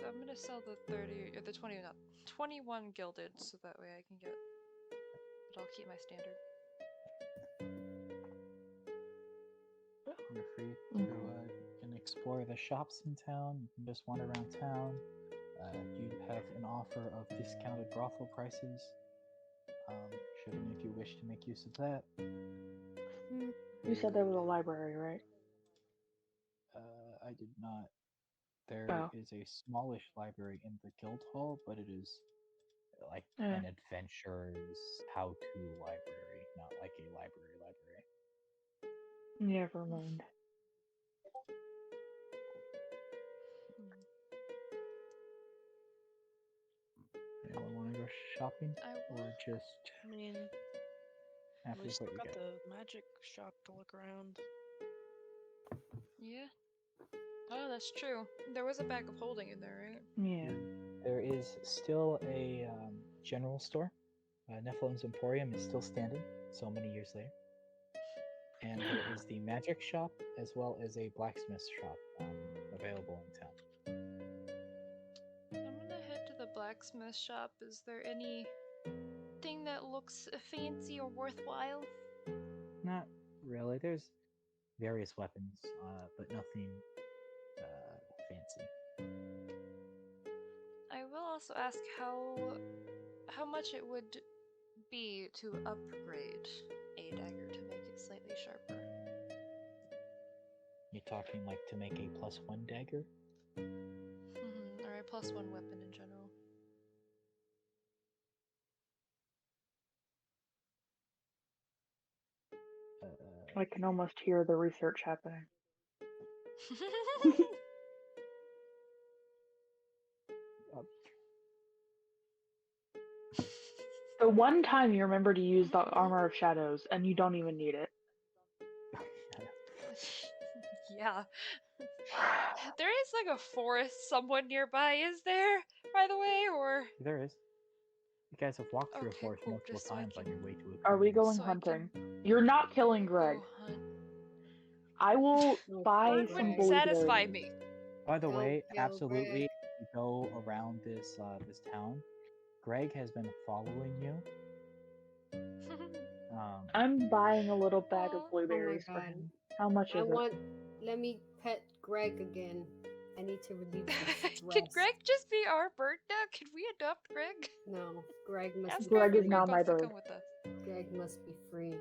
I'm gonna sell the 30 or the 20, not 21 gilded, so that way I can get. But I'll keep my standard. You're free to you can explore the shops in town. You can just wander around town. You have an offer of discounted brothel prices. Should any of you wish to make use of that? You said there was a library, right? I did not. There is a smallish library in the guild hall, but it is like an adventurer's how-to library, not like a library. Never mind. Anyone want to go shopping? Or just I mean, happy we with still what you got got? the magic shop to look around. Yeah. Oh, that's true. There was a bag of holding in there, right? Yeah. There is still a general store. Nephilim's Emporium is still standing so many years later. And there is the magic shop as well as a blacksmith shop available in town. I'm gonna head to the blacksmith shop. Is there anything that looks fancy or worthwhile? Not really. There's various weapons, but nothing fancy. I will also ask how much it would be to upgrade a dagger to make it slightly sharper. You're talking like to make a +1 dagger? Or a +1 weapon in general. I can almost hear the research happening. The one time you remember to use the Armor of Shadows, and you don't even need it. Yeah. There is like a forest somewhat nearby, is there? By the way, or There is. You guys have walked through a forest cool, multiple just so I times on can- your way to a Are we community. going So I hunting? can You're not killing Greg. go hunt. I will buy Bird some would blueberries. satisfy me. By the Don't way, kill absolutely, Greg. if you go around this this town, Greg has been following you. I'm buying a little bag Aw. of blueberries for God. him. How much I is want. Let me pet Greg again. I need to relieve some stress. Could Greg just be our bird now? Could we adopt Greg? No, Greg must. Ask be Greg is free. now Greg my wants to bird. come with us. Greg must be free.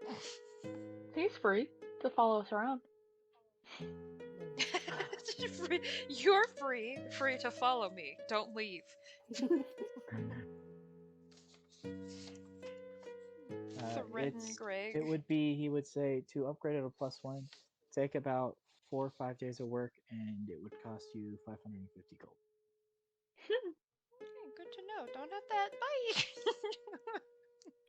it? He's free to follow us around. You're free to follow me. Don't leave. Threaten Greg. It would be, he would say, to upgrade it a +1, take about 4 or 5 days of work, and it would cost you 550 gold. Okay, good to know. Don't have that. Bye.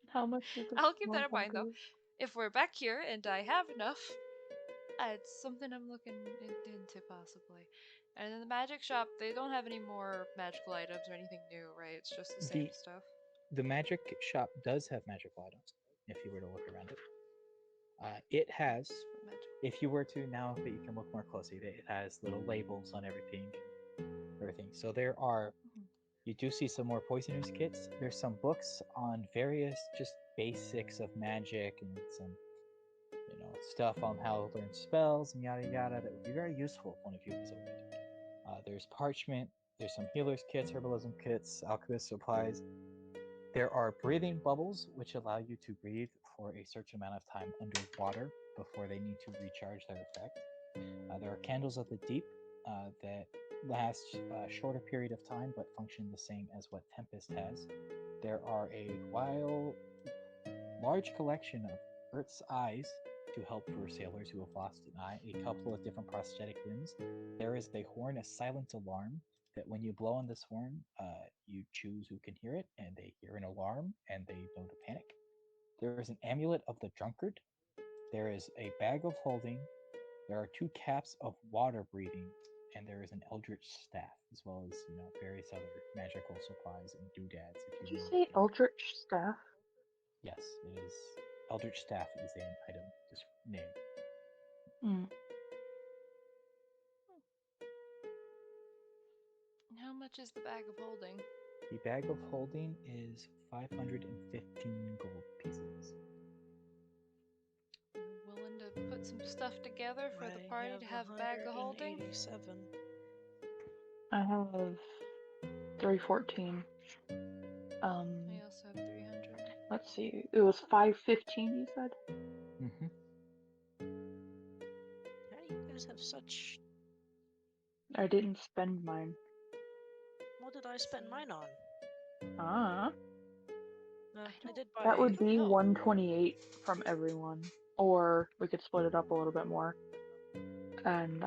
How much is it? I'll keep that in mind though. If we're back here and I have enough, it's something I'm looking into possibly. And in the magic shop, they don't have any more magical items or anything new, right? It's just the same stuff. The magic shop does have magical items, if you were to look around it. It has, if you were to, now that you can look more closely, it has little labels on everything. So there are, you do see some more poisoners kits. There's some books on various just basics of magic and some, stuff on how to learn spells and yada yada that would be very useful if one of you was open to it. There's parchment, there's some healer's kits, herbalism kits, alchemist supplies. There are breathing bubbles, which allow you to breathe for a certain amount of time underwater before they need to recharge their effect. There are candles of the deep that last a shorter period of time but function the same as what Tempest has. There are a large collection of Earth's eyes to help for sailors who have lost an eye, a couple of different prosthetic limbs. There is a horn, a silent alarm that when you blow on this horn, you choose who can hear it, and they hear an alarm and they know to panic. There is an amulet of the drunkard. There is a bag of holding. There are 2 caps of water breathing, and there is an eldritch staff, as well as various other magical supplies and doodads. If Did you you know, say eldritch staff? yes, it is. Eldritch staff is an item. Just name. Mm. How much is the bag of holding? The bag of holding is 515 gold pieces. We're willing to put some stuff together for the I party to have a bag of holding. 187. I have 314. I also have 300. Let's see. It was 515. You said. Mm-hmm. How do you guys have such? I didn't spend mine. What did I spend mine on? Ah. I did buy. That would be oh, 128 from everyone. Or we could split it up a little bit more. And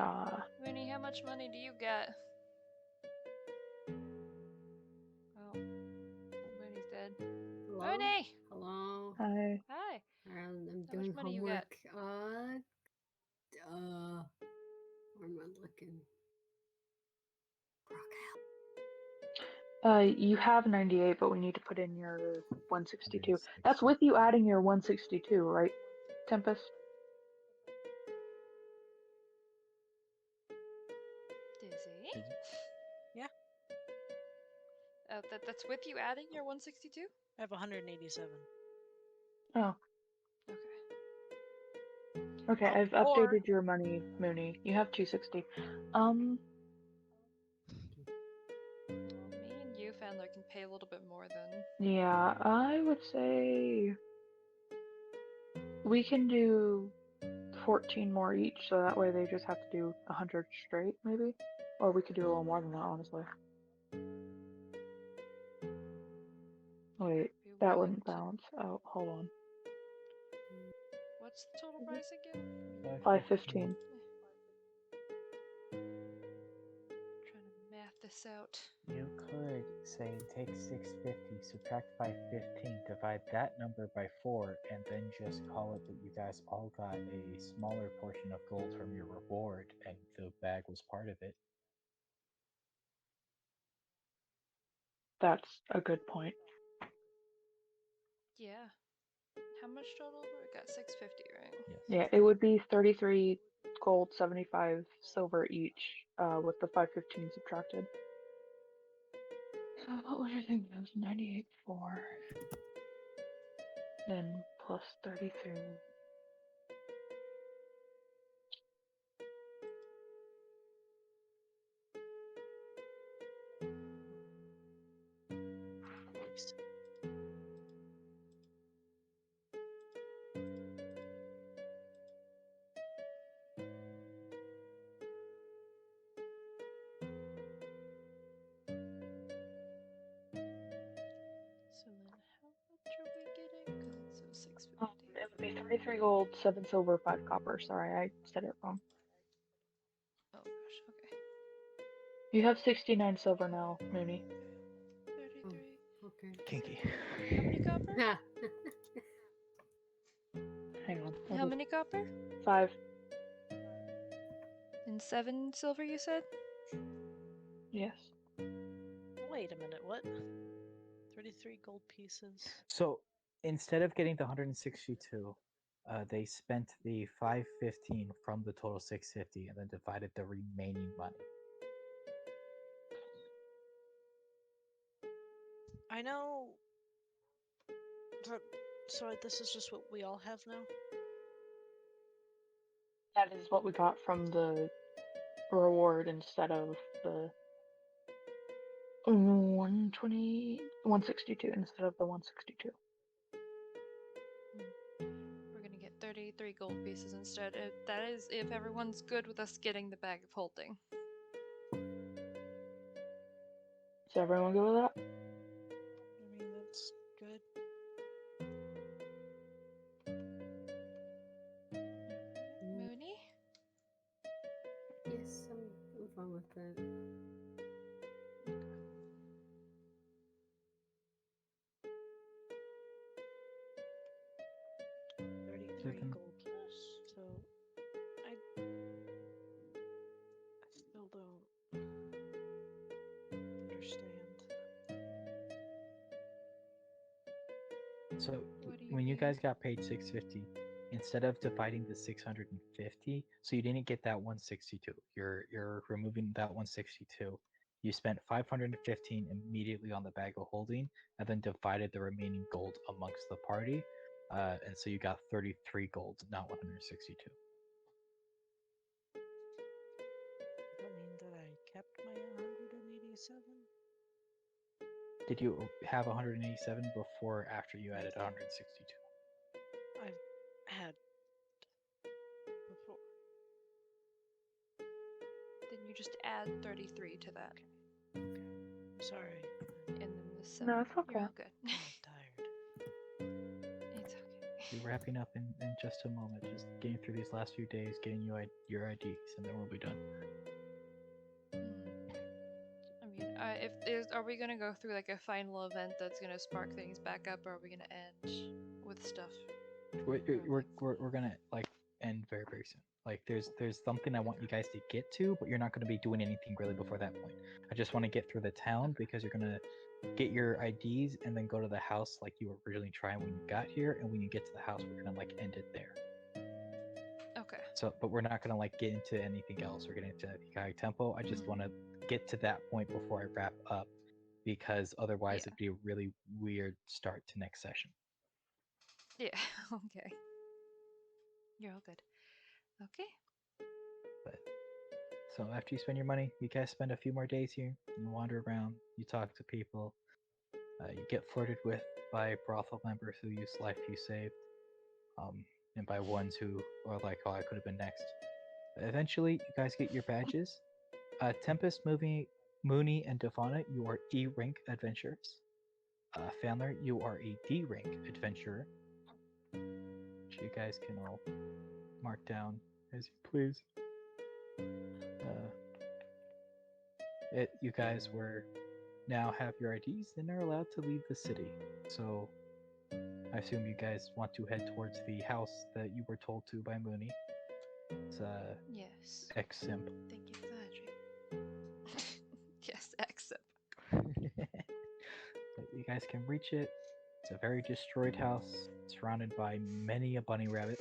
Winnie, how much money do you get? Oh, Winnie's dead. Hello? Winnie! Hello? I Hi. I'm How doing much money you got? homework. Where am I looking? Brothel. you have 98, but we need to put in your 162. 160. That's with you adding your 162, right, Tempest? Dizzy? Yeah. That's with you adding your 162? I have 187. Oh, Okay. okay. Oh, I've or- updated your money, Mooney. You have 260. Well, me and you found I can pay a little bit more than. Yeah, I would say we can do 14 more each, so that way they just have to do 100 straight, maybe? Or we could do a little more than that, honestly. Wait, Be that willing wouldn't to- balance out. Hold on. What's the total price again? 515. Trying to math this out. You could say take 650, subtract 515, divide that number by 4, and then just call it that you guys all got a smaller portion of gold from your reward, and the bag was part of it. That's a good point. Yeah. How much total? We got 650, right? Yes. Yeah, it would be 33 gold, 75 silver each, with the 515 subtracted. So what was your thing? That was 98.4. Then plus 33. Nice. So then how much are we getting? Because it was 650. It would be 33 gold, 7 silver, 5 copper. Sorry, I said it wrong. Oh gosh, okay. You have 69 silver now, Mooney. 33. Okay. Kinky. How many copper? Ah. Hang on. How many copper? 5. And 7 silver, you said? Yes. Wait a minute. What? 33 gold pieces. So instead of getting the 162, they spent the 515 from the total 650 and then divided the remaining money. I know. So this is just what we all have now. That is what we got from the reward instead of the 162 instead of the 162. We're gonna get 33 gold pieces instead. That is if everyone's good with us getting the bag of holding. Is everyone good with that? I mean, that's good. Mooney? Yes, I'm fine with that. 3 Then- gold less, so I still don't understand. So What do you when you mean? guys got paid 650, instead of dividing the 650, so you didn't get that 162. You're removing that 162. You spent 515 immediately on the bag of holding, and then divided the remaining gold amongst the party, and so you got 33 gold, not 162. Does that mean that I kept my 187? Did you have 187 before or after you added 162? I've had before. Then you just add 33 to that. Okay. Sorry. And then the 7. No, it's okay. You're all good. I'm tired. It's okay. Be wrapping up in just a moment, just getting through these last few days, getting you your IDs, and then we'll be done. I mean, are we gonna go through like a final event that's gonna spark things back up, or are we gonna end with stuff? We're gonna like end very very soon. Like there's something I want you guys to get to, but you're not gonna be doing anything really before that point. I just want to get through the town because you're gonna get your IDs and then go to the house like you were originally trying when you got here. And when you get to the house, we're gonna like end it there. Okay. So, but we're not gonna like get into anything else. We're getting into high tempo. I just want to get to that point before I wrap up, because otherwise Yeah. it'd be a really weird start to next session. Yeah. Okay. You're all good. Okay. But so after you spend your money, you guys spend a few more days here. You wander around. You talk to people. You get flirted with by brothel members whose life you saved, and by ones who are like, "Oh, I could have been next." Eventually, you guys get your badges. Tempest, Mooney, and Devana, you are E rank adventurers. Fandler, you are a D rank adventurer. Which you guys can all mark down as you please. You guys now have your IDs and are allowed to leave the city. So I assume you guys want to head towards the house that you were told to by Mooney. It's Yes. ex-simp. Thank you for that, Jake. Yes, except. But you guys can reach it. It's a very destroyed house, surrounded by many a bunny rabbit.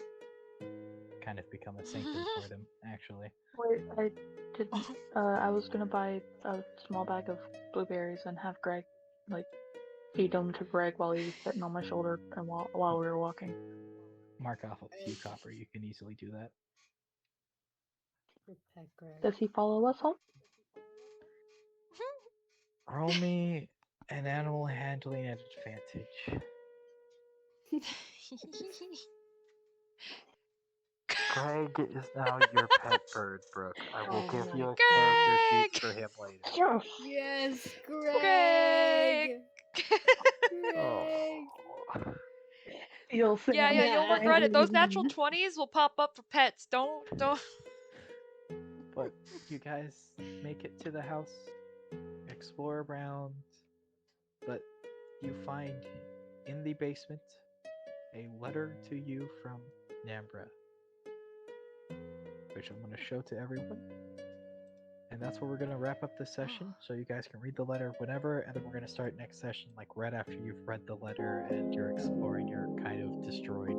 Kind of become a sanctum for them, actually. Wait, I didn't. I was gonna buy a small bag of blueberries and have Greg, like, feed them to Greg while he was sitting on my shoulder and while we were walking. Mark off a few copper. You can easily do that. Your pet Greg. Does he follow us home? Roll me an animal handling at advantage. Greg is now your pet bird, Brooke. I will Oh give my you a God. character sheet for him later. Yes! Yes, Greg! Greg! Oh. You'll sing Yeah, on yeah, his you'll Yeah. regret it. Those natural name. 20s will pop up for pets. Don't. But you guys make it to the house, explore around, but you find in the basement a letter to you from Nambra, which I'm going to show to everyone. And that's where we're going to wrap up this session, so you guys can read the letter whenever, and then we're going to start next session, like right after you've read the letter and you're exploring your kind of destroyed